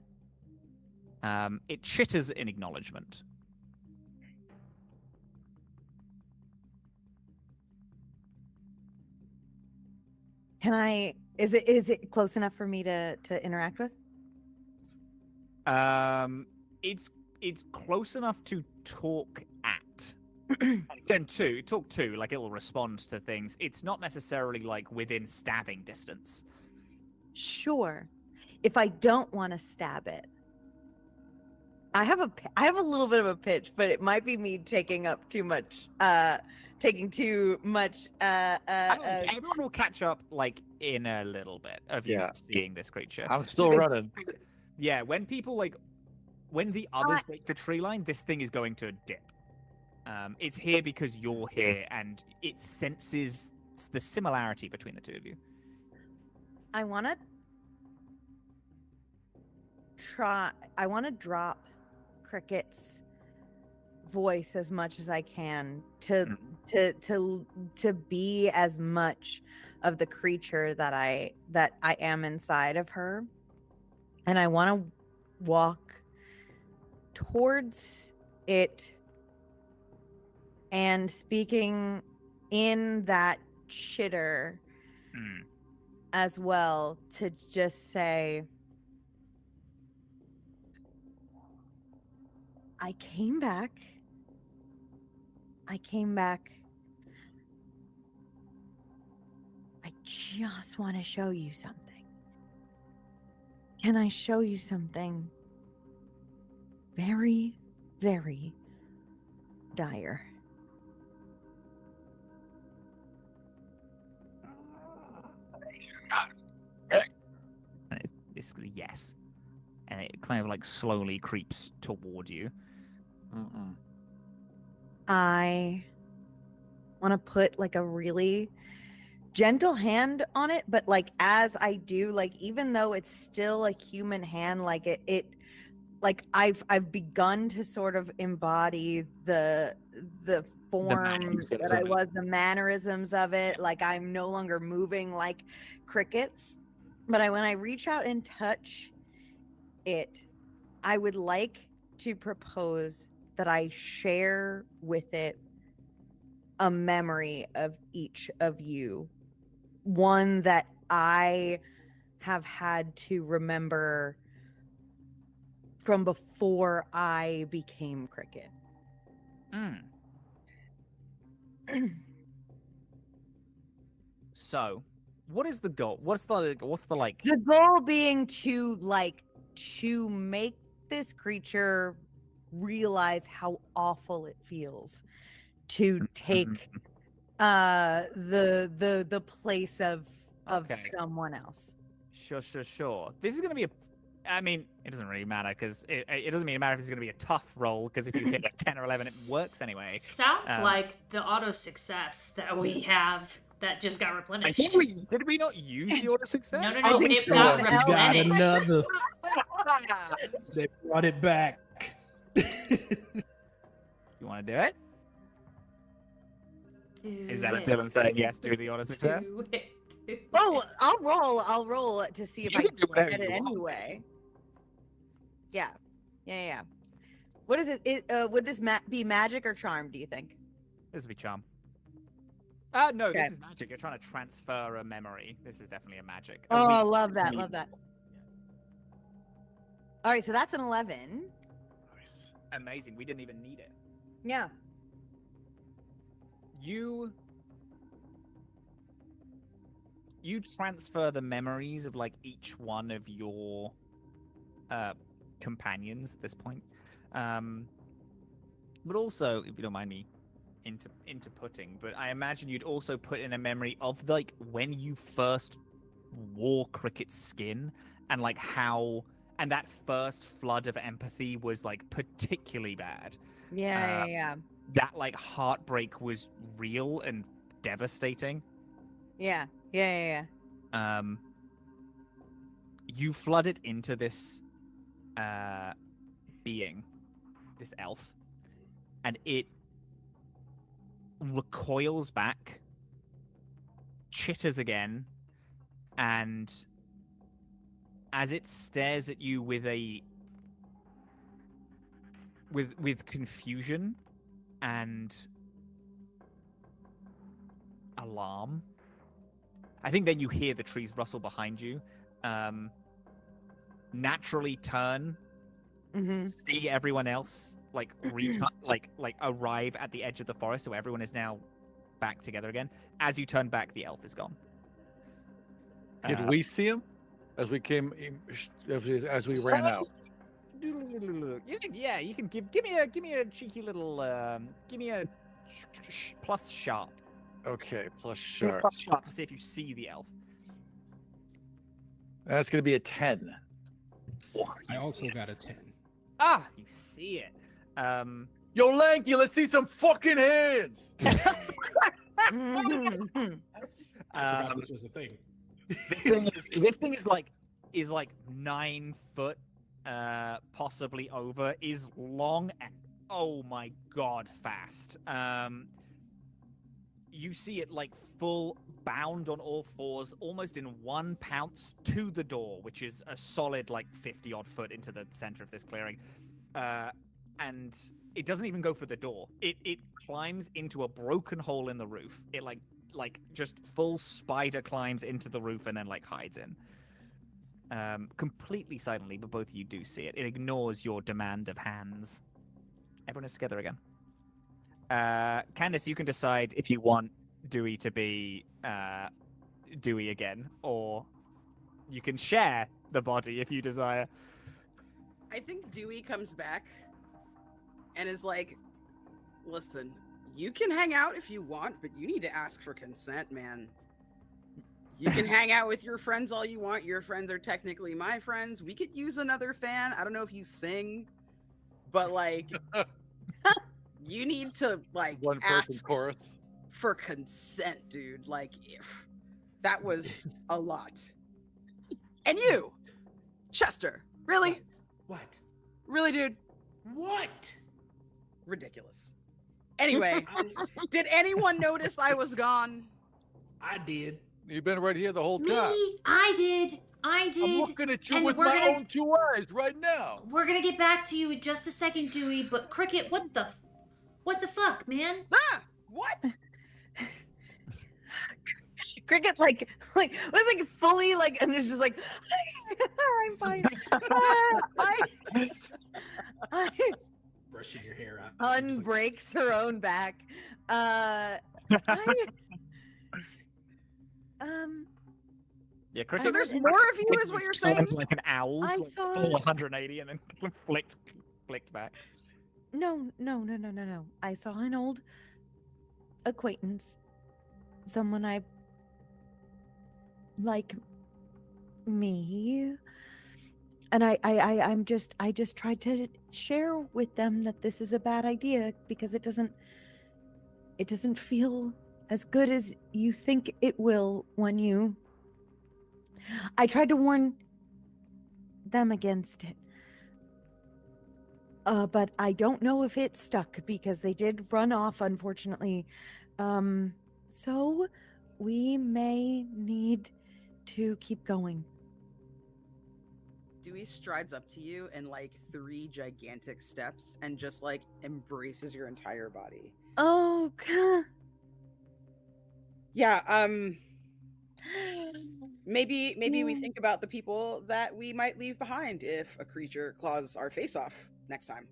It chitters in acknowledgement. Can I? Is it close enough for me to interact with? It's close enough to talk at. And talk to, like it'll respond to things. It's not necessarily like within stabbing distance. Sure. If I don't want to stab it, I have a little bit of a pitch, but it might be me taking up too much. Taking too much. Everyone will catch up like in a little bit of you Yeah. seeing this creature. I'm still Because- running. Yeah, when people like, when the others break the tree line, this thing is going to dip. It's here because you're here, and it senses the similarity between the two of you. I want to try. I want to drop Cricket's voice as much as I can Mhm. to be as much of the creature that I am inside of her. And I want to walk towards it and speaking in that chitter Mm. as well to just say, I came back. I just want to show you something. Can I show you something very, very dire? And it's basically yes. And it kind of like slowly creeps toward you. Mm-mm. I want to put like a really gentle hand on it, but like as I do, like even though it's still a human hand, like it like I've begun to sort of embody the form mannerisms that I of it. was, the mannerisms of it. Like I'm no longer moving like Cricket, but when I reach out and touch it, I would like to propose that I share with it a memory of each of you, one that I have had to remember from before I became Cricket. Mm. So, what is the goal? What's the like? The goal being to make this creature realize how awful it feels to take the place of Okay. someone else. Sure. This is gonna be a. I mean, it doesn't really matter because it doesn't really matter if it's gonna be a tough roll because if you hit a 10 or 11, it works anyway. Sounds like the auto success that we have that just got I replenished. think did we not use the auto success? No, I think it so. got We We got replenished. another. They brought it back. You want to do it? Is that a Dylan saying yes to the auto success? Do it. Oh, I'll roll to see if You I can do whatever get it you want. anyway. Yeah. What is it? Would this be magic or charm, do you think? This would be charm. No, Okay. this is magic. You're trying to transfer a memory. This is definitely a magic. Oh, We- love that. we- Love that. All right, so that's an 11. Nice. Amazing. We didn't even need it. Yeah. You transfer the memories of like each one of your companions at this point. But also, if you don't mind me inputting, but I imagine you'd also put in a memory of like when you first wore Cricket's skin and like how and that first flood of empathy was like particularly bad. Yeah. That like heartbreak was real and devastating. Yeah. You flood it into this being, this elf, and it recoils back, chitters again, and as it stares at you with confusion and alarm. I think then you hear the trees rustle behind you. Naturally turn, Mm-hmm. see everyone else like arrive at the edge of the forest, so everyone is now back together again. As you turn back, the elf is gone. Did we see him as we came as we ran out? Yeah, you can give me a cheeky little give me a plus sharp. Okay, plus Give me a sharp. plus sharp to see if you see the elf. That's gonna be a 10. I also got a 10. Ah, you see it. Yo, Lanky, let's see some fucking hands. I forgot this was a thing. This thing is like 9 foot, possibly over, is long and oh my god, fast. You see it like full bound on all fours, almost in one pounce to the door, which is a solid like 50 odd foot into the center of this clearing. And it doesn't even go for the door. It climbs into a broken hole in the roof. It like just full spider climbs into the roof and then like hides in. Completely silently, but both of you do see it. It ignores your demand of hands. Everyone is together again. Candace, you can decide if you want Dewey to be Dewey again, or you can share the body if you desire. I think Dewey comes back and is like, listen, you can hang out if you want, but you need to ask for consent, man. You can hang out with your friends all you want. Your friends are technically my friends. We could use another fan. I don't know if you sing, but like, you need to like One person ask chorus. for consent, dude. Like, if that was a lot. And you, Chester, really? What? Really, dude? What? Ridiculous. Anyway, did anyone notice I was gone? I did. You've been right here the whole Me, time. I did. I'm looking at you and with we're my gonna- own 2 eyes right now. We're gonna get back to you in just a second, Dewey. But Cricket, what the fuck, man? Ah, what? Cricket like was like fully like, and it's just like I'm fine. I Brushing your hair out. unbreaks her own back. I, Yeah, I Cricket. So there's heard- more of you, is what you're saying? Turns like an owl, I like saw- full 180, and then flicked back. no. I saw an old acquaintance, someone I like me, and I just tried to share with them that this is a bad idea because it doesn't feel as good as you think it will when you. I tried to warn them against it. But I don't know if it stuck because they did run off, unfortunately. So we may need to keep going. Dewey strides up to you in like 3 gigantic steps and just like embraces your entire body. Oh, God. Yeah, maybe we think about the people that we might leave behind if a creature claws our face off next time.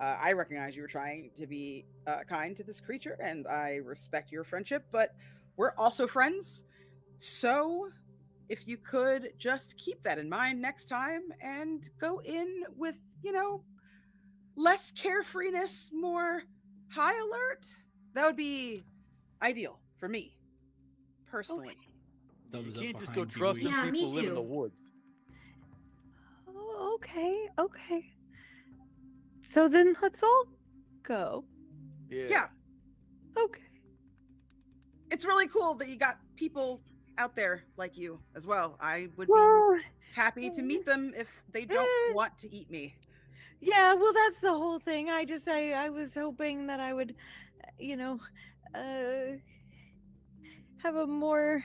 I recognize you were trying to be kind to this creature, and I respect your friendship, but we're also friends. So if you could just keep that in mind next time and go in with, less carefreeness, more high alert, that would be ideal for me, personally. You Thumbs up can't just behind go trusting Dewey. Yeah, me people who live in the too. woods. Oh, okay. So then let's all go. Yeah, Okay. it's really cool that you got people out there like you as well. I would be Well, happy to meet them if they don't want to eat me. yeah, well, that's the whole thing. I was hoping that I would, uh, have a more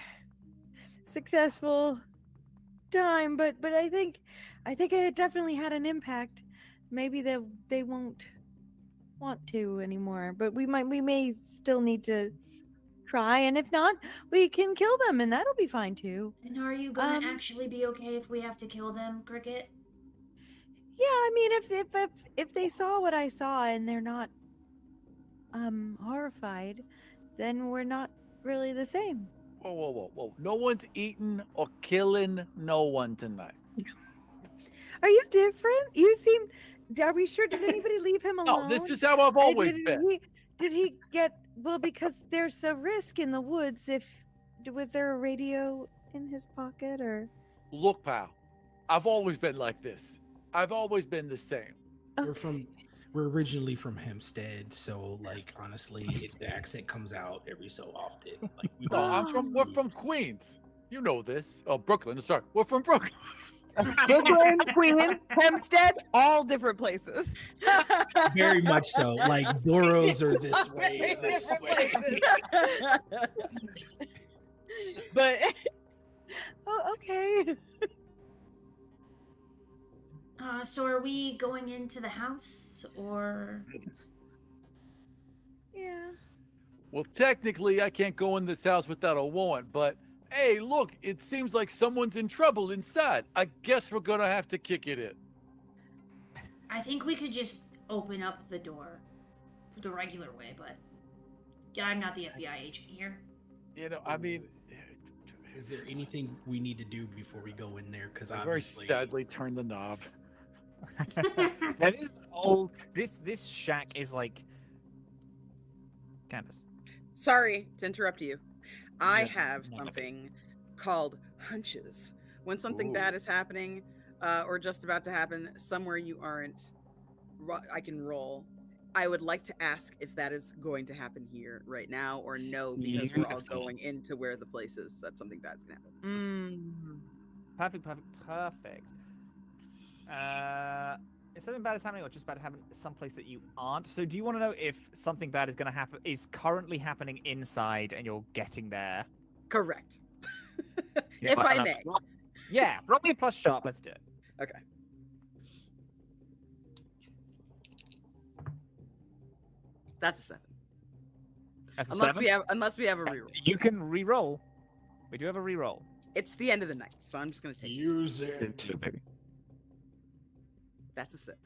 successful time, but I think it definitely had an impact. Maybe they won't want to anymore, but we may still need to try, and if not, we can kill them, and that'll be fine too. And are you gonna Um, actually be okay if we have to kill them, Cricket? Yeah, I mean, if they saw what I saw and they're not horrified, then we're not really the same. Whoa. No one's eating or killing no one tonight. Are you different? You seem. Are we sure? Did anybody leave him No, alone? this is how I've always did been. Did he get? Well, because there's a risk in the woods. Was there a radio in his pocket or? Look, pal, I've always been like this. I've always been the same. We're originally from Hempstead, so like honestly, the accent comes out every so often. Like No, we're from Queens. You know this. Oh, Brooklyn. Sorry, we're from Brooklyn. Brooklyn, Queens, Hempstead, all different places. Very much so. Like Boroughs are this way, Very and this different way. places. But oh, okay. So are we going into the house or? Yeah. Well, technically, I can't go in this house without a warrant, but hey, look, it seems like someone's in trouble inside. I guess we're gonna have to kick it in. I think we could just open up the door the regular way, but I'm not the FBI agent here. You know, I mean, Is there anything we need to do before we go in there? Because I very obviously, sadly turn the knob. Now, this is old. This shack is like. Candace. Sorry to interrupt you. I Yeah, have none of it. something called hunches. When something Ooh. bad is happening, or just about to happen, somewhere you aren't, I can roll. I would like to ask if that is going to happen here right now, or no, because we're all Beautiful. going into where the place is that something bad's gonna happen. Perfect. Is something bad is happening, or just bad happening someplace that you aren't? So, do you want to know if something bad is going to happen? Is currently happening inside, and you're getting there? Correct. Yeah, If but- I and may. Yeah, roll me a plus sharp. Let's do it. Okay. That's a 7. That's a Unless 7. we have a reroll. You can re-roll. We do have a re-roll. It's the end of the night, so I'm just gonna take it. use it. Baby. That's a 6.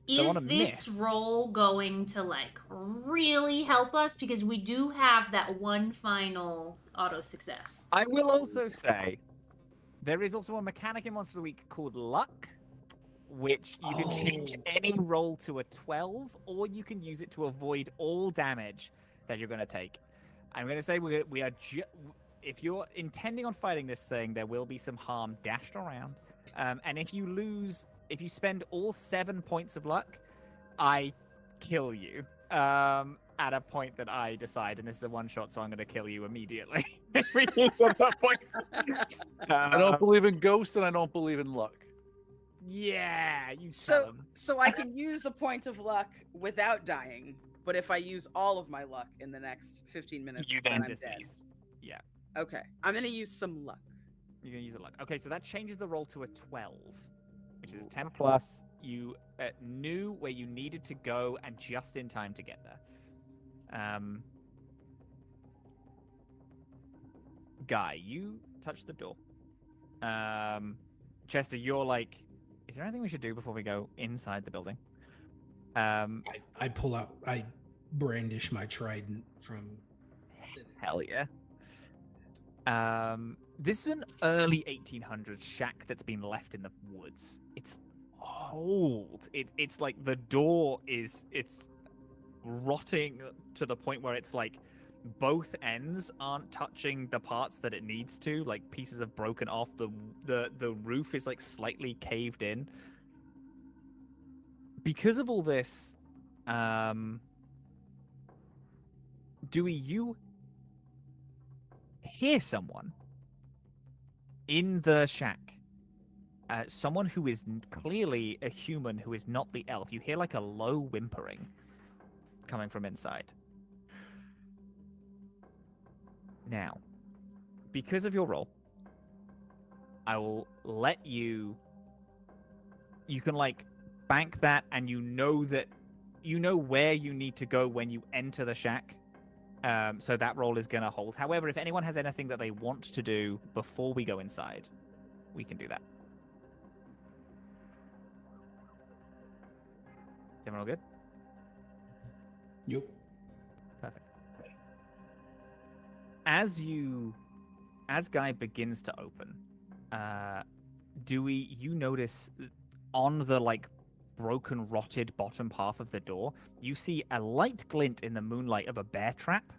So on Is a this miss- roll going to like really help us? Because we do have that one final auto success. I will also say there is also a mechanic in Monster of the Week called Luck, which you can change Oh. any roll to a 12, or you can use it to avoid all damage that you're going to take. I'm going to say we are if you're intending on fighting this thing, there will be some harm dashed around. And if you spend all 7 points of luck, I kill you at a point that I decide. And this is a one shot, so I'm going to kill you immediately. If we use all the points. I don't believe in ghosts, and I don't believe in luck. Yeah, you So, tell 'em. so I can use a point of luck without dying, but if I use all of my luck in the next 15 minutes, You then then I'm dead. deceased. Yeah, Okay, I'm gonna use some luck. you're gonna use a luck. Okay, so that changes the roll to a 12, which is a 10 plus. You knew where you needed to go and just in time to get there. Guy, you touch the door. Chester, you're like, is there anything we should do before we go inside the building? I pull out. I brandish my trident from. Hell yeah. This is an early 1800s shack that's been left in the woods. It's old. It's like the door it's rotting to the point where it's like both ends aren't touching the parts that it needs to. Like pieces have broken off. The roof is like slightly caved in. Because of all this, Dewey, you hear someone in the shack. Someone who is clearly a human who is not the elf. You hear like a low whimpering coming from inside. Now, because of your role, I will let you. You can like bank that, and you know where you need to go when you enter the shack. So that roll is going to hold. However, if anyone has anything that they want to do before we go inside, we can do that. Everyone all good? Yep. Perfect. As Guy begins to open, Dewey, you notice on the like broken, rotted bottom half of the door, you see a light glint in the moonlight of a bear trap.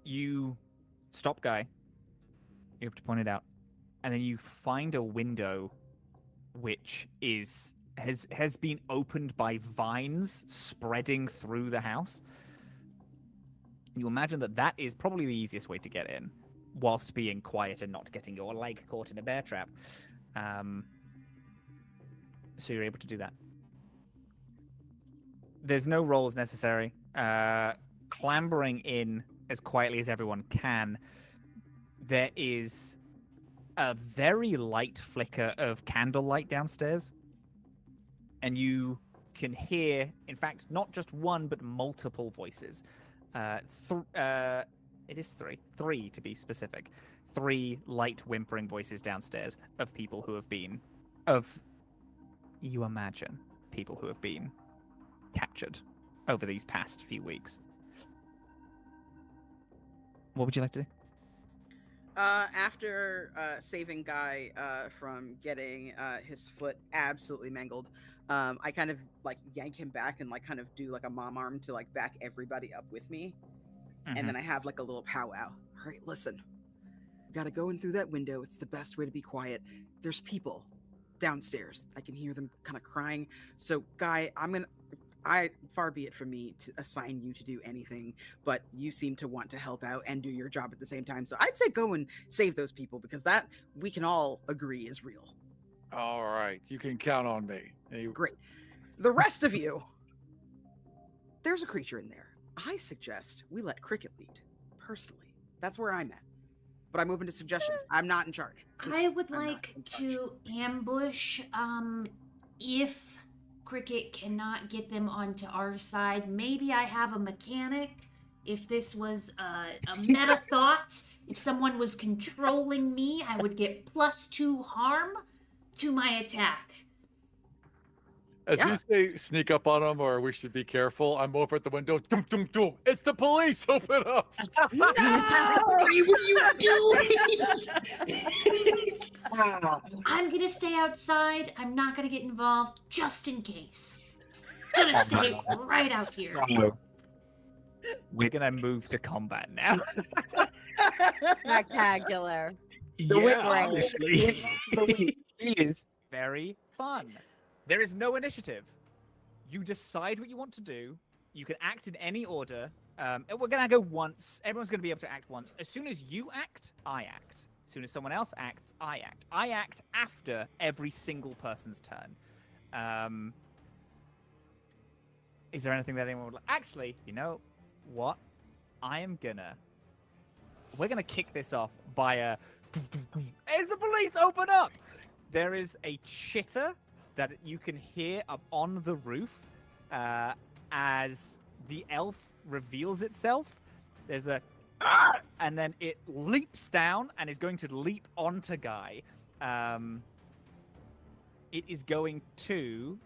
You stop Guy. You have to point it out. And then you find a window which has been opened by vines spreading through the house. You imagine that that is probably the easiest way to get in, whilst being quiet and not getting your leg caught in a bear trap. So you're able to do that. There's no rolls necessary. Clambering in as quietly as everyone can, there is a very light flicker of candlelight downstairs. And you can hear, in fact, not just one, but multiple voices. It is three to be specific. 3 light whimpering voices downstairs of people who have been, you imagine, people who have been captured over these past few weeks. What would you like to do? After saving Guy from getting his foot absolutely mangled, I kind of like yank him back and like kind of do like a mom arm to like back everybody up with me. And then I have like a little powwow. All right, listen. We gotta go in through that window. It's the best way to be quiet. There's people downstairs. I can hear them kind of crying. So, Guy, far be it from me to assign you to do anything, but you seem to want to help out and do your job at the same time. So I'd say go and save those people, because that we can all agree is real. All right, you can count on me. Great. The rest of you, there's a creature in there. I suggest we let Cricket lead. Personally, that's where I'm at. But I'm open to suggestions. I'm not in charge. I would like to ambush, if Cricket cannot get them onto our side. Maybe I have a mechanic. If this was a meta thought, if someone was controlling me, I would get +2 harm to my attack. As you say, sneak up on them, or we should be careful. I'm over at the window. Dum, dum, dum. It's the police. Open up. No! What are you doing? I'm gonna stay outside. I'm not gonna get involved, just in case. Gonna stay right out here. We're gonna move to combat now. Spectacular. Honestly, it is very fun. There is no initiative. You decide what you want to do. You can act in any order. We're gonna go once. Everyone's gonna be able to act once. As soon as you act, I act. As soon as someone else acts, I act. I act after every single person's turn. Is there anything that anyone would like? Actually, you know what? We're gonna kick this off by a. As the police open up, there is a chitter that you can hear up on the roof as the elf reveals itself. There's a and then it leaps down and is going to leap onto Guy. It is going to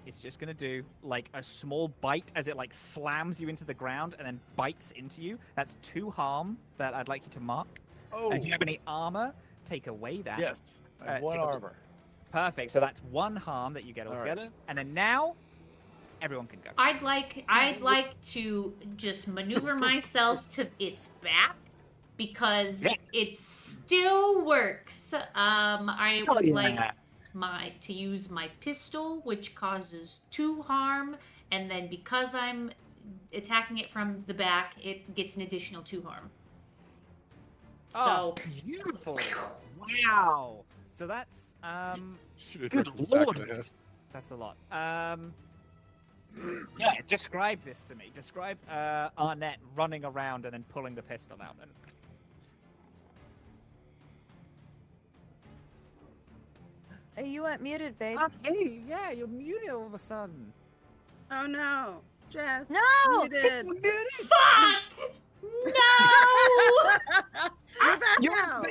it's just going to do like a small bite as it like slams you into the ground and then bites into you. That's 2 harm that I'd like you to mark. Oh, If you have any armor, take away that. yes. I have 1 take a- armor. Perfect. So that's 1 harm that you get All right. altogether. And then now, everyone can go. I'd like to just maneuver myself to its back because it still works. I would like to use my pistol, which causes 2 harm, and then because I'm attacking it from the back, it gets an additional 2 harm. So beautiful! Wow. So that's Should've good touched the back lord, of the head. that's a lot. Describe this to me. Describe Arnett running around and then pulling the pistol out. And You went muted, babe. hey, yeah, you're muted all of a sudden. Oh no, Jess. No! Muted. fuck! No! You're back now.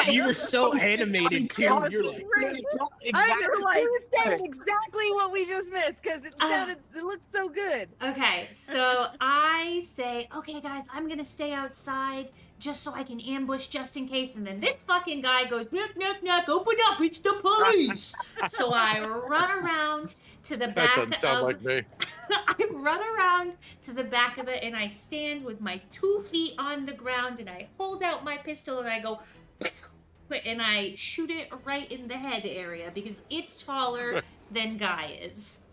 Okay. You were so animated too. You're like, I'm like saying exactly what we just missed because it looked so good. Okay, so I say, okay, guys, I'm gonna stay outside just so I can ambush just in case. And then this fucking guy goes, knock, knock, knock, open up, it's the police. So I run around to the That back doesn't sound of like me. I run around to the back of it and I stand with my 2 feet on the ground and I hold out my pistol and I go and I shoot it right in the head area because it's taller than Guy is.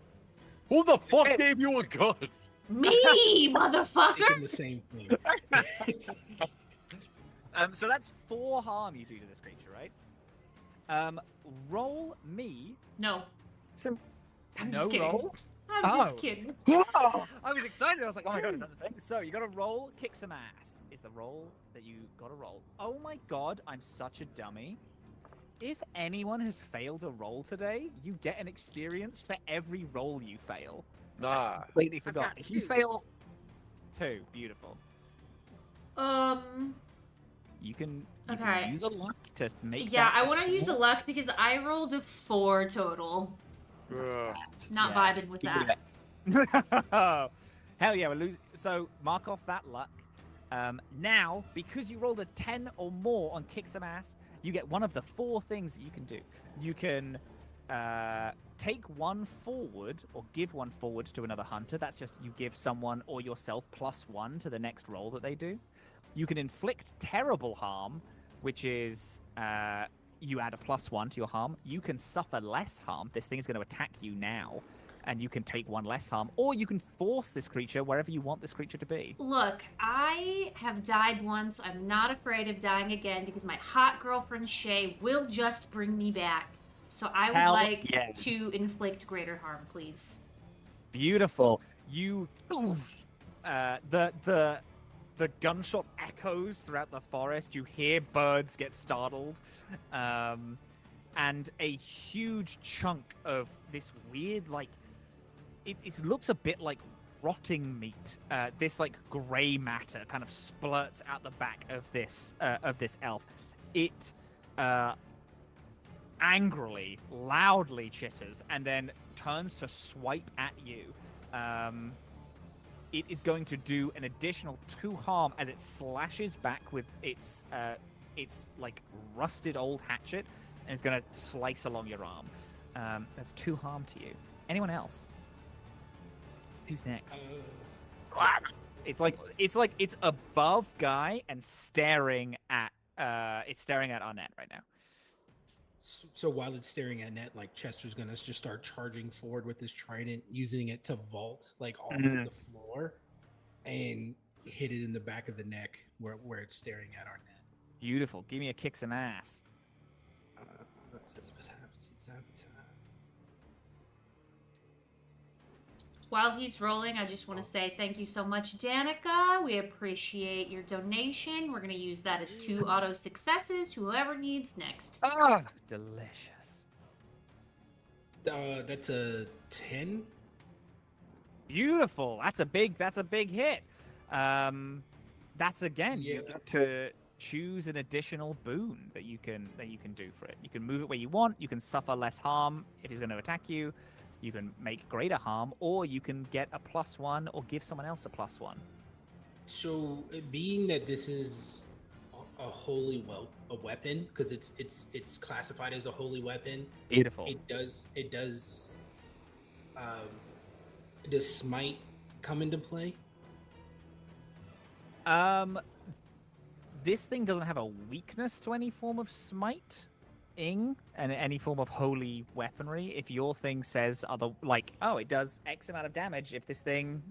Who the fuck gave you a gun? Me, motherfucker! Thinking the same thing. So that's 4 harm you do to this creature, right? Roll me. No. I'm No just kidding. roll? I'm just kidding. I was excited. I was like, oh my god, is that the thing? So you gotta roll, kick some ass. Is the roll that you gotta roll. Oh my god, I'm such a dummy. If anyone has failed a roll today, you get an experience for every roll you fail. Ah. Completely I've forgot. got If you 2. fail 2, beautiful. You can Okay. use a luck to make Yeah, that I a want to use a 10. luck because I rolled a 4 total. Ugh. Not Yeah. vibing with You that. do that. Hell yeah, we're losing. So mark off that luck. Now, because you rolled a 10 or more on kick some ass, you get one of the 4 things that you can do. You can take 1 forward or give 1 forward to another hunter. That's just you give someone or yourself +1 to the next roll that they do. You can inflict terrible harm, which is you add a +1 to your harm. You can suffer less harm. This thing is going to attack you now, and you can take 1 less harm. Or you can force this creature wherever you want this creature to be. Look, I have died once. I'm not afraid of dying again because my hot girlfriend Shay will just bring me back. So I would Hell like yeah. to inflict greater harm, please. Beautiful. You, the gunshot echoes throughout the forest. You hear birds get startled, and a huge chunk of this weird, like, it looks a bit like rotting meat. This like gray matter kind of splurts out the back of this elf. It angrily, loudly chitters, and then turns to swipe at you. It is going to do an additional 2 harm as it slashes back with its like rusted old hatchet, and it's going to slice along your arm. That's 2 harm to you. Anyone else? Who's next? It's like it's above Guy and staring at Arnett right now. So while it's staring at Net, like Chester's gonna just start charging forward with his trident, using it to vault like off the floor and hit it in the back of the neck where it's staring at our Net. Beautiful. Give me a kick some ass. While he's rolling, I just want to say thank you so much, Danica. We appreciate your donation. We're going to use that as 2 auto successes to whoever needs next. Ah, delicious. That's a 10. Beautiful. That's a big hit. That's again, you get to choose an additional boon that you can do for it. You can move it where you want. You can suffer less harm if he's going to attack you. You can make greater harm, or you can get a +1 or give someone else a +1. So, being that this is a holy weapon, because it's classified as a holy weapon. Beautiful. Does smite come into play? This thing doesn't have a weakness to any form of smite. And any form of holy weaponry. If your thing says it does X amount of damage if this thing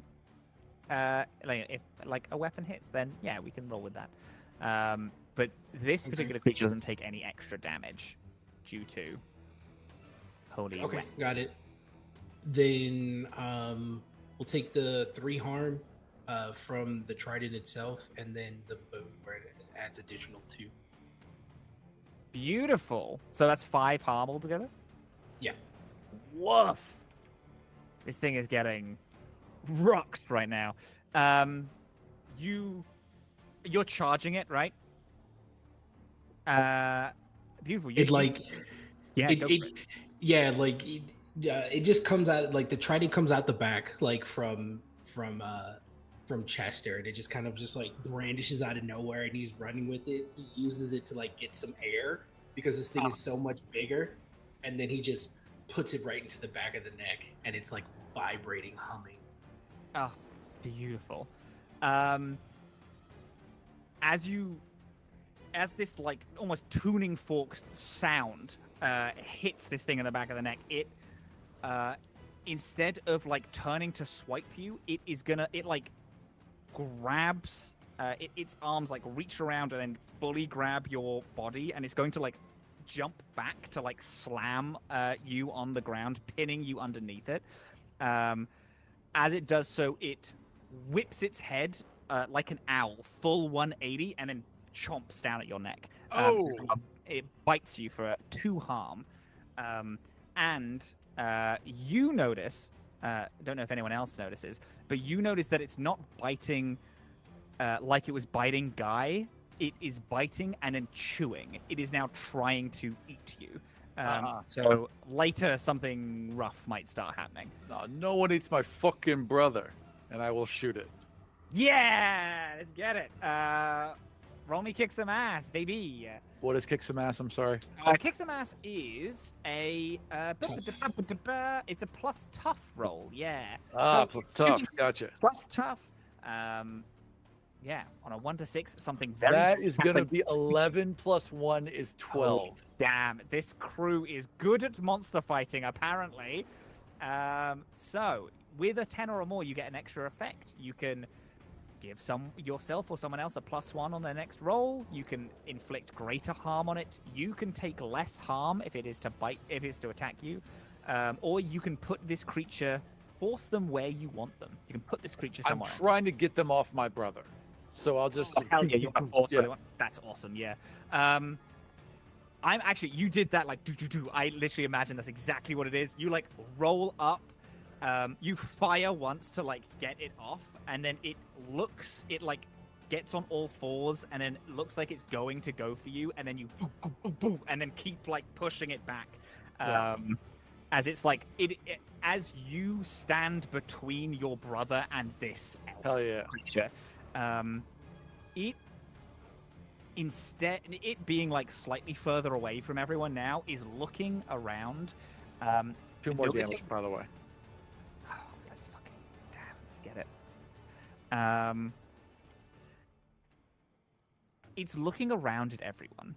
if like a weapon hits, then yeah, we can roll with that. But this particular creature doesn't take any extra damage due to holy weapons. Got it. Then we'll take the 3 harm from the trident itself, and then the boon where it adds additional 2. Beautiful. So that's 5 harm altogether? Yeah. Woof. This thing is getting rocked right now. You're charging it, right? Beautiful. It like yeah, it just comes out, like the trident comes out the back, like from Chester, and it just kind of just like brandishes out of nowhere, and he's running with it. He uses it to like get some air because this thing is so much bigger, and then he just puts it right into the back of the neck, and it's like vibrating, humming. Oh, beautiful. As this like almost tuning fork sound hits this thing in the back of the neck, it instead of like turning to swipe you, it like grabs its arms like reach around and then fully grab your body, and it's going to like jump back to like slam you on the ground, pinning you underneath it. As it does so, it whips its head like an owl, full 180, and then chomps down at your neck. So it bites you for 2 harm. And you notice, don't know if anyone else notices, but you notice that it's not biting like it was biting Guy. It is biting and then chewing. It is now trying to eat you. So later, something rough might start happening. No one eats my fucking brother, and I will shoot it. Yeah, let's get it. Roll me kick some ass, baby. What is kick some ass? I'm sorry. Kick some ass is a it's a plus tough roll. Yeah. Plus tough. Gotcha. Plus tough. Yeah, on a 1 to 6, something very. That is gonna be 11 plus 1 is 12. Oh, damn, this crew is good at monster fighting, apparently. So with a 10 or more, you get an extra effect. You can give yourself or someone else a +1 on their next roll. You can inflict greater harm on it. You can take less harm if it is to bite, if it is to attack you, or you can put this creature, force them where you want them. You can put this creature somewhere. I'm trying to get them off my brother, so I'll just. Oh, hell yeah, you want to force where they want. That's awesome. Yeah. I'm actually, you did that like do. I literally imagine that's exactly what it is. You like roll up. You fire once to like get it off, and then it like gets on all fours, and then looks like it's going to go for you, and then you boom, and then keep like pushing it back, as it's like as you stand between your brother and this elf creature, it being like slightly further away from everyone now is looking around. 2 more damage, by the way. Let's fucking let's get it. It's looking around at everyone.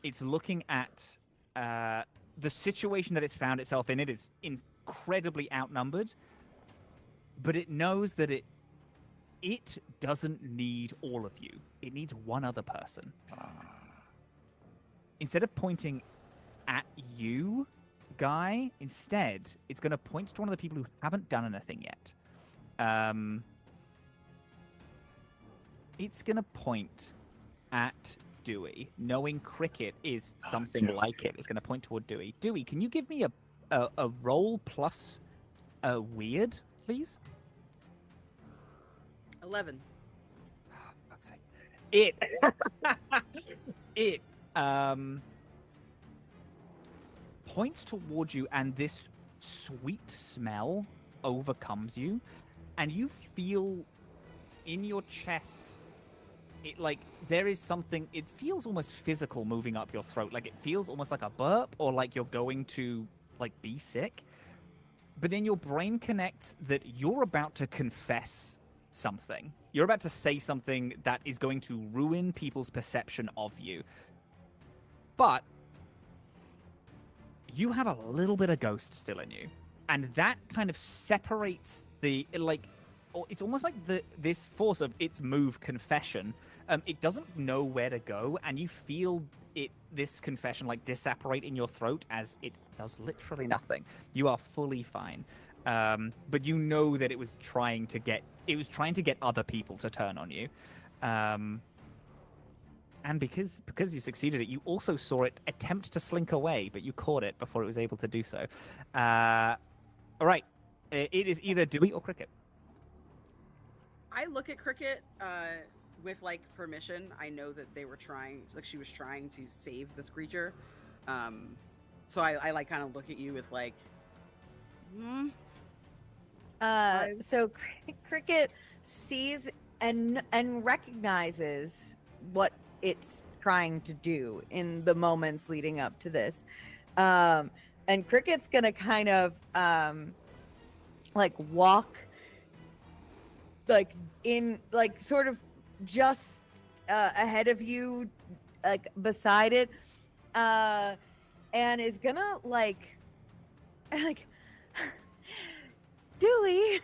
It's looking at the situation that it's found itself in. It is incredibly outnumbered, but it knows that it doesn't need all of you. It needs one other person. Instead of pointing at you, Guy, instead, it's going to point to one of the people who haven't done anything yet. It's going to point at Dewey, knowing Cricket is something like it. It's going to point toward Dewey. Dewey, can you give me a roll plus a weird, please? 11. Oh, fuck's sake. It points towards you, and this sweet smell overcomes you, and you feel in your chest it like there is something. It feels almost physical moving up your throat, like it feels almost like a burp, or like you're going to like be sick. But then your brain connects that you're about to confess something. You're about to say something that is going to ruin people's perception of you. But you have a little bit of ghost still in you, and that kind of separates it's almost like this force of its move confession. It doesn't know where to go, and you feel this confession like disapparate in your throat as it does literally nothing. You are fully fine, but you know that it was trying to get other people to turn on you. And because you succeeded it, you also saw it attempt to slink away, but you caught it before it was able to do so. All right. It is either Dewey or Cricket. I look at Cricket with like permission. I know that she was trying to save this creature. So I like kind of look at you with like, So Cricket sees and recognizes what it's trying to do in the moments leading up to this, and Cricket's gonna kind of like walk like in like sort of just ahead of you, like beside it, and is gonna like Dewey,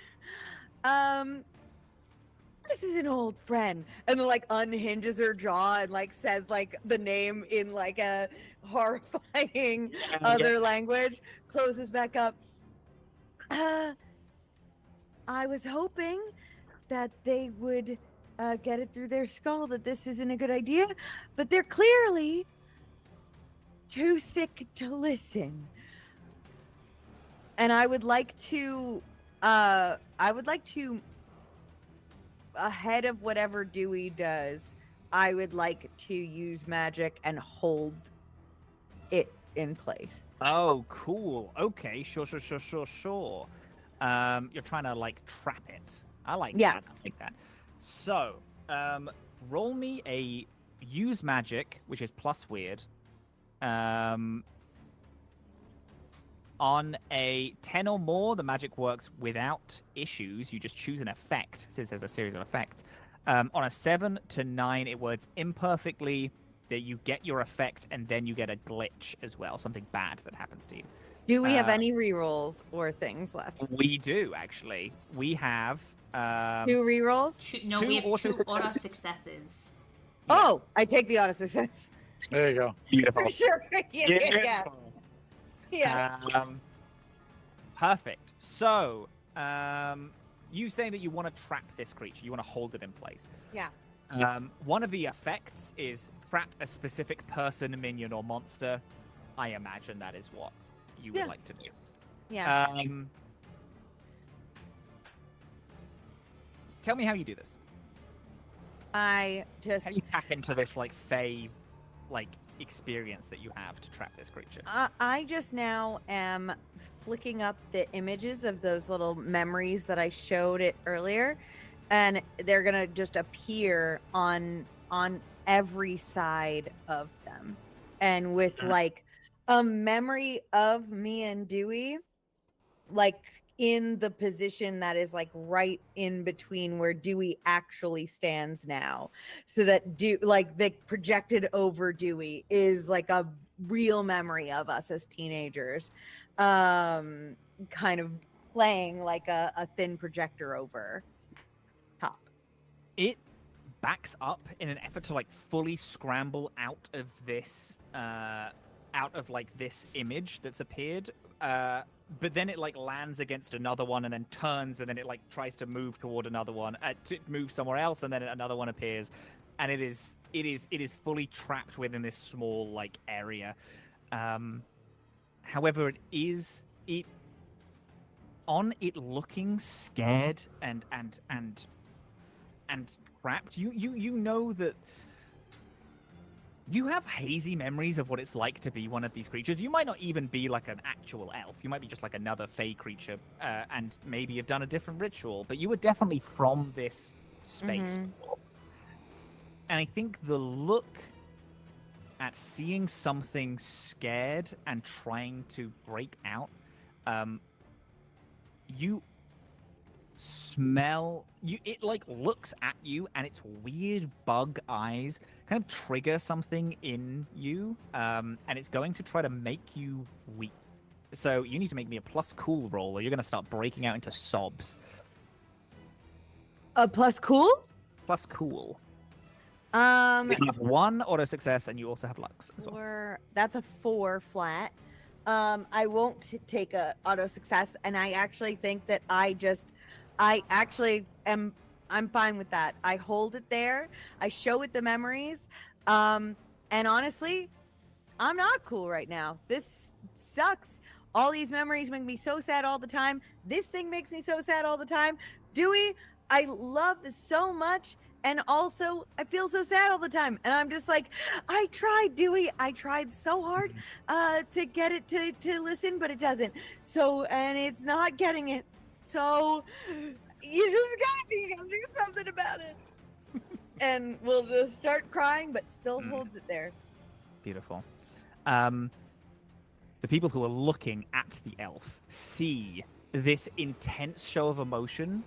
this is an old friend, and then like unhinges her jaw and like says like the name in like a horrifying other language, closes back up. I was hoping that they would get it through their skull that this isn't a good idea, but they're clearly too thick to listen. And I would like to ahead of whatever Dewey does, I would like to use magic and hold it in place. Oh, cool. Okay, sure. You're trying to like trap it. I like Yeah. that. I like that. So, roll me a use magic, which is plus weird. On a 10 or more, the magic works without issues. You just choose an effect, since there's a series of effects. On a 7 to 9, it works imperfectly, that you get your effect, and then you get a glitch as well, something bad that happens to you. Do we have any rerolls or things left? We do, actually. We have... 2 rerolls? We have 2 auto auto successes. successes. Oh, I take the auto success. There you go. Beautiful. Sure. Yeah. Perfect. So, you saying that you want to trap this creature, you want to hold it in place. Yeah. One of the effects is trap a specific person, minion, or monster. I imagine that is what you would like to do. Yeah. Tell me how you do this. I just How do you tap into this like fey, like experience that you have to trap this creature? I just now am flicking up the images of those little memories that I showed it earlier, and they're gonna just appear on every side of them, and with like a memory of me and Dewey, like in the position that is like right in between where Dewey actually stands now, so that like the projected over Dewey is like a real memory of us as teenagers, kind of playing like a thin projector over top. It backs up in an effort to like fully scramble out of this this image that's appeared, but then it like lands against another one and then turns, and then it like tries to move toward another one, to move somewhere else, and then another one appears, and it is fully trapped within this small like area. However, it looking scared and trapped. You know that you have hazy memories of what it's like to be one of these creatures. You might not even be like an actual elf. You might be just like another fey creature, and maybe you've done a different ritual, but you were definitely from this space before. And I think the look at seeing something scared and trying to break out, you smell it like looks at you, and its weird bug eyes kind of trigger something in you, and it's going to try to make you weak. So you need to make me a plus cool roll, or you're going to start breaking out into sobs. A plus cool? Plus cool. You have 1 auto success, and you also have lux as well. That's a 4 flat. I won't take a auto success, and I actually think that I'm fine with that. I hold it there. I show it the memories. And honestly, I'm not cool right now. This sucks. All these memories make me so sad all the time. This thing makes me so sad all the time. Dewey, I love so much, and also I feel so sad all the time. And I'm just like, I tried, Dewey. I tried so hard to get it to listen, but it doesn't. So, and it's not getting it. So you gotta do something about it. And we'll just start crying, but still holds it there. Beautiful. The people who are looking at the elf see this intense show of emotion,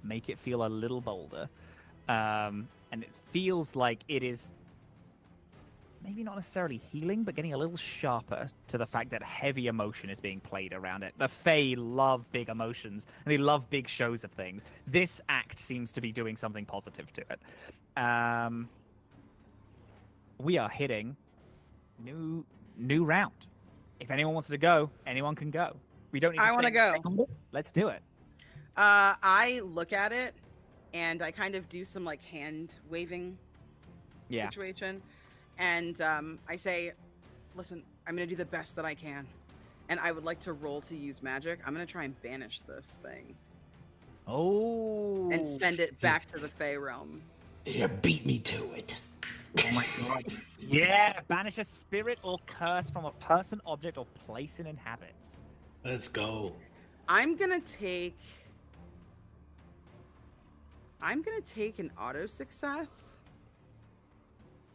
make it feel a little bolder. And it feels like it is maybe not necessarily healing, but getting a little sharper to the fact that heavy emotion is being played around it. The Fae love big emotions, and they love big shows of things. This act seems to be doing something positive to it. We are hitting new round. If anyone wants to go, anyone can go. We don't need to I wanna say go. anything. Let's do it. I look at it and I kind of do some like hand waving Yeah. situation. And I say, listen, I'm going to do the best that I can. And I would like to roll to use magic. I'm going to try and banish this thing Oh. and send it back to the Fey realm. Yeah, beat me to it. Oh my god. Yeah. Banish a spirit or curse from a person, object, or place it inhabits. Let's go. I'm going to take an auto success.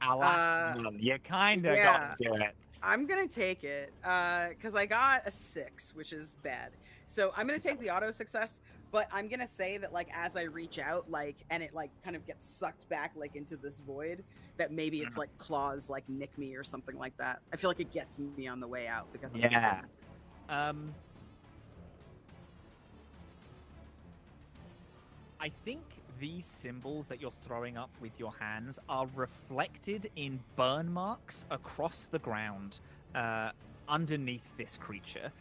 Alas, you kind of got to do it. I'm gonna take it because I got a 6, which is bad. So I'm gonna take the auto success, but I'm gonna say that like as I reach out, like and it like kind of gets sucked back like into this void, that maybe it's like claws like nick me or something like that. I feel like it gets me on the way out because I'm Yeah. I think these symbols that you're throwing up with your hands are reflected in burn marks across the ground underneath this creature.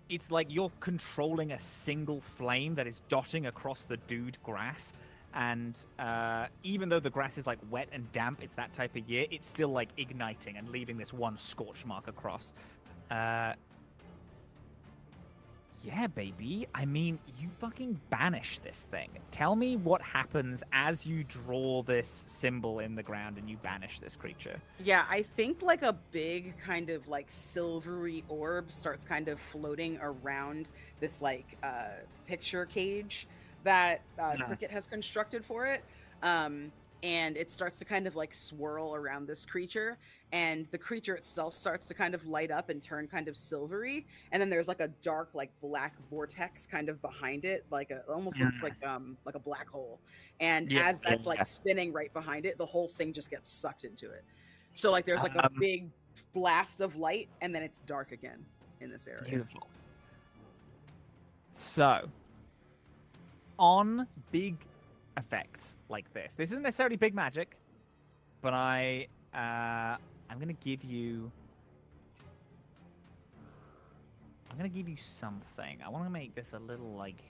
It's like you're controlling a single flame that is dotting across the dude grass. And even though the grass is like wet and damp, it's that type of year, it's still like igniting and leaving this one scorch mark across. Yeah, baby. I mean, you fucking banish this thing. Tell me what happens as you draw this symbol in the ground and you banish this creature. Yeah, I think like a big kind of like silvery orb starts kind of floating around this like picture cage that Cricket has constructed for it. And it starts to kind of like swirl around this creature, and the creature itself starts to kind of light up and turn kind of silvery, and then there's like a dark like black vortex kind of behind it, like a almost looks like a black hole. And as that's like spinning right behind it, the whole thing just gets sucked into it. So like there's like a big blast of light, and then it's dark again in this area. Beautiful. So on big effects like this isn't necessarily big magic, but I'm gonna give you something. I want to make this a little like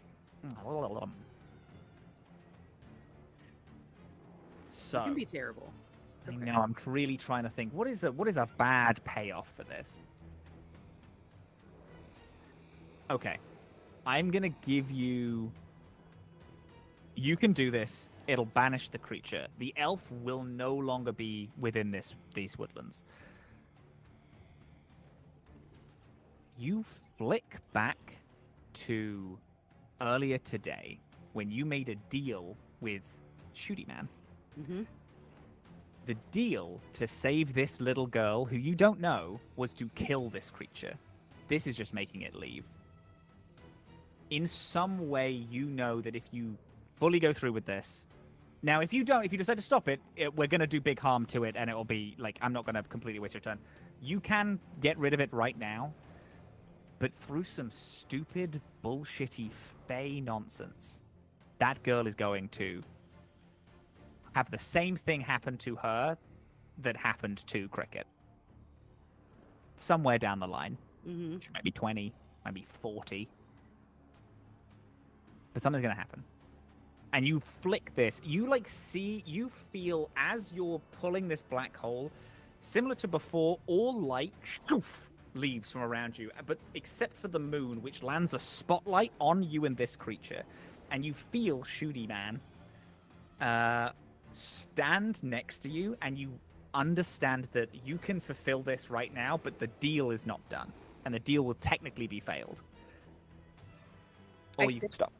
so It can be terrible. It's I okay. know I'm really trying to think what is a bad payoff for this. Okay, I'm gonna give you. You can do this. It'll banish the creature. The elf will no longer be within these woodlands. You flick back to earlier today when you made a deal with Shooty Man. Mm-hmm. The deal to save this little girl, who you don't know, was to kill this creature. This is just making it leave. In some way, you know that if you fully go through with this. Now, if you decide to stop it, we're going to do big harm to it, and it'll be, like, I'm not going to completely waste your turn. You can get rid of it right now, but through some stupid, bullshitty, Fey nonsense, that girl is going to have the same thing happen to her that happened to Cricket. Somewhere down the line. Mm-hmm. Maybe 20, maybe 40. But something's going to happen. And you flick this, you feel as you're pulling this black hole, similar to before, all light leaves from around you, but except for the moon, which lands a spotlight on you and this creature. And you feel Shooty Man stand next to you, and you understand that you can fulfill this right now, but the deal is not done. And the deal will technically be failed. Or you can stop.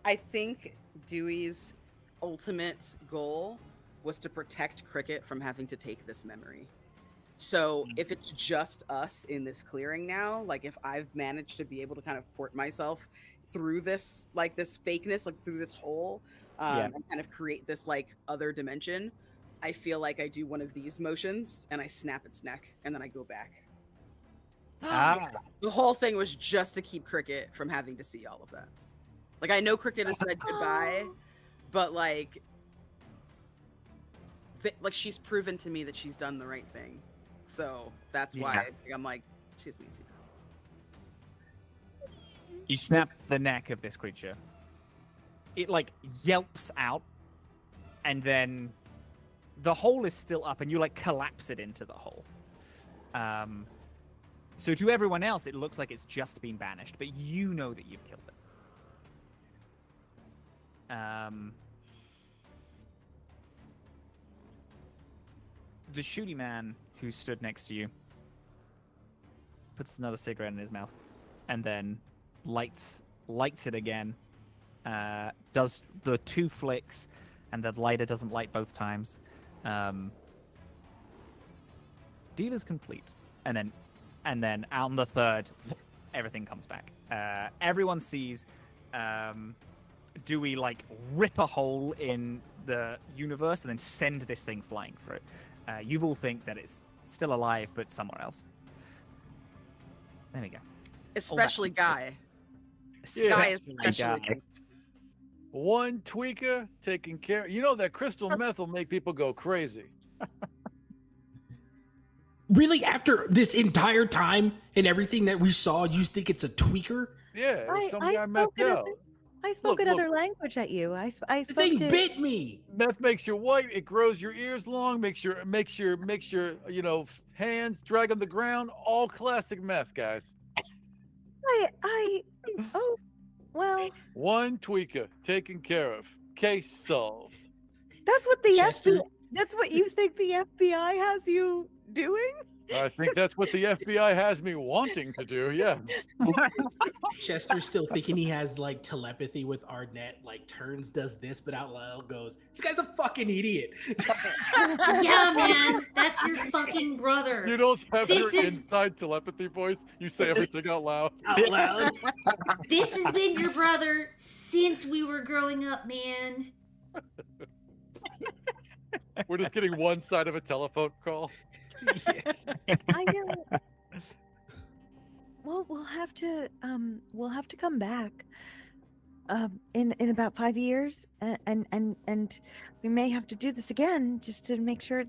I think Dewey's ultimate goal was to protect Cricket from having to take this memory. So if it's just us in this clearing now, like if I've managed to be able to kind of port myself through this, like this fakeness, like through this hole, and kind of create this like other dimension, I feel like I do one of these motions and I snap its neck and then I go back. Ah, The whole thing was just to keep Cricket from having to see all of that. Like, I know Cricket has said goodbye, but like she's proven to me that she's done the right thing. So that's why I'm like, she doesn't need to see that. you snap the neck of this creature. It like yelps out, and then the hole is still up, and you like collapse it into the hole. So to everyone else, it looks like it's just been banished, but you know that you've killed it. The shooty man who stood next to you puts another cigarette in his mouth, and then lights it again. Does the 2 flicks, and the lighter doesn't light both times. Deal is complete, and then on the 3rd, everything comes back. Everyone sees Dewey like rip a hole in the universe and then send this thing flying through. You all think that it's still alive, but somewhere else. There we go. Especially Guy. Yeah. Guy Especially especially. Guy. One tweaker taking care. You know that crystal meth will make people go crazy. Really, after this entire time and everything that we saw, you think it's a tweaker? Yeah, it was some guy spoke methed another, out. I spoke Look, another language at you. I The spoke thing to. bit me. Meth makes you white. It grows your ears long. Makes your hands drag on the ground. All classic meth, guys. Oh, well, One tweaker taken care of. Case solved. that's what the Chester? FBI. That's what you think the FBI has you doing? I think that's what the FBI has me wanting to do. Yeah. Chester's still thinking he has like telepathy with Arnett, like turns, does this, but out loud goes, "This guy's a fucking idiot." Yeah, man, that's your fucking brother. You don't have This your is- inside telepathy voice. You say everything out loud. Out loud. This has been your brother since we were growing up, man. We're just getting one side of a telephone call. I know. Well, we'll have to come back in about 5 years, and we may have to do this again just to make sure it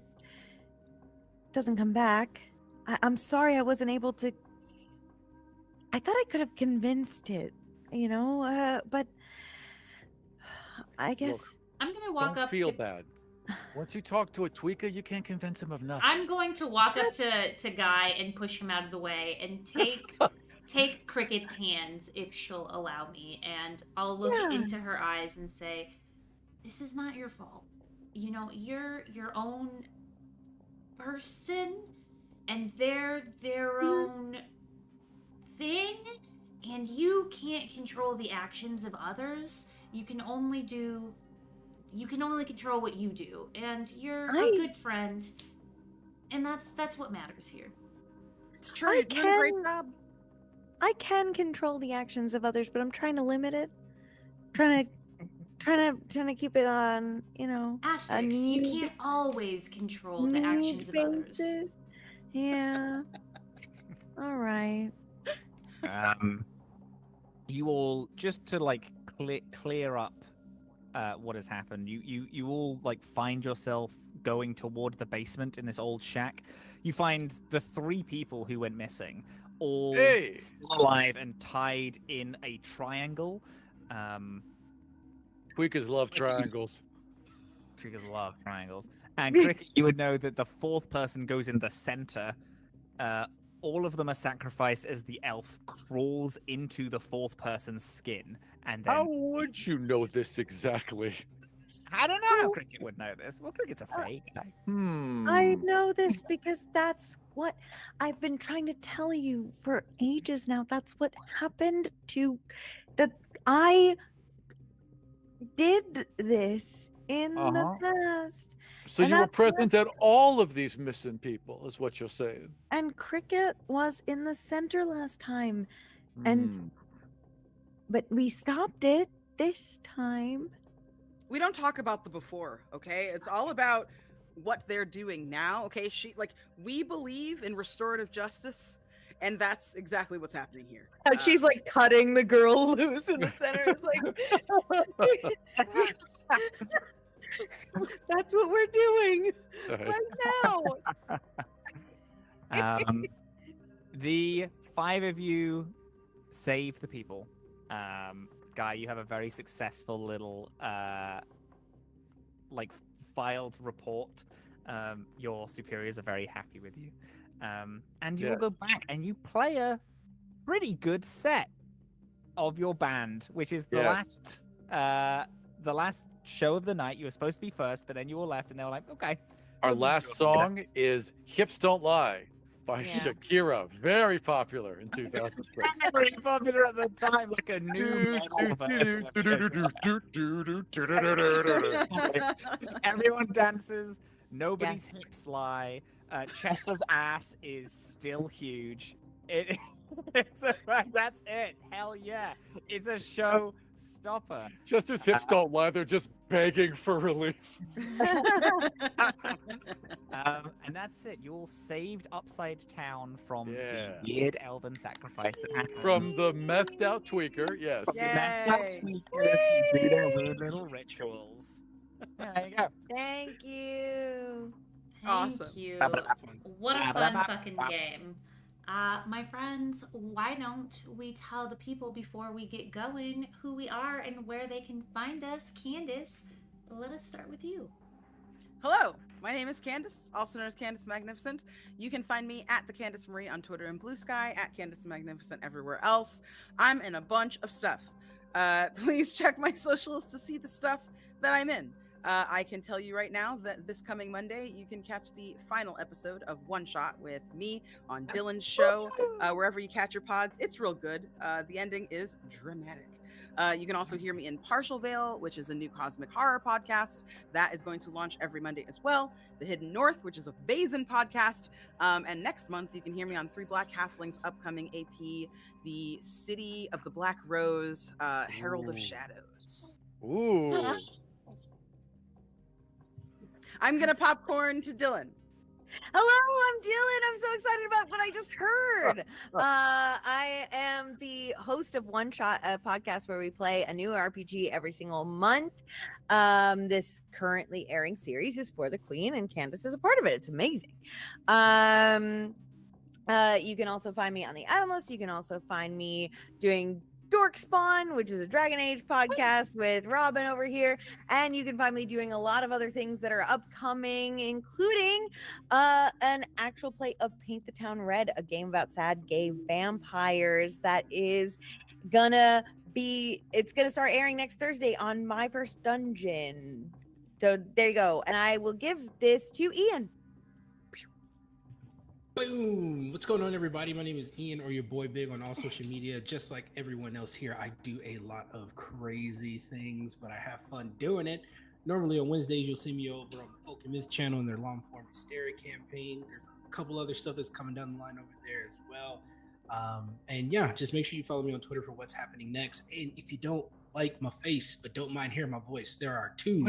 doesn't come back. I'm sorry I wasn't able to. I thought I could have convinced it, but I guess. I'm gonna walk Don't up feel to. bad. Once you talk to a tweaker, you can't convince him of nothing. I'm going to walk up to Guy and push him out of the way and take Cricket's hands if she'll allow me, and I'll look Yeah. into her eyes and say, "This is not your fault. You know, you're your own person, and they're their own thing, and you can't control the actions of others. You can only control what you do, and you're a good friend, and that's what matters here." It's true. You're doing a great job. I can control the actions of others, but I'm trying to limit it. Trying to keep it on, Asterix, you can't always control the actions of others. basis. Yeah. All right. You all, just to like clear up what has happened, you all like find yourself going toward the basement in this old shack. You find the 3 people who went missing, all still alive and tied in a triangle. Tweakers love triangles. Tweakers love triangles. And Cricket, you would know that the 4th person goes in the center. All of them are sacrificed as the elf crawls into the 4th person's skin, and then How would you know this exactly? I don't know how Cricket would know this. Well, Cricket's a fake. I know this because that's what I've been trying to tell you for ages now. That's what happened to that. I did this in the past. So And you were that's what- present at all of these missing people, is what you're saying. And Cricket was in the center last time, and but we stopped it this time. We don't talk about the before, okay? It's all about what they're doing now. Okay, we believe in restorative justice, and that's exactly what's happening here. And she's like cutting the girl loose in the center. It's like that's what we're doing right now. The 5 of you save the people. Guy, you have a very successful little filed report. Your superiors are very happy with you. And you will go back and you play a pretty good set of your band, which is the last show of the night. You were supposed to be first, but then you all left and they were like, okay. Our last song is Hips Don't Lie by Shakira. Very popular in 2006. Very popular at the time, like a new metal. Everyone dances. Nobody's hips lie. Chester's ass is still huge. That's it. Hell yeah. It's a show stopper. Chester's hips don't lie. They're just begging for relief. And that's it. You're all saved upside down from the weird elven sacrifice that happened. From the methed out tweaker, yes. From the methed out tweakers who do their weird little rituals. There you go. Thank you. Awesome. Thank you. What a fun fucking game. My friends, why don't we tell the people before we get going who we are and where they can find us? Candace, let us start with you. Hello, my name is Candace, also known as Candace Magnificent. You can find me at the Candace Marie on Twitter and Blue Sky, at Candace Magnificent everywhere else. I'm in a bunch of stuff. Please check my socials to see the stuff that I'm in. I can tell you right now that this coming Monday, you can catch the final episode of One Shot with me on Dylan's show, wherever you catch your pods. It's real good. The ending is dramatic. You can also hear me in Partial Veil, which is a new cosmic horror podcast that is going to launch every Monday as well. The Hidden North, which is a Vazen podcast. And next month, you can hear me on Three Black Halflings' upcoming AP, The City of the Black Rose, Herald of Shadows. Ooh. I'm going to popcorn to Dylan. Hello, I'm Dylan. I'm so excited about what I just heard. I am the host of One Shot, a podcast where we play a new RPG every single month. This currently airing series is For the Queen, and Candace is a part of it. It's amazing. You can also find me on the Animalist. You can also find me doing Dork Spawn, which is a Dragon Age podcast with Robin over here. And you can find me doing a lot of other things that are upcoming, including an actual play of Paint the Town Red, a game about sad gay vampires that is gonna start airing next Thursday on My First Dungeon. So there you go. And I will give this to Ian. Boom! What's going on, everybody? My name is Ian, or your boy Big on all social media. Just like everyone else here, I do a lot of crazy things, but I have fun doing it. Normally on Wednesdays, you'll see me over on the Folk and Myth channel in their long form hysteria campaign. There's a couple other stuff that's coming down the line over there as well. And yeah, just make sure you follow me on Twitter for what's happening next. And if you don't like my face, but don't mind hearing my voice, there are two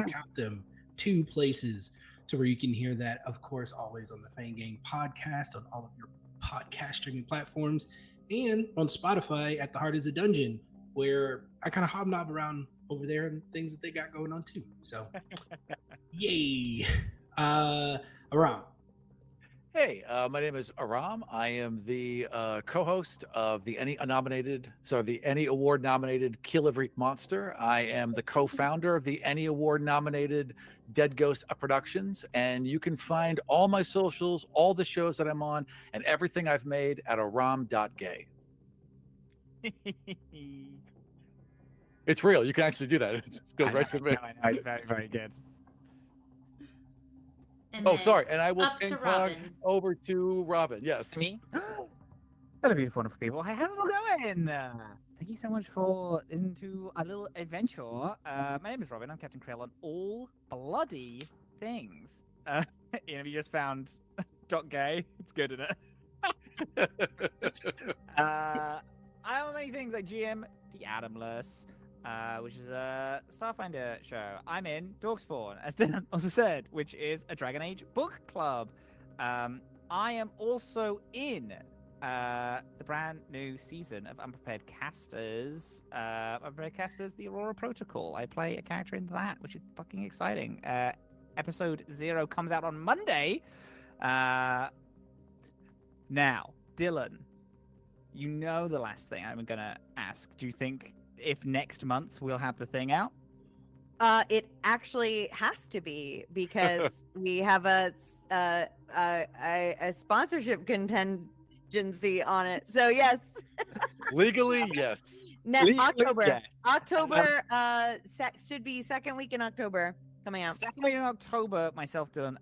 places to where you can hear that, of course, always on the Fang Gang podcast, on all of your podcast streaming platforms, and on Spotify at The Heart is the Dungeon, where I kind of hobnob around over there and things that they got going on too. So, yay. Aram. Hey, my name is Aram. I am the co-host of the Any Award-nominated Kill Every Monster. I am the co-founder of the Any Award-nominated Dead Ghost Productions, and you can find all my socials, all the shows that I'm on, and everything I've made at aram.gay. It's real. You can actually do that. It just goes right to me. I know. It's very, very good. And Oh, then sorry. And I will up to ping pong Robin. over to Robin. Yes. Me? Hello, beautiful, wonderful people. Hi, how's it all going? Thank you so much for listening to a little adventure. My name is Robin. I'm Captain Krell on all bloody things. Have you just found .gay? It's good, isn't it? I have many things like GM, The Adamless, which is a Starfinder show. I'm in Dogspawn, as Dylan also said, which is a Dragon Age book club. I am also in the brand new season of Unprepared Casters. Unprepared Casters, the Aurora Protocol. I play a character in that, which is fucking exciting. Episode 0 comes out on Monday. Now, Dylan, you know the last thing I'm gonna ask. Do you think if next month we'll have the thing out? It actually has to be because we have a sponsorship contingency on it. So yes, Legally, yes. Legally, October. yes. October should be second week in October coming out. Second week in October, myself, Dylan,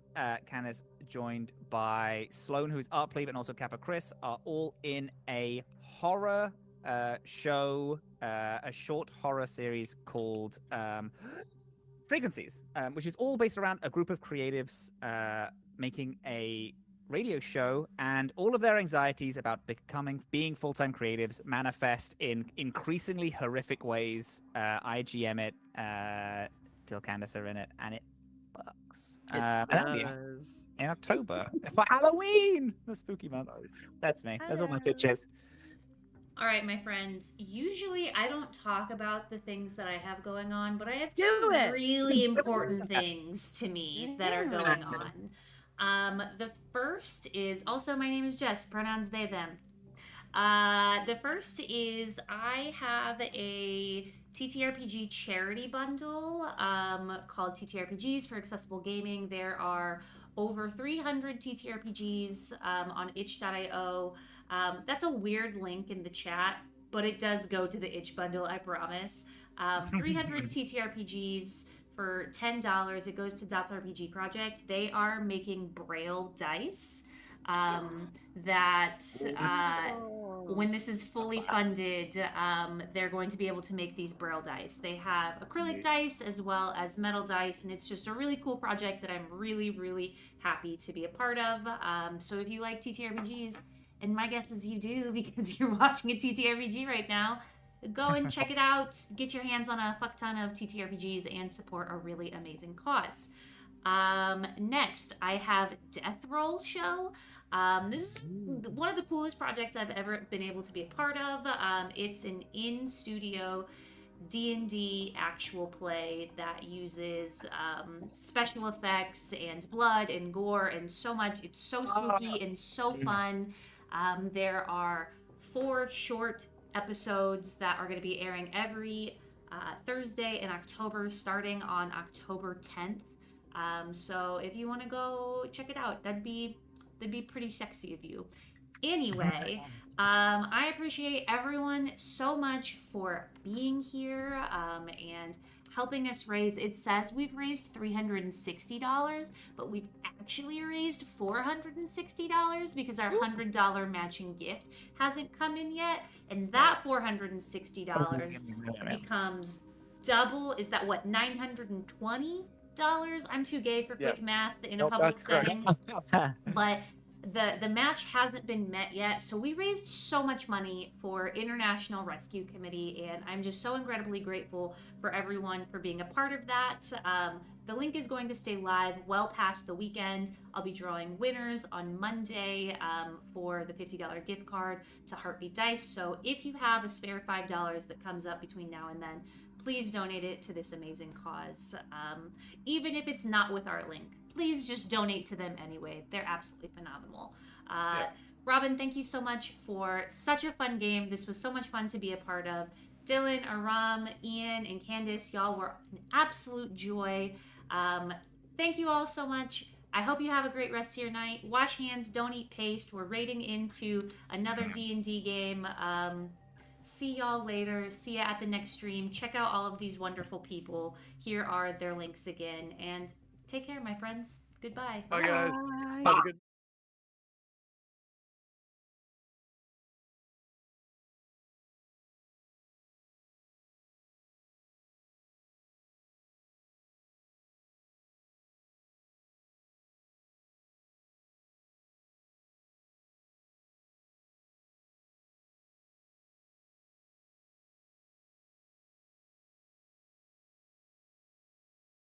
Candace, joined by Sloan, who is Art Plebe, and also Kappa Chris, are all in a horror show, a short horror series called Frequencies, which is all based around a group of creatives making a radio show, and all of their anxieties about being full-time creatives manifest in increasingly horrific ways. I GM it, Till Candace are in it, and it bucks. And that'll be does. in October for Halloween, the spooky month. That's me. That's all my pitches. All right, my friends. Usually I don't talk about the things that I have going on, but I have Do two it. really important things to me that are going on. The first is also my name is Jess, pronouns they, them. The first is I have a TTRPG charity bundle called TTRPGs for Accessible Gaming. There are over 300 TTRPGs on itch.io. That's a weird link in the chat, but it does go to the itch bundle, I promise. 300 TTRPGs for $10. It goes to Dots RPG Project. They are making Braille dice that when this is fully funded, they're going to be able to make these Braille dice. They have acrylic dice as well as metal dice, and it's just a really cool project that I'm really, really happy to be a part of. So if you like TTRPGs, and my guess is you do because you're watching a TTRPG right now, go and check it out. Get your hands on a fuck ton of TTRPGs and support a really amazing cause. Next, I have Death Roll Show. This is one of the coolest projects I've ever been able to be a part of. It's an in-studio D&D actual play that uses special effects and blood and gore and so much. It's so spooky and so fun. There are 4 short episodes that are going to be airing every Thursday in October, starting on October 10th. So if you want to go check it out, that'd be pretty sexy of you. Anyway, I appreciate everyone so much for being here and helping us raise. It says we've raised $360, but we've actually raised $460 because our $100 matching gift hasn't come in yet, and that $460 becomes double. Is that what, $920? I'm too gay for quick math in a public setting. But the match hasn't been met yet, so we raised so much money for International Rescue Committee, and I'm just so incredibly grateful for everyone for being a part of that. The link is going to stay live well past the weekend. I'll be drawing winners on Monday for the $50 gift card to Heartbeat Dice, so if you have a spare $5 that comes up between now and then, please donate it to this amazing cause. Even if it's not with our link, please just donate to them anyway. They're absolutely phenomenal. Robin, thank you so much for such a fun game. This was so much fun to be a part of. Dylan, Aram, Ian, and Candace, y'all were an absolute joy. Thank you all so much. I hope you have a great rest of your night. Wash hands, don't eat paste. We're raiding into another D&D game. See y'all later. See ya at the next stream. Check out all of these wonderful people. Here are their links again. And take care, my friends. Goodbye. Bye, guys. Have a good